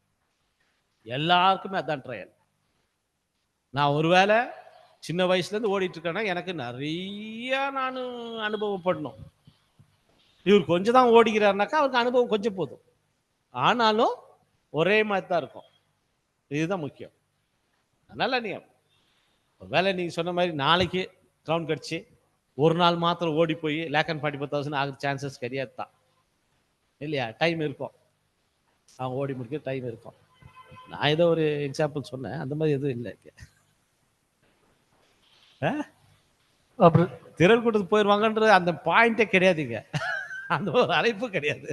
எல்லாருக்குமே அதான் ட்ரையல். நான் ஒருவேளை சின்ன வயசுல இருந்து ஓடிட்டு இருக்கேன்னா எனக்கு நிறைய நான் அனுபவப்படணும். இவர் கொஞ்சம் தான் ஓடிக்கிறாருனாக்கா அவருக்கு அனுபவம் கொஞ்சம் போதும், ஆனாலும் ஒரே மாதிரி தான் இருக்கும். இதுதான் முக்கியம். அதனால நீங்க வேலை நீங்க சொன்ன மாதிரி நாளைக்கு கிரவுண்ட் கடிச்சு ஒரு நாள் மாத்திரம் ஓடி போய் 1,40,000 ஆகிற சான்சஸ் கிடையாது தான் இல்லையா? டைம் இருக்கும், அவங்க ஓடி முடிக்க டைம் இருக்கும். நான் ஏதோ ஒரு எக்ஸாம்பிள் சொன்னேன், அந்த மாதிரி எதுவும் இல்லை. திரள் கூட்டத்துக்கு போயிடுவாங்கன்றது அந்த பாயிண்டே கிடையாதுங்க, அந்த ஒரு அழைப்பு கிடையாது.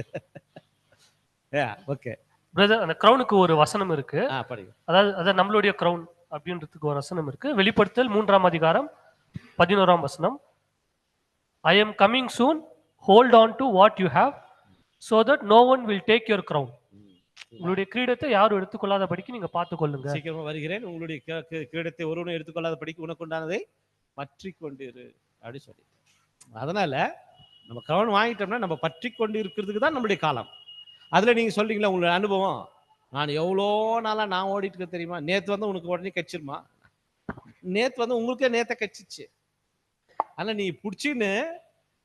ஓகே பிரதர், அந்த கிரவுனுக்கு ஒரு வசனம் இருக்கு, படிங்க. அதாவது நம்மளுடைய கிரவுன் அப்படின்றதுக்கு ஒரு வசனம் இருக்கு. வெளிப்படுத்தல் 3ஆம் அதிகாரம் 11ஆம் வசனம். I am coming soon, hold on to what you have so that no one will take your crown. உங்களுடைய கிரீடத்தை யாரும் எடுத்துக்கொள்ளாதபடிக்கு நீங்க பார்த்து கொள்ளுங்க. சீக்கிரமா வருகிறேன், உங்களுடைய கிரீடத்தை ஒருவனும் எடுத்துக்கொள்ளாதபடிக்கு உனக்கு உண்டானதை பற்றி கொண்டிரு அப்படி சொல்லி. அதனால நம்ம கிரவுன் வாங்கிட்டோம்னா நம்ம பற்றி கொண்டு இருக்கிறதுக்கு தான் நம்மளுடைய காலம். அதுல நீங்க சொல்றீங்களா உங்களுடைய அனுபவம், நான் எவ்வளோ நாளா நான் ஓடிட்டு இருக்க தெரியுமா, நேத்து வந்து உனக்கு உடனே கச்சிருமா, நேத்து வந்து உங்களுக்கே நேத்த கச்சிச்சு. ஆனா நீ பிடிச்சின்னு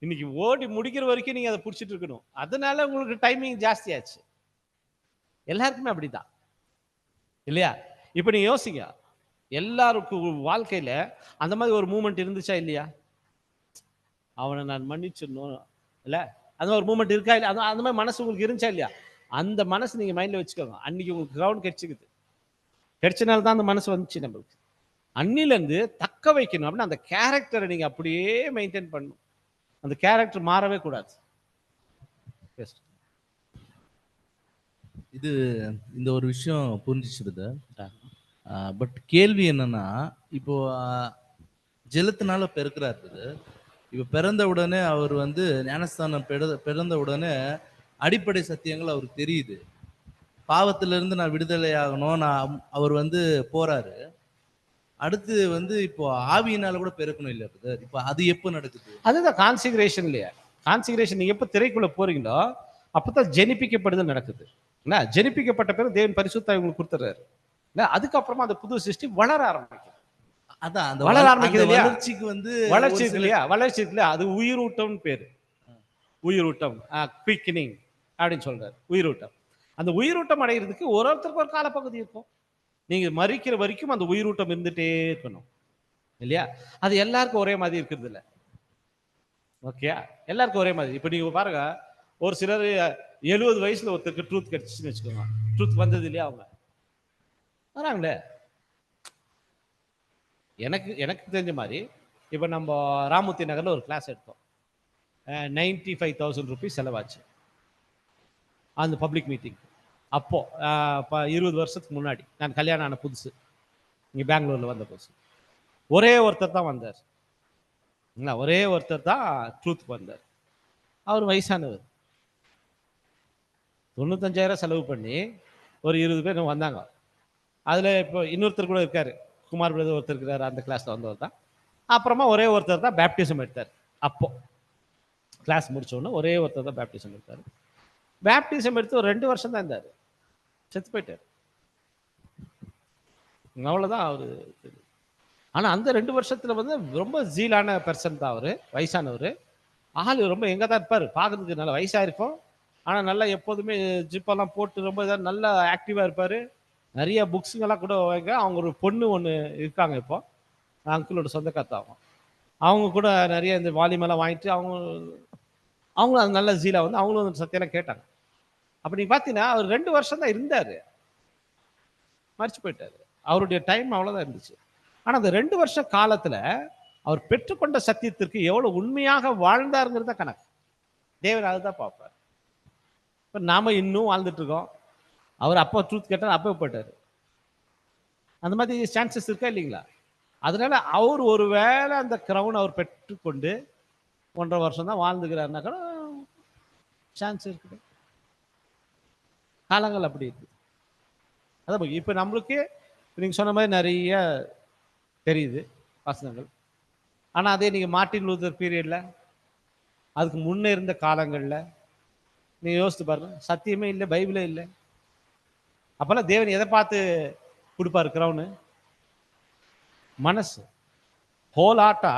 இன்னைக்கு ஓடி முடிக்கிற வரைக்கும் நீங்க அதை பிடிச்சிட்டு இருக்கணும். அதனால உங்களுக்கு டைமிங் ஜாஸ்தி ஆச்சு. எல்லாருக்குமே அப்படிதான் இல்லையா? இப்ப நீங்க யோசிங்க, எல்லாருக்கும் வாழ்க்கையில அந்த மாதிரி ஒரு மூமெண்ட் இருந்துச்சா இல்லையா? அவனை நான் மன்னிச்சிடணும் இல்ல, அந்த ஒரு மூமெண்ட் இருக்கா இல்லையா? அந்த மாதிரி மனசு உங்களுக்கு இருந்துச்சா இல்லையா? அந்த மனசு நீங்க மைண்ட்ல வச்சுக்கோங்க. அன்னைக்கு உங்களுக்கு கிரவுண்ட் கிடைச்சிக்குது, கிடைச்சனால தான் அந்த மனசு வந்துச்சு நம்மளுக்கு. அன்னில இருந்து தக்க வைக்கணும் அப்படின்னா அந்த கேரக்டரை நீங்க அப்படியே மெயின்டைன் பண்ணணும். அந்த கேரக்டர் மாறவே கூடாது. இது இந்த ஒரு விஷயம் புரிஞ்சிச்சுருது. பட் கேள்வி என்னன்னா, இப்போ ஜலத்தினால பிறக்கிறாரு. இப்போ பிறந்த உடனே அவர் வந்து ஞானஸ்தானம் பிறந்த உடனே அடிப்படை சத்தியங்கள் அவருக்கு தெரியுது. பாவத்திலிருந்து நான் விடுதலை ஆகணும், அவர் வந்து போறாரு. அடுத்து வந்து இப்போ ஆவியினால கூட பெருக்கணும் இல்லையா பிரதர்? இப்போ அது எப்போ நடக்குது? அதுதான் கான்சிகரேஷன் இல்லையா? கான்சிகரேஷன் நீங்க எப்போ திரைக்குள்ள போறீங்களோ அப்பதான் ஜெனிப்பிக்கப்படுதல் நடக்குது. என்ன ஜெனிப்பிக்கப்பட்ட பிறகு தேவன் பரிசுத்த உங்களுக்கு கொடுத்துறாரு. அதுக்கப்புறமா அந்த புது சிருஷ்டி வளர ஆரம்பிக்கும். அதான் அந்த வளர ஆரம்பிக்குது இல்லையா? வளர்ச்சிக்கு வந்து வளர்ச்சி இருக்கு இல்லையா? வளர்ச்சி இருக்கு இல்லையா? அது உயிரூட்டம்னு பேரு. உயிரூட்டம், குயிக்கனிங் அப்படின்னு சொல்றாரு. உயிரூட்டம். அந்த உயிரூட்டம் அடைகிறதுக்கு ஒருத்தருக்கு ஒரு காலப்பகுதி இருக்கும். நீங்க மறிக்கிற வரைக்கும் அந்த உயிரூட்டம் இருந்துட்டே இருக்கணும். இல்லையா? அது எல்லாருக்கும் ஒரே மாதிரி இருக்கிறது இல்லை. ஓகே, எல்லாருக்கும் ஒரே மாதிரி. இப்போ நீங்க பாருங்க, ஒரு சிலர் 70 வயசுல ஒருத்தருக்கு ட்ரூத் கிடைச்சிச்சுன்னு வச்சுக்கோங்க. ட்ரூத் வந்தது இல்லையா? அவங்க வராங்களே. எனக்கு தெரிஞ்ச மாதிரி இப்போ நம்ம ராமூர்த்தி நகர்ல ஒரு கிளாஸ் எடுத்தோம். 95,000 ருபீஸ் செலவாச்சு அந்த பப்ளிக் மீட்டிங். அப்போ 20 வருஷத்துக்கு முன்னாடி நான் கல்யாணம் ஆன புதுசு, இங்கே பெங்களூர்ல வந்த புதுசு. ஒரே ஒருத்தர் தான் வந்தார். ஒரே ஒருத்தர் தான் ட்ரூத்துக்கு வந்தார். அவர் வயசானவர். 95,000 செலவு பண்ணி ஒரு 20 பேர் வந்தாங்க. அதில் இப்போ இன்னொருத்தர் கூட இருக்காரு, குமார் பிரதர் ஒருத்தர் இருக்கிறார், அந்த கிளாஸில் வந்தவர் தான். அப்புறமா ஒரே ஒருத்தர் தான் பேப்டிசம் எடுத்தார். அப்போ கிளாஸ் முடிச்சோடனே ஒரே ஒருத்தர் தான் பேப்டிசம் எடுத்தார். பேப்டிசம் எடுத்து ஒரு 2 வருஷம் தான் இருந்தார், செத்து போயிட்டார். அவ்வளோதான் அவரு. ஆனால் அந்த 2 வருஷத்துல வந்து ரொம்ப ஜீலான பர்சன் தான் அவர், வயசானவர். ஆள் ரொம்ப எங்கே தான் இருப்பார், பார்க்கறதுக்கு நல்லா வயசாக இருக்கும். ஆனால் நல்லா எப்போதுமே ஜிப்பெல்லாம் போட்டு ரொம்ப இதாக நல்லா ஆக்டிவாக இருப்பார். நிறைய புக்ஸுங்கெல்லாம் கூட வாங்க. அவங்க ஒரு பொண்ணு ஒன்று இருக்காங்க, இப்போ அங்கிளோட சொந்தக்காரத்தாகும். அவங்க கூட நிறைய இந்த வால்யூமெல்லாம் வாங்கிட்டு அவங்களும் அது நல்ல ஜீலா வந்து அவங்களும் அந்த சத்தியெல்லாம் கேட்டாங்க. அப்போ நீங்கள் பார்த்தீங்கன்னா அவர் 2 வருஷம் தான் இருந்தார், மறிச்சு போயிட்டார். அவருடைய டைம் அவ்வளோதான் இருந்துச்சு. ஆனால் அந்த 2 வருஷ காலத்தில் அவர் பெற்றுக்கொண்ட சத்தியத்திற்கு எவ்வளோ உண்மையாக வாழ்ந்தாருங்கிறத கணக்கு. தேவன் அதுதான் பார்ப்பார். இப்போ நாம் இன்னும் வாழ்ந்துட்டு இருக்கோம். அவர் அப்போ ட்ரூத் கேட்டார், அப்போ போயிட்டார். அந்த மாதிரி சான்சஸ் இருக்கா இல்லைங்களா? அதனால அவர் ஒரு வேளை அந்த கிரவுன் அவர் பெற்றுக்கொண்டு 1.5 வருஷம் தான் வாழ்ந்துக்கிறாருன்னா கூட சான்ஸ் இருக்குது. காலங்கள் அப்படி இருக்கு. அதான் இப்போ நம்மளுக்கு நீங்கள் சொன்ன மாதிரி நிறைய தெரியுது வசனங்கள். ஆனால் அதே நீங்கள் மார்ட்டின் லூதர் பீரியடில், அதுக்கு முன்னே இருந்த காலங்களில் நீங்கள் யோசித்து பாருங்க, சத்தியமே இல்லை, பைபிளே இல்லை. அப்போல்லாம் தேவன் எதை பார்த்து கொடுப்பாரு கிரவுனு? மனசு. ஹோல் ஆட்டா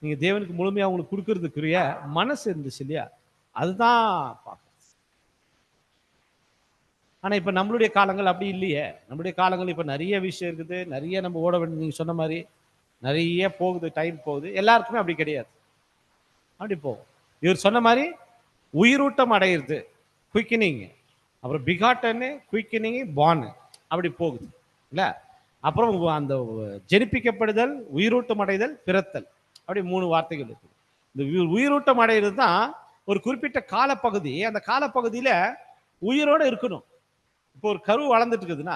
நீங்கள் தேவனுக்கு முழுமையாக உங்களுக்கு கொடுக்கறதுக்குரிய மனசு இருந்துச்சு இல்லையா? அதுதான் பார்க்க. ஆனால் இப்போ நம்மளுடைய காலங்கள் அப்படி இல்லையே. நம்மளுடைய காலங்கள் இப்போ நிறைய விஷயம் இருக்குது, நிறைய நம்ம ஓட வேண்டிய, நீங்கள் சொன்ன மாதிரி நிறைய போகுது, டைம் போகுது. எல்லாருக்குமே அப்படி கிடையாது, அப்படி போகும். இவர் சொன்ன மாதிரி உயிரூட்டம் அடையிறது, குயிக்கனிங், அப்புறம் பிகாட்டன்னு, குயிக்கனிங், பான்னு, அப்படி போகுது இல்லை? அப்புறம் அந்த ஜெனிப்பிக்கப்படுதல், உயிரூட்டம் அடைதல், பிறத்தல், அப்படி 3 வார்த்தைகள் இருக்குது. இந்த உயிரூட்டம் அடைகிறது தான் ஒரு குறிப்பிட்ட காலப்பகுதி. அந்த காலப்பகுதியில் உயிரோடு இருக்கணும். இப்போ ஒரு கரு வளர்ந்துட்டு இருக்குதுன்னா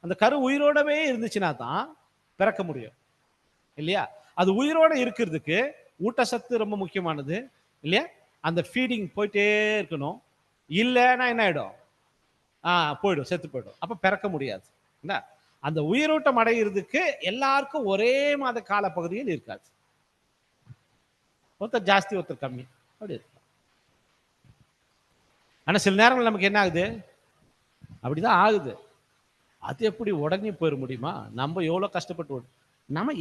அந்த கரு உயிரோடவே இருந்துச்சுன்னா தான் பிறக்க முடியும் இல்லையா? அது உயிரோடு இருக்கிறதுக்கு ஊட்டச்சத்து ரொம்ப முக்கியமானது இல்லையா? அந்த ஃபீடிங் போயிட்டே இருக்கணும். இல்லைன்னா என்ன ஆகிடும்? போயிடும், செத்து போயிடும். அப்போ பிறக்க முடியாது இல்லை? அந்த உயிரோட்டம் அடைகிறதுக்கு எல்லாருக்கும் ஒரே மாத காலப்பகுதியில் இருக்காது. ஒருத்தர் ஜாஸ்தி, ஒருத்தர் கம்மி, அப்படி இருக்கு. ஆனால் சில நேரங்கள் நமக்கு என்ன ஆகுது? அப்படிதான் ஆகுது. அது எப்படி உடனே போயிட முடியுமா? நம்ம எவ்வளோ கஷ்டப்பட்டு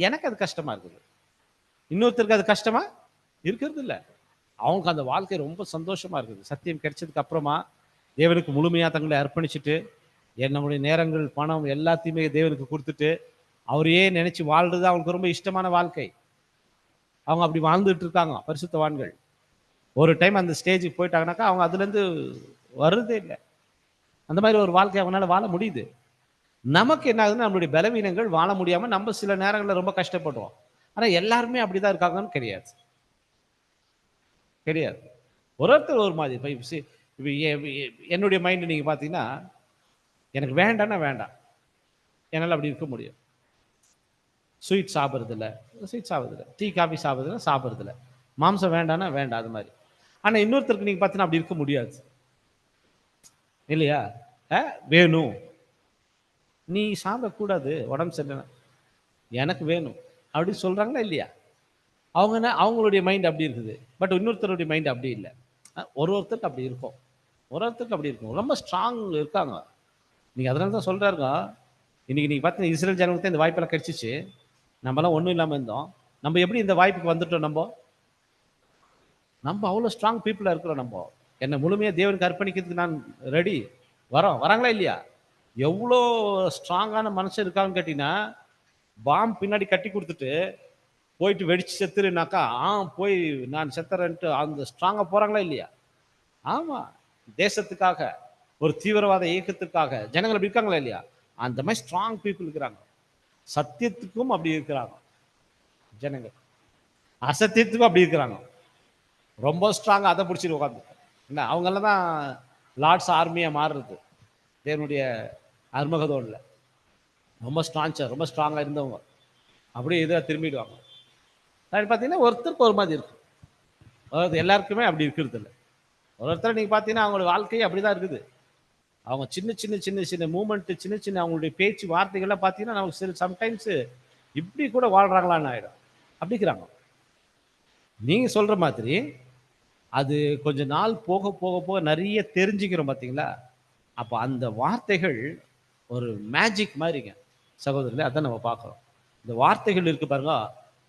எனக்கு அது கஷ்டமா இருக்குது. இன்னொருத்தருக்கு அது கஷ்டமா இருக்கிறது இல்லை. அவங்களுக்கு அந்த வாழ்க்கை ரொம்ப சந்தோஷமா இருக்குது. சத்தியம் கிடைச்சதுக்கு அப்புறமா தேவனுக்கு முழுமையாக தங்களை அர்ப்பணிச்சுட்டு, நம்முடைய நேரங்கள், பணம் எல்லாத்தையுமே தேவனுக்கு கொடுத்துட்டு அவரையே நினைச்சு வாழ்றது அவங்களுக்கு ரொம்ப இஷ்டமான வாழ்க்கை. அவங்க அப்படி வாழ்ந்துட்டு இருக்காங்க பரிசுத்தவான்கள். ஒரு டைம் அந்த ஸ்டேஜுக்கு போயிட்டாங்கனாக்கா அவங்க அதுலேருந்து வர்றதே இல்லை. அந்த மாதிரி ஒரு வாழ்க்கை அவங்களால வாழ முடியுது. நமக்கு என்ன ஆகுதுன்னா, நம்மளுடைய பலவீனங்கள் வாழ முடியாமல் நம்ம சில நேரங்களில் ரொம்ப கஷ்டப்படுவோம். ஆனால் எல்லாருமே அப்படிதான் இருக்காங்கன்னு கிடையாது, கிடையாது. ஒருத்தர் ஒரு மாதிரி. இப்போ என்னுடைய மைண்டு நீங்கள் பார்த்தீங்கன்னா, எனக்கு வேண்டாம்னா வேண்டாம், என்னால் அப்படி இருக்க முடியும். ஸ்வீட் சாப்பிட்றதில்ல, ஸ்வீட் சாப்பிட்றதில்ல, டீ காஃபி சாப்பிட்றதில்ல, சாப்பிட்றதில்ல, மாம்சம் வேண்டாம்னா வேண்டாம், அது மாதிரி. ஆனால் இன்னொருத்தருக்கு நீங்கள் பார்த்தீங்கன்னா அப்படி இருக்க முடியாது இல்லையா? வேணும், நீ சாப்பிடக்கூடாது, உடம்பு சரியில்லை, எனக்கு வேணும் அப்படின்னு சொல்கிறாங்களா இல்லையா? அவங்களுடைய மைண்ட் அப்படி இருக்குது. பட் இன்னொருத்தருடைய மைண்ட் அப்படி இல்லை. ஒருத்தருக்கு அப்படி இருக்கும், ஒருத்தருக்கு அப்படி இருக்கும். ரொம்ப ஸ்ட்ராங் இருக்காங்க. நீங்கள் அதனால தான் சொல்கிறாருங்க, இன்றைக்கி நீங்கள் பார்த்தீங்கன்னா இஸ்ரேல் ஜனங்களுக்கு இந்த வாய்ப்பெல்லாம் கிடைச்சிச்சு. நம்மலாம் ஒன்றும் இல்லாமல் இருந்தோம். நம்ம எப்படி இந்த வாய்ப்புக்கு வந்துட்டோம்? நம்ம அவ்வளோ ஸ்ட்ராங் பீப்புளாக இருக்கிறோம். நம்ம என்னை முழுமையாக தேவனுக்கு அர்ப்பணிக்கிறதுக்கு நான் ரெடி, வராங்களா இல்லையா? எவ்வளோ ஸ்ட்ராங்கான மனுஷன் இருக்காங்கன்னு கேட்டிங்கன்னா, பாம் பின்னாடி கட்டி கொடுத்துட்டு போயிட்டு வெடிச்சு செத்துருனாக்கா போய் நான் செத்துறேன்ட்டு அந்த ஸ்ட்ராங்காக போகிறாங்களா இல்லையா? ஆமாம், தேசத்துக்காக, ஒரு தீவிரவாத இயக்கத்துக்காக ஜனங்கள் அப்படி இருக்காங்களா இல்லையா? அந்த மாதிரி ஸ்ட்ராங் பீப்புள் இருக்கிறாங்க. சத்தியத்துக்கும் அப்படி இருக்கிறாங்க ஜனங்கள், அசத்தியத்துக்கும் அப்படி இருக்கிறாங்க. ரொம்ப ஸ்ட்ராங்காக அதை பிடிச்சிட்டு உட்காந்து என்ன, அவங்கெல்லாம் தான் லார்ட்ஸ் ஆர்மியாக மாறுறது தேவனுடைய அர்மகதோனில். ரொம்ப ரொம்ப ஸ்ட்ராங்காக இருந்தவங்க அப்படியே இதாக திரும்பிடுவாங்க. அப்படி பார்த்தீங்கன்னா ஒருத்தருக்கு ஒரு மாதிரி இருக்கும். அதாவது எல்லாருக்குமே அப்படி இருக்கிறது இல்லை. ஒருத்தர் நீங்கள் பார்த்தீங்கன்னா அவங்களோட வாழ்க்கையே அப்படி தான் இருக்குது. அவங்க சின்ன சின்ன சின்ன சின்ன மூமெண்ட்டு, சின்ன சின்ன அவங்களுடைய பேச்சு வார்த்தைகள்லாம் பார்த்தீங்கன்னா நமக்கு சில சம்டைம்ஸு இப்படி கூட வாழ்கிறாங்களான்னு ஆகிடும். அப்படிக்கிறாங்க. நீங்கள் சொல்கிற மாதிரி அது கொஞ்ச நாள் போக போக போக நிறைய தெரிஞ்சுக்கிறோம் பார்த்தீங்களா? அப்போ அந்த வார்த்தைகள் ஒரு மேஜிக் மாதிரிங்க சகோதரர்களே. அதான் நம்ம பார்க்குறோம். இந்த வார்த்தைகள் இருக்கு பாருங்க,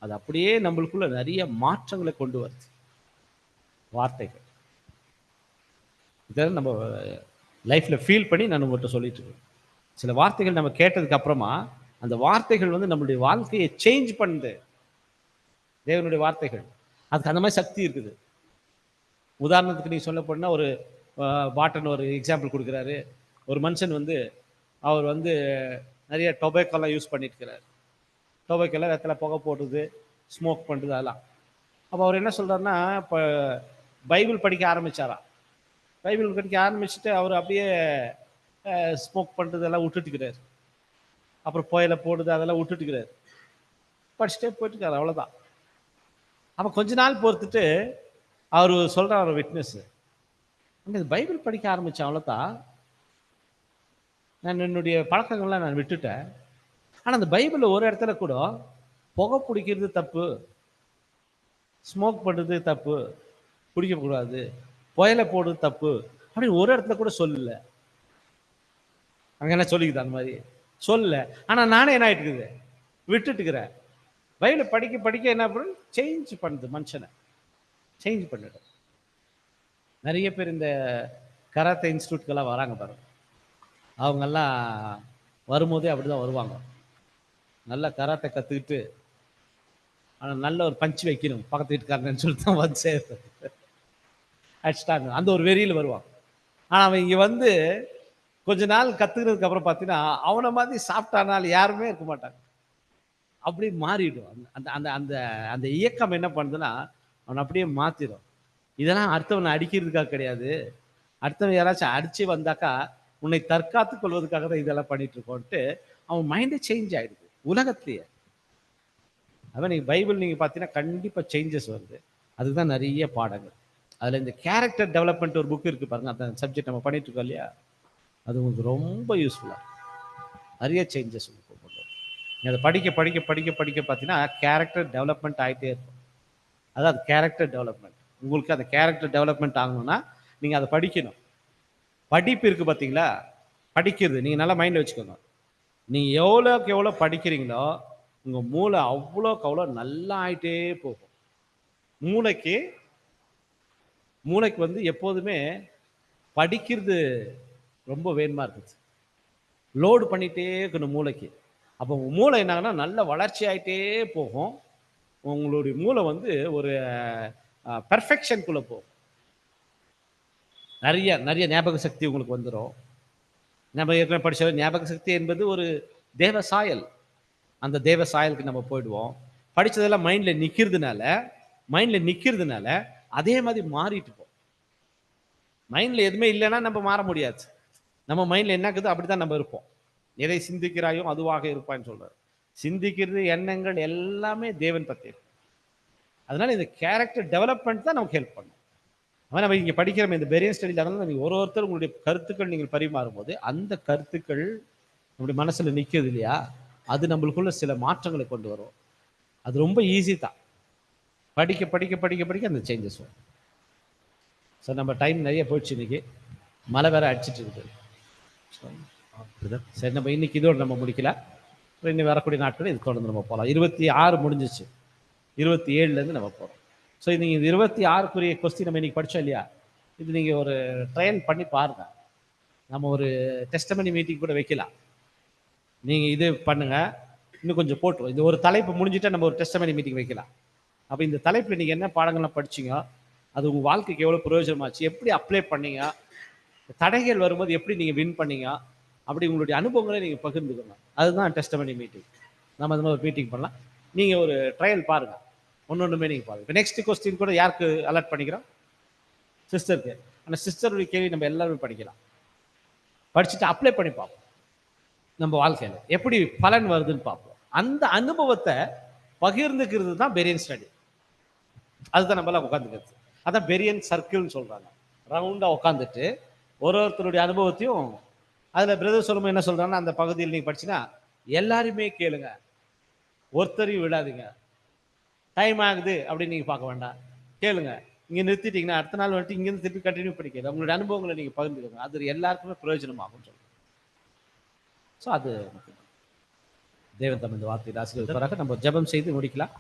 அது அப்படியே நம்மளுக்குள்ள நிறைய மாற்றங்களை கொண்டு வருது. வார்த்தைகள் இதை நம்ம லைஃப்பில் ஃபீல் பண்ணி நான் உங்கள்கிட்ட சொல்லிட்டு இருக்கேன். சில வார்த்தைகள் நம்ம கேட்டதுக்கு அப்புறமா அந்த வார்த்தைகள் வந்து நம்மளுடைய வாழ்க்கையை சேஞ்ச் பண்ணுது. தேவனுடைய வார்த்தைகள் அதுக்கு அந்த மாதிரி சக்தி இருக்குது. உதாரணத்துக்கு நீங்கள் சொல்ல போனால் ஒரு பாட்டன் ஒரு எக்ஸாம்பிள் கொடுக்குறாரு. ஒரு மனுஷன் வந்து அவர் வந்து நிறைய டொபேக்கோலாம் யூஸ் பண்ணிட்டு இருக்கிறார். டொபேக்கோலாம் வெத்தலை புகை போடுறது, ஸ்மோக் பண்ணுறது, அதெல்லாம். அப்போ அவர் என்ன சொல்கிறாருன்னா, இப்போ பைபிள் படிக்க ஆரம்பித்தாராம். பைபிள் படிக்க ஆரம்பிச்சுட்டு அவர் அப்படியே ஸ்மோக் பண்ணுறதெல்லாம் விட்டுட்டுக்கிறார். அப்புறம் புயலை போடுது அதெல்லாம் விட்டுட்டுக்கிறார். படிச்சுட்டே போயிட்டுருக்காரு, அவ்வளோதான். அப்போ கொஞ்ச நாள் பொறுத்துட்டு அவர் சொல்கிறார், அவர் விட்னஸ், இந்த பைபிள் படிக்க ஆரம்பித்தேன், அவ்வளோதான். நான் என்னுடைய பழக்கங்கள்லாம் நான் விட்டுட்டேன். ஆனால் அந்த பைபிளில் ஒரு இடத்துல கூட புகை பிடிக்கிறது தப்பு, ஸ்மோக் பண்ணுறது தப்பு, பிடிக்கக்கூடாது, புயலை போடுறது தப்பு அப்படின்னு ஒரு இடத்துல கூட சொல்லல. அங்கே என்ன சொல்லிக்குது அந்த மாதிரி சொல்லல. ஆனால் நானே என்ன ஆகிட்டு இருக்குது, விட்டுட்டுக்கிறேன். பைபிளை படிக்க படிக்க என்ன பண்ணு, சேஞ்ச் பண்ணுது, மனுஷனை சேஞ்ச் பண்ணிடும். நிறைய பேர் இந்த கராத்தே இன்ஸ்டியூட்கெல்லாம் வராங்க பாருங்க. அவங்கெல்லாம் வரும்போதே அப்படி தான் வருவாங்க. நல்லா கராத்தே கற்றுக்கிட்டு, ஆனால் நல்ல ஒரு பஞ்சு வைக்கணும் பக்கத்து வீட்டுக்காரன்னு சொல்லிட்டு தான் வந்து சேர்த்து அடிச்சிட்டாங்க. அந்த ஒரு வெறியில் வருவான். ஆனால் அவன் இங்கே வந்து கொஞ்ச நாள் கற்றுக்கிறதுக்கு அப்புறம் பார்த்தீங்கன்னா அவனை மாதிரி சாப்பிட்டானால் யாருமே இருக்க மாட்டாங்க. அப்படி மாறிடும். அந்த அந்த அந்த அந்த இயக்கம் என்ன பண்ணுதுன்னா அவனை அப்படியே மாற்றிடும். இதெல்லாம் அடுத்தவனை அடிக்கிறதுக்காக கிடையாது. அடுத்தவன் யாராச்சும் அடித்து வந்தாக்கா உன்னை தற்காத்து கொள்வதற்காக தான் இதெல்லாம் பண்ணிட்டு இருக்கோன்ட்டு அவன் மைண்டே சேஞ்ச் ஆகிடுது உலகத்திலேயே. அதான் நீங்கள் பைபிள் நீங்கள் பார்த்தீங்கன்னா கண்டிப்பாக சேஞ்சஸ் வருது. அதுக்கு தான் நிறைய பாடங்கள். அதில் இந்த கேரக்டர் டெவலப்மெண்ட் ஒரு புக் இருக்குது பாருங்கள், அந்த சப்ஜெக்ட் நம்ம பண்ணிட்டு இருக்கோம் இல்லையா, அது உங்களுக்கு ரொம்ப யூஸ்ஃபுல்லாக நிறைய சேஞ்சஸ் உங்களுக்கு கொண்டு வரும். நீங்கள் அதை படிக்க படிக்க படிக்க படிக்க பார்த்தீங்கன்னா கேரக்டர் டெவலப்மெண்ட் ஆகிட்டே இருக்கும். அதாவது கேரக்டர் டெவலப்மெண்ட், உங்களுக்கு அந்த கேரக்டர் டெவலப்மெண்ட் ஆகணும்னா நீங்கள் அதை படிக்கணும். படிப்பு இருக்குது பார்த்தீங்களா, படிக்கிறது நீங்கள் நல்லா மைண்டில் வச்சுக்கோங்க. நீங்கள் எவ்வளோக்கு எவ்வளோ படிக்கிறீங்களோ உங்கள் மூளை அவ்வளோக்கு அவ்வளோ நல்லா ஆகிட்டே போகும். மூளைக்கு வந்து எப்போதுமே படிக்கிறது ரொம்ப வேணுமா இருக்குது. லோடு பண்ணிகிட்டே இருக்கணும் மூளைக்கு. அப்போ உங்கள் மூளை என்னாங்கன்னா நல்ல வளர்ச்சி ஆகிட்டே போகும். உங்களுடைய மூளை வந்து ஒரு பெர்ஃபெக்ஷனுக்குள்ளே போகும். நிறைய நிறைய ஞாபக சக்தி உங்களுக்கு வந்துடும். நம்ம ஏற்கனவே படித்த ஞாபக சக்தி என்பது ஒரு தேவ சாயல். அந்த தேவ சாயலுக்கு நம்ம போயிடுவோம். படித்ததெல்லாம் மைண்டில் நிற்கிறதுனால அதே மாதிரி மாறிட்டு போகும். மைண்டில் எதுவுமே இல்லைன்னா நம்ம மாற முடியாது. நம்ம மைண்டில் என்ன இருக்குதோ அப்படி தான் நம்ம இருப்போம். எதை சிந்திக்கிறாயோ அதுவாக இருப்பான்னு சொல்கிறார். சிந்திக்கிறது எண்ணங்கள் எல்லாமே தேவன் பற்றி இருக்கு. அதனால இந்த கேரக்டர் டெவலப்மெண்ட் தான் நமக்கு ஹெல்ப் பண்ணும். ஆனால் நம்ம இங்கே படிக்கிற இந்த பெரியன் ஸ்டடியில் இருந்தால் நீங்கள் ஒருத்தர் உங்களுடைய கருத்துக்கள் நீங்கள் பரிமாறும் போது அந்த கருத்துக்கள் நம்முடைய மனசில் நிற்கிறது இல்லையா, அது நம்மளுக்குள்ள சில மாற்றங்களை கொண்டு வரும். அது ரொம்ப ஈஸி தான். படிக்க படிக்க படிக்க படிக்க அந்த சேஞ்சஸ் வரும். சார் நம்ம டைம் நிறைய போயிடுச்சு. இன்னைக்கு மழை வேற அடிச்சிட்டு இருக்குது. சரி, நம்ம இன்னைக்கு இதோடு நம்ம முடிக்கல. இன்னும் வரக்கூடிய நாட்கள் இது தொடர்ந்து நம்ம போகலாம். 26 முடிஞ்சிச்சு, 27லேருந்து நம்ம போகிறோம். ஸோ நீங்கள் இது 26க்குரிய கொஸ்டின் நம்ம இன்னைக்கு படித்தோம் இல்லையா, இது நீங்கள் ஒரு ட்ரையல் பண்ணி பாருங்கள். நம்ம ஒரு டெஸ்டமனி மீட்டிங் கூட வைக்கலாம். நீங்கள் இது பண்ணுங்கள். இன்னும் கொஞ்சம் போட்டுரும். இந்த ஒரு தலைப்பு முடிஞ்சிட்டா நம்ம ஒரு டெஸ்டமனி மீட்டிங் வைக்கலாம். அப்போ இந்த தலைப்பில் நீங்கள் என்ன பாடங்கள்லாம் படிச்சீங்க, அது உங்கள் வாழ்க்கைக்கு எவ்வளோ பிரயோஜனமாச்சு, எப்படி அப்ளை பண்ணீங்க, தடைகள் வரும்போது எப்படி நீங்கள் வின் பண்ணீங்க, அப்படி உங்களுடைய அனுபவங்களை நீங்கள் பகிர்ந்துக்கணும். அதுதான் டெஸ்டமனி மீட்டிங். நம்ம அந்த மாதிரி ஒரு மீட்டிங் பண்ணலாம். நீங்கள் ஒரு ட்ரையல் பாருங்கள், ஒன்னொன்றுமே நீங்கள் பாருங்கள். இப்போ நெக்ஸ்ட் கொஸ்டின் கூட யாருக்கு அலர்ட் பண்ணிக்கிறோம்? சிஸ்டருக்கு. ஆனால் சிஸ்டருடைய கேள்வி நம்ம எல்லாருமே படிக்கலாம். படிச்சுட்டு அப்ளை பண்ணி பார்ப்போம். நம்ம வாழ்க்கையில் எப்படி பலன் வருதுன்னு பார்ப்போம். அந்த அனுபவத்தை பகிர்ந்துக்கிறது தான் பெரியன் ஸ்டடி. அதுதான் நம்மளாம் உட்காந்துக்கிறது. அதான் பெரியன் சர்க்கிள்னு சொல்கிறாங்க. ரவுண்டாக உட்காந்துட்டு ஒருத்தருடைய அனுபவத்தையும் அதில் பிரதர் சொல்லும்போது என்ன சொல்கிறாங்கன்னா, அந்த பகுதியில் நீங்கள் படிச்சுன்னா எல்லாருமே கேளுங்க, ஒருத்தரையும் விடாதீங்க. டைம் ஆகுது அப்படின்னு நீங்கள் பார்க்க வேண்டாம், கேளுங்க. இங்கே நிறுத்திட்டீங்கன்னா அடுத்த நாள் வந்துட்டு இங்கேருந்து திருப்பி கண்டினியூ பண்ணிக்கிறது. உங்களுடைய அனுபவங்களை நீங்கள் பகிர்ந்துக்கோங்க. அது எல்லாருக்குமே பிரயோஜனமாகும்னு சொல்லுங்கள். ஸோ அது தேவன் தம் இந்த வார்த்தையில் ஆசீர்வதிப்பாராக. நம்ம ஜெபம் செய்து முடிக்கலாம்.